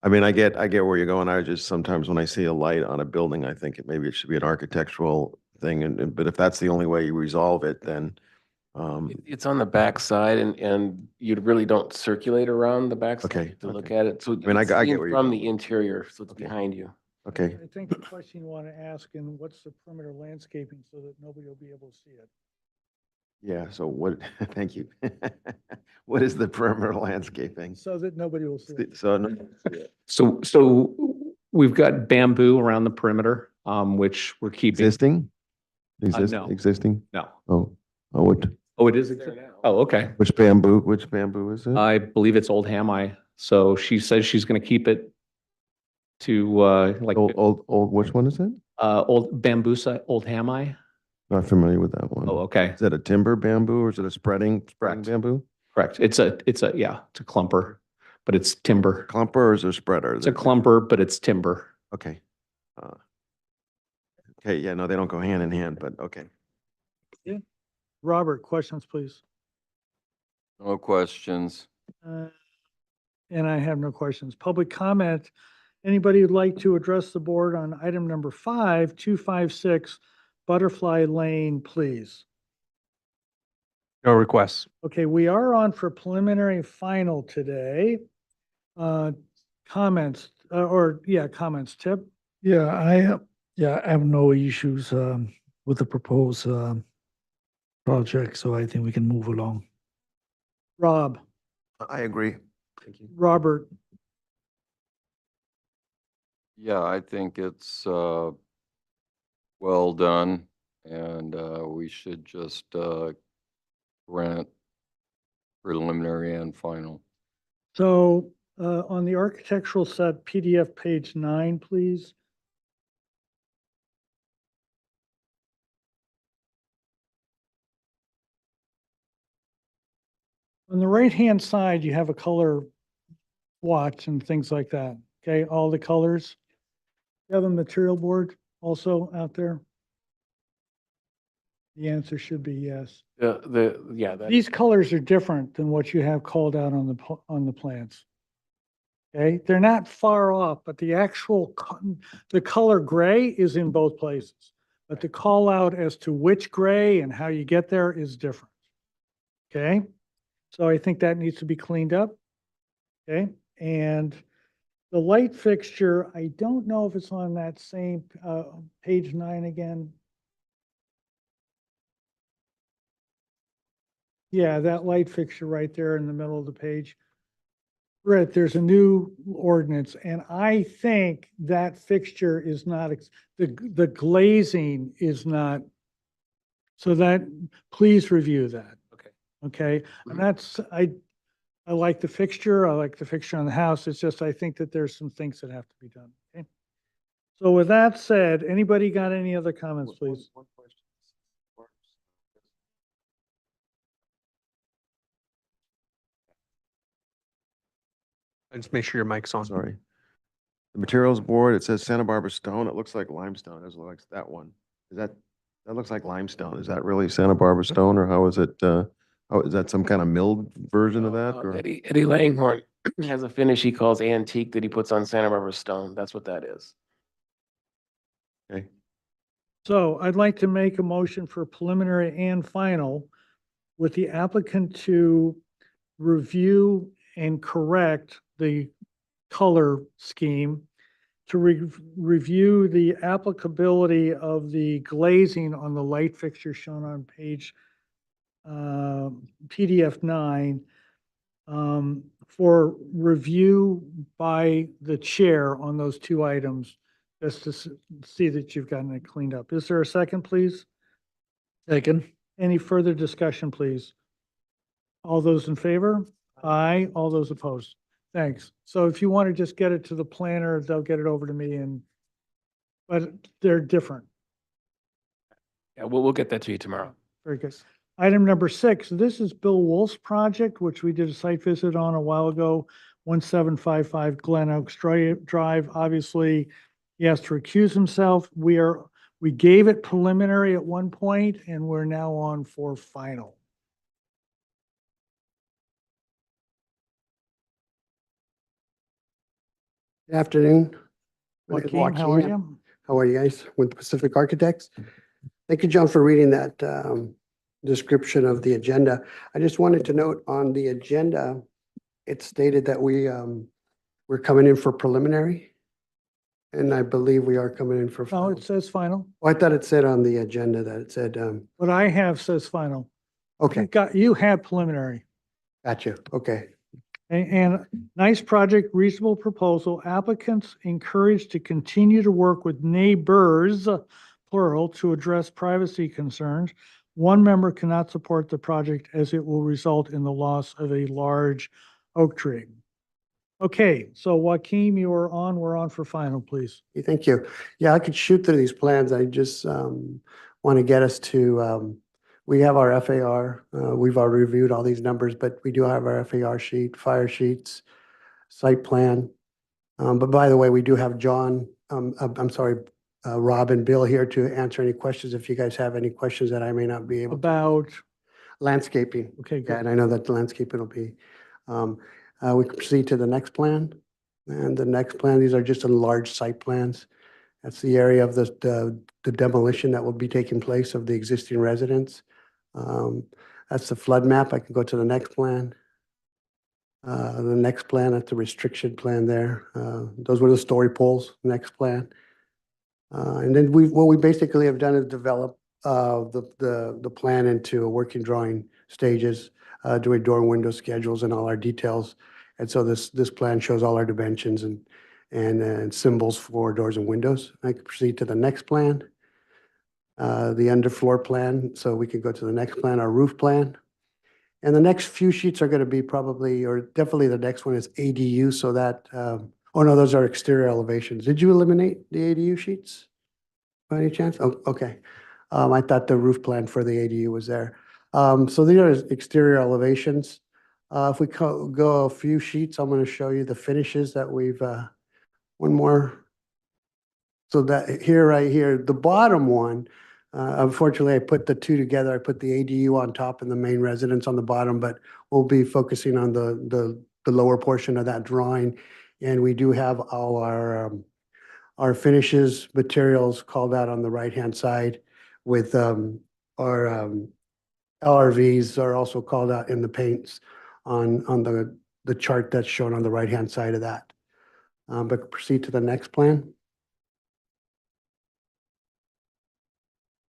I mean, I get where you're going. I just sometimes when I see a light on a building, I think maybe it should be an architectural thing. But if that's the only way you resolve it, then It's on the back side and you really don't circulate around the back Okay, side to look at it. So I mean, I it's get seen where you're from going the interior, so it's Okay. behind you. okay. I think the question you want to ask, and what's the perimeter landscaping so that nobody will be able to see it? Yeah, so what, thank you. What is the perimeter landscaping? So that nobody will see it. So, So we've got bamboo around the perimeter, which we're keeping. existing? No. Existing? No. What, Oh, it is. Oh, okay. which bamboo is it? I believe it's old Hamai. So she says she's going to keep it to like Old, which one is it? old bambusa, old Hamai. Not familiar with that one. Oh, okay. Is that a timber bamboo or is it a spreading bamboo? Correct. It's a clumper, but it's timber. Clumper or is it a spreader? It's a clumper, but it's timber. Okay. Okay, yeah, no, they don't go hand in hand, but okay. Robert, questions, please. No questions. And I have no questions. Public comment. Anybody who'd like to address the board on item number 5256 Butterfly Lane, please. No requests. Okay, we are on for preliminary and final today. Comments, comments, Tip? Yeah, I have no issues. with the proposed project, so I think we can move along. Rob, I agree. Thank you. Robert, Yeah, I think it's well done, and we should just grant preliminary and final. so on the architectural set, PDF page 9, please. On the right-hand side, you have a color swatch and things like that. Okay, all the colors. You have a material board also out there? The answer should be yes. That. These colors are different than what you have called out on the plans. Okay, they're not far off, but the actual, the color gray is in both places. But the call out as to which gray and how you get there is different. Okay, so I think that needs to be cleaned up. Okay, and the light fixture, I don't know if it's on that same page 9 again. Yeah, that light fixture right there in the middle of the page. Right, there's a new ordinance, and I think that fixture is not, the glazing is not. So that, please review that. Okay. Okay, and that's, I like the fixture, I like the fixture on the house, it's just, I think that there's some things that have to be done, okay? So with that said, anybody got any other comments, please? One question. Just make sure your mic's on. Sorry. The materials board, it says Santa Barbara stone. It looks like limestone. It doesn't look like that one. Is that looks like limestone. Is that really Santa Barbara stone, or how is it, how is that some kind of milled version of that? Or Eddie Langhorn has a finish he calls antique that he puts on Santa Barbara stone. That's what that is. okay. So I'd like to make a motion for preliminary and final with the applicant to review and correct the color scheme, to review the applicability of the glazing on the light fixture shown on page PDF 9, for review by the chair on those two items, just to see that you've gotten it cleaned up. Is there a second, please? Second. Any further discussion, please? All those in favor? Aye. All those opposed? Thanks. So if you want to just get it to the planner, they'll get it over to me but they're different. Yeah, we'll get that to you tomorrow. Very good. Item number 6, this is Bill Wolf's project, which we did a site visit on a while ago, 1755 Glen Oaks Drive. Obviously, he has to recuse himself. We gave it preliminary at one point, and we're now on for final. Good afternoon. My name is Joaquin, how are you? How are you guys with Pacific Architects? Thank you, John, for reading that description of the agenda. I just wanted to note on the agenda, it stated that we're coming in for preliminary. And I believe we are coming in for No, final. it says final. Oh, I thought it said on the agenda that it said, What I have says final. okay, You had preliminary. gotcha. Okay. And nice project, reasonable proposal. Applicants encouraged to continue to work with neighbors, plural, to address privacy concerns. One member cannot support the project as it will result in the loss of a large oak tree. Okay, so Joaquin, we're on for final, please. Okay, thank you. Yeah, I could shoot through these plans. I just want to get us to, we have our FAR. We've already reviewed all these numbers, but we do have our FAR sheet, fire sheets, site plan. But by the way, we do have John, I'm sorry, Rob and Bill here to answer any questions if you guys have any questions that I may not be able to. About Landscaping. Okay, Yeah, good. and I know that the landscaping will be, we can proceed to the next plan. And the next plan, these are just enlarged site plans. That's the area of the demolition that will be taking place of the existing residence. That's the flood map. I can go to the next plan. The next plan, that's the restriction plan there. Those were the story poles, next plan. And then what we basically have done is develop the plan into a working drawing stages, doing door and window schedules and all our details. And so this plan shows all our dimensions and symbols for doors and windows. I can proceed to the next plan. The underfloor plan, so we can go to the next plan, our roof plan. And the next few sheets are gonna be probably, or definitely the next one is ADU, so that, oh no, those are exterior elevations. Did you eliminate the ADU sheets? By any chance? Oh, okay. I thought the roof plan for the ADU was there. So these are exterior elevations. If we go a few sheets, I'm gonna show you the finishes that we've, one more. So that here, right here, the bottom one, unfortunately, I put the two together. I put the ADU on top and the main residence on the bottom, but we'll be focusing on the lower portion of that drawing. And we do have all our finishes materials called out on the right-hand side with our LRVs are also called out in the paints on the chart that's shown on the right-hand side of that. But proceed to the next plan.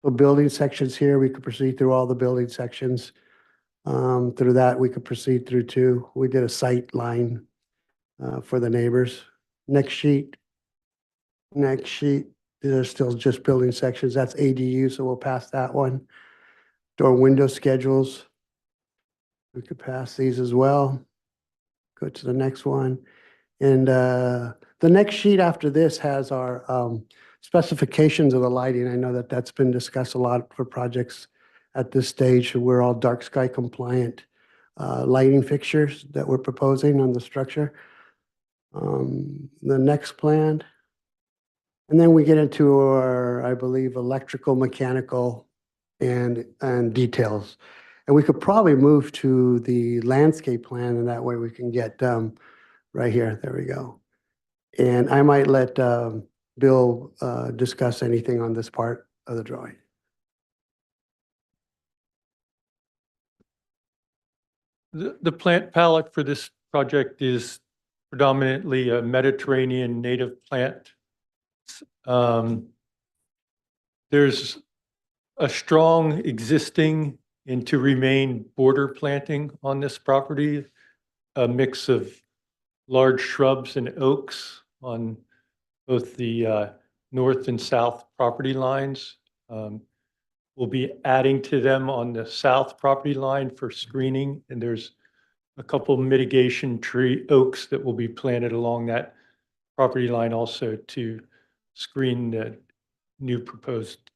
So building sections here, we could proceed through all the building sections. Through that, we could proceed through too. We did a sight line for the neighbors. Next sheet. Next sheet, these are still just building sections. That's ADU, so we'll pass that one. Door window schedules. We could pass these as well. Go to the next one. And the next sheet after this has our specifications of the lighting. I know that that's been discussed a lot for projects at this stage. We're all dark sky compliant lighting fixtures that we're proposing on the structure. The next plan. And then we get into our, I believe, electrical, mechanical, and details. And we could probably move to the landscape plan, and that way we can get right here. There we go. And I might let Bill discuss anything on this part of the drawing. The plant palette for this project is predominantly a Mediterranean native plant. There's a strong existing and to remain border planting on this property, a mix of large shrubs and oaks on both the north and south property lines. We'll be adding to them on the south property line for screening, and there's a couple mitigation tree oaks that will be planted along that property line also to screen the new proposed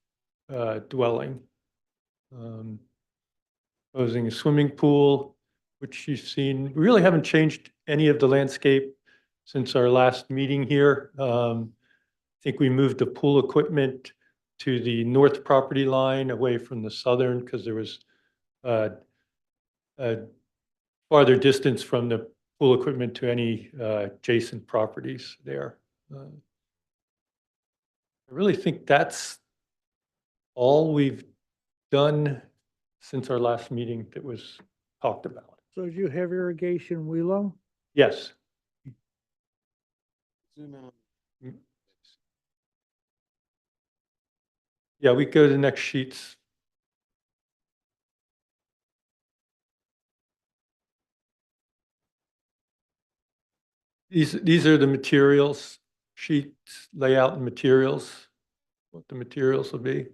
dwelling. Proposing a swimming pool, which you've seen. We really haven't changed any of the landscape since our last meeting here. I think we moved the pool equipment to the north property line away from the southern because there was a farther distance from the pool equipment to any adjacent properties there. I really think that's all we've done since our last meeting that was talked about. So do you have irrigation, Wheelo? Yes. Yeah, we go to the next sheets. These are the materials sheets, layout and materials, what the materials will be.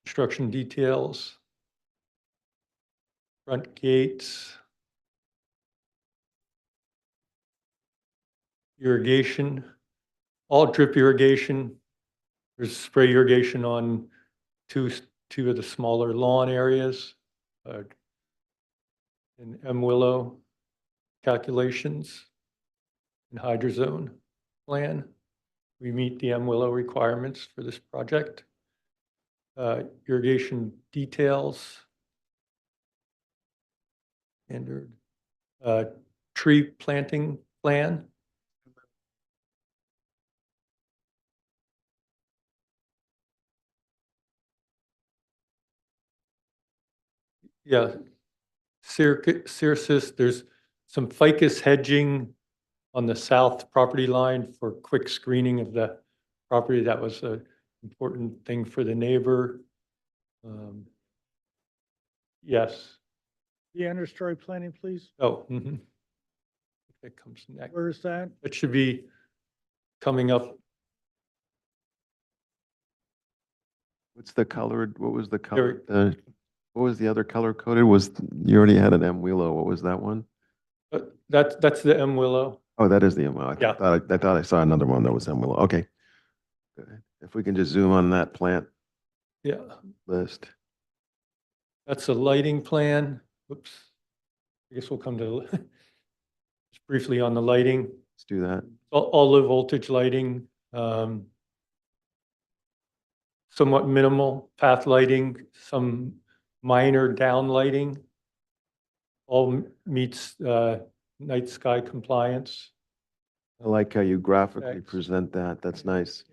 Construction details, front gates, irrigation, all drip irrigation. There's spray irrigation on two of the smaller lawn areas. And M Willow calculations and hydrozone plan. We meet the M Willow requirements for this project. Irrigation details. Standard tree planting plan. Yeah, Cirrus, there's some ficus hedging on the south property line for quick screening of the property. That was an important thing for the neighbor. Yes. The understory planning, please. Oh, that comes next. Where's that? It should be coming up. What's the colored, what was the There- color? What was the other color coded? Was, you already had an M Willow. What was that one? That's the M Willow. Oh, that is the M Willow. Yeah. I thought I saw another one that was M Willow. Okay. Good. If we can just zoom on that plant Yeah, list. that's a lighting plan. Oops. I guess we'll come to just briefly on the lighting. Let's do that. All low voltage lighting, somewhat minimal path lighting, some minor down lighting. All meets night sky compliance. I like how you graphically Thanks. present that. That's nice.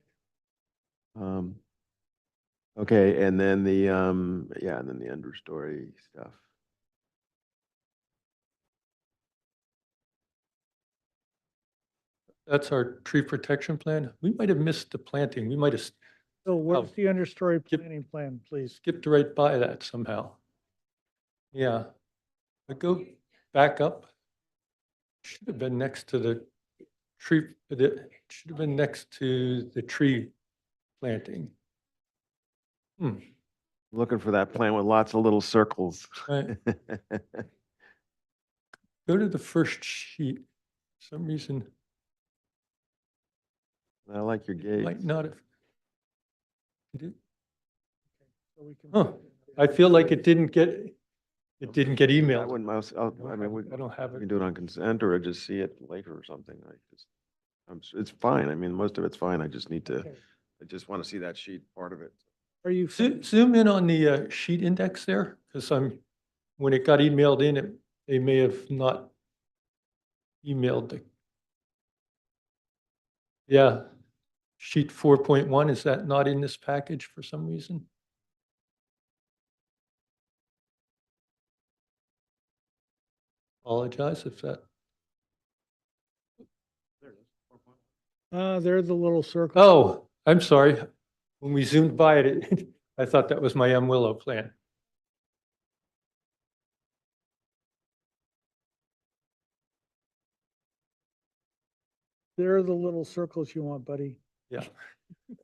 Okay, and then the, yeah, and then the understory stuff. That's our tree protection plan. We might have missed the planting. We might have So where's Oh. the understory planning plan, please? skipped right by that somehow. Yeah. I go back up. Should have been next to the tree, it should have been next to the tree planting. Looking for that plant with lots of little circles. Right. Go to the first sheet. For some reason, I like your gate. might not have. Did it? So we can- Huh. I feel like it didn't get I emailed. wouldn't, I mean, we I don't have we it. can do it on consent or just see it later or something. It's fine. I mean, most of it's fine. I just need to, Okay. I just want to see that sheet part of it. Are you, Zoom in on the sheet index there, because when it got emailed in, they may have not emailed the. Yeah, sheet 4.1, is that not in this package for some reason? Apologize if that, they're the little circles. oh, I'm sorry. When we zoomed by it, I thought that was my M Willow plan. They're the little circles you want, buddy. Yeah.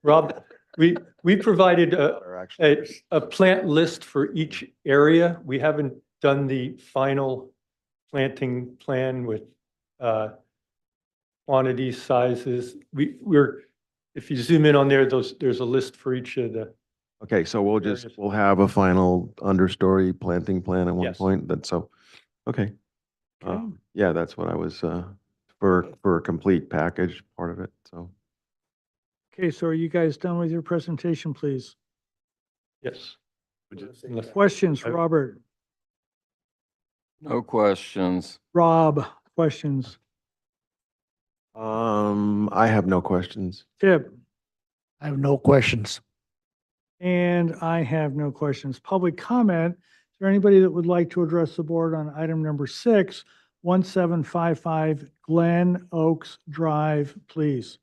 Rob, we provided a plant list for each area. We haven't done the final planting plan with quantities, sizes. If you zoom in on there, there's a list for each of the, Okay, so we'll have a final understory planting plan at one Yes. point. Okay. Okay. Yeah, that's what I was, for a complete package, part of it, so. Okay, so are you guys done with your presentation, please? yes. Unless- Questions, Robert? No questions. Rob, questions? I have no questions. Tip? I have no questions. And I have no questions. Public comment. Is there anybody that would like to address the board on item number 6, 1755 Glen Oaks Drive, please?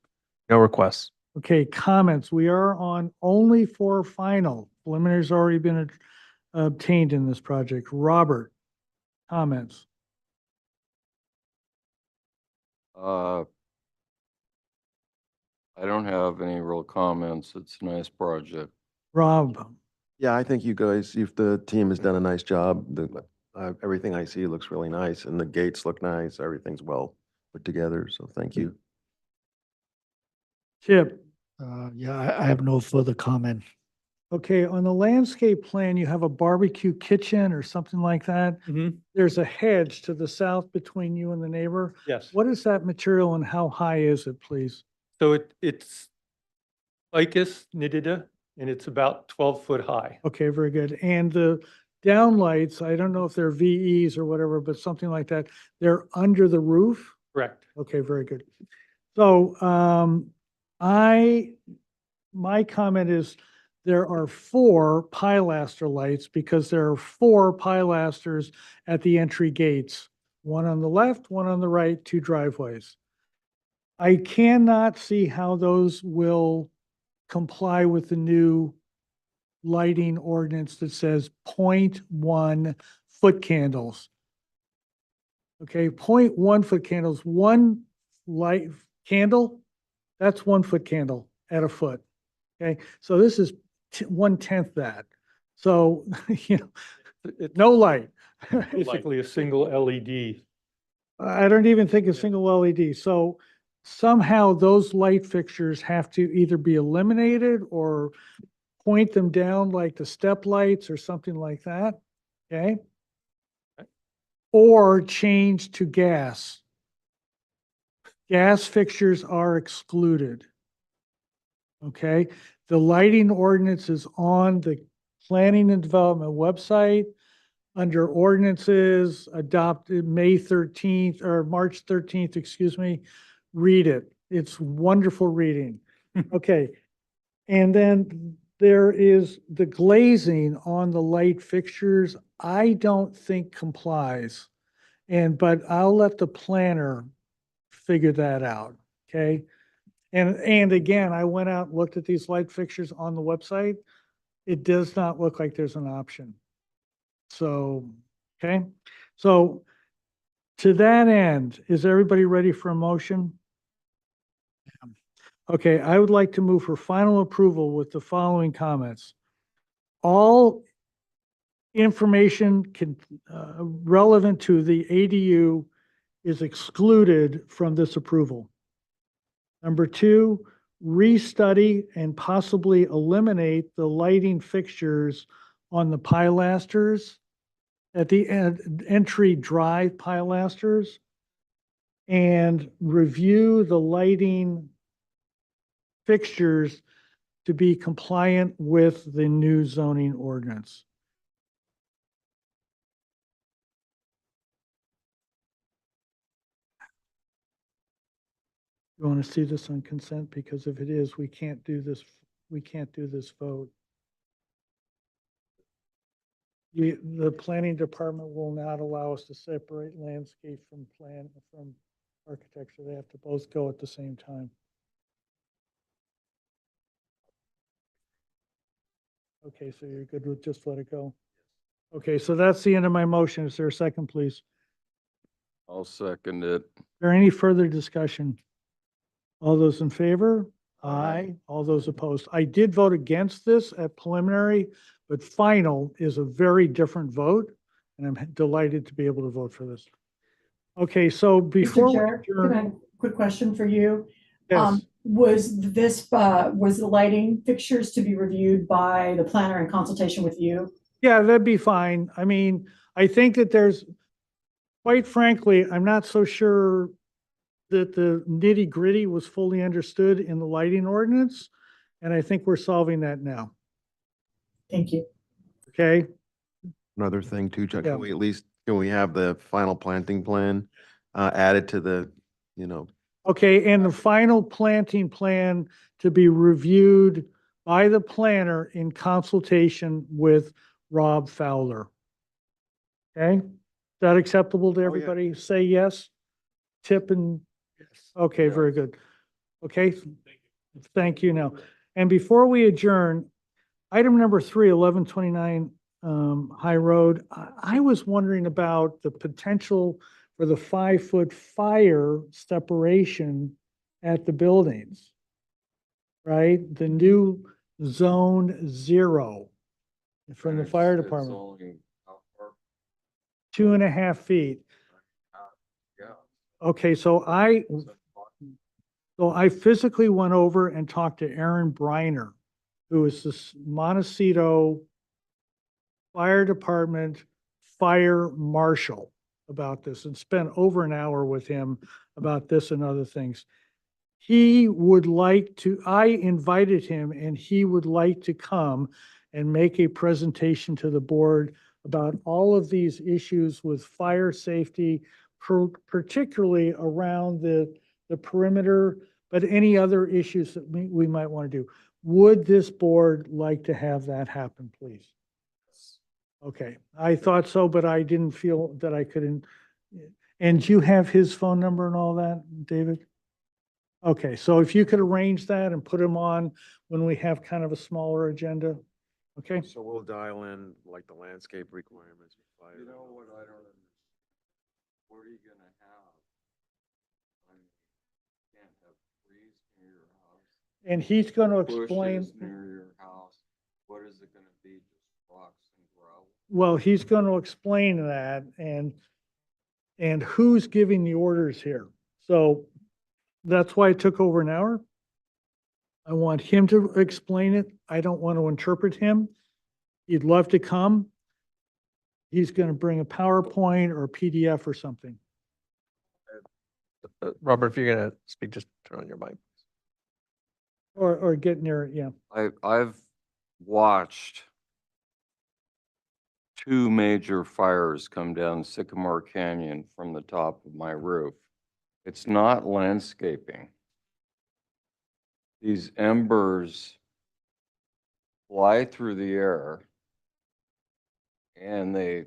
No requests. Okay, comments. We are on only for final. Preliminary's already been obtained in this project. Robert, comments? I don't have any real comments. It's a nice project. Rob, Yeah, I think you guys, if the team has done a nice job, everything I see looks really nice and the gates look nice. Everything's well put together, so thank you. Chip? Yeah, I have no further comment. Okay, on the landscape plan, you have a barbecue kitchen or something like that. There's a hedge to the south between you and the neighbor. Yes. What is that material and how high is it, please? So it's ficus nitida, and it's about 12 foot high. Okay, very good. And the downlights, I don't know if they're VEs or whatever, but something like that, they're under the roof? Correct. Okay, very good. So, my comment is there are 4 pilaster lights because there are 4 pilasters at the entry gates. One on the left, one on the right, 2 driveways. I cannot see how those will comply with the new lighting ordinance that says 0.1 foot candles. Okay, 0.1 foot candles, one light candle, that's 1 foot candle at a foot. Okay, so this is 1/10 that. So, you know, no light. Basically a single LED. I don't even think a single LED. So somehow those light fixtures have to either be eliminated or point them down like the step lights or something like that. Okay? Or change to gas. Gas fixtures are excluded. Okay? The lighting ordinance is on the planning and development website under ordinances adopted May 13th or March 13th, excuse me. Read it. It's wonderful reading. Okay. And then there is the glazing on the light fixtures. I don't think complies. But I'll let the planner figure that out. Okay. And again, I went out and looked at these light fixtures on the website. It does not look like there's an option. So, okay. So to that end, is everybody ready for a motion? Okay, I would like to move for final approval with the following comments. All information relevant to the ADU is excluded from this approval. Number two, restudy and possibly eliminate the lighting fixtures on the pilasters at the entry drive pilasters and review the lighting fixtures to be compliant with the new zoning ordinance. You want to see this on consent? Because if it is, we can't do this vote. The planning department will not allow us to separate landscape from architecture. They have to both go at the same time. Okay, so you're good with just let it go? Okay, so that's the end of my motion. Is there a second, please? I'll second it. Is there any further discussion? All those in favor? Aye. All those opposed? I did vote against this at preliminary, but final is a very different vote, and I'm delighted to be able to vote for this. Okay, so before Mr. Chair, we can I, quick question for you? Yes. Was the lighting fixtures to be reviewed by the planner in consultation with you? Yeah, that'd be fine. I mean, I think that quite frankly, I'm not so sure that the nitty gritty was fully understood in the lighting ordinance. And I think we're solving that now. Thank you. Okay. Another thing too, Chuck, Yeah. can we have the final planting plan added to the, Okay, and the final planting plan to be reviewed by the planner in consultation with Rob Fowler. Okay, is that acceptable to everybody? Say yes. Tip and, okay, very good. Okay, thank you now. And before we adjourn, item number 3, 1129 High Road. I was wondering about the potential for the 5-foot fire separation at the buildings, right? The new zone 0 from the fire department, 2.5 feet. Okay, so I physically went over and talked to Aaron Briner, who is the Montecito Fire Department fire marshal, about this, and spent over an hour with him about this and other things. He would like to, I invited him, and he would like to come and make a presentation to the board about all of these issues with fire safety, particularly around the perimeter, but any other issues that we might want to do. Would this board like to have that happen, please? Okay, I thought so, but I didn't feel that I couldn't. And do you have his phone number and all that, David? Okay, so if you could arrange that and put them on when we have kind of a smaller agenda, okay? So we'll dial in like the landscape requirements. You know what I don't understand? What are you gonna have? I mean, you can't have trees near your house. And he's going to explain, Bushes near your house. What is it gonna be? Just rocks and gravel? well, he's going to explain that and who's giving the orders here. So that's why it took over an hour. I want him to explain it. I don't want to interpret him. He'd love to come. He's going to bring a PowerPoint or a PDF or something. Robert, if you're gonna speak, just turn on your mic. Or get near it, yeah. I've watched two major fires come down Sycamore Canyon from the top of my roof. It's not landscaping. These embers fly through the air and They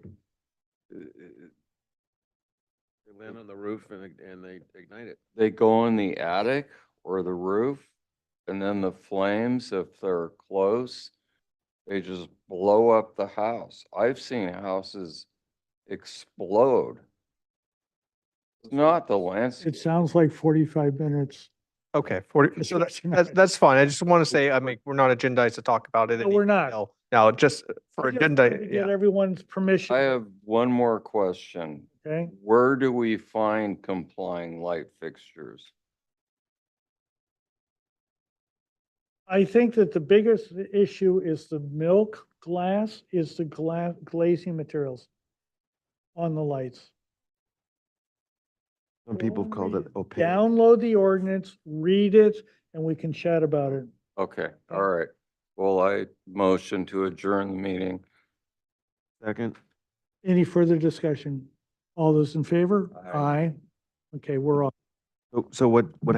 land on the roof and they ignite it. they go in the attic or the roof, and then the flames, if they're close, they just blow up the house. I've seen houses explode. It's not the landscape. It sounds like 45 minutes. Okay, 40, so that's fine. I just want to say, I mean, we're not agendized to talk about it. No, we're not. Now, just for I just agenda, wanted to yeah. Get everyone's permission, I have one more question. okay? Where do we find complying light fixtures? I think that the biggest issue is the milk glass, is the glazing materials on the lights. Some people have called it opaque. Download the ordinance, read it, and we can chat about it. Okay, all right. Well, I motion to adjourn the meeting. Second. Any further discussion? All those in favor? Aye. Okay, we're off. So what happened?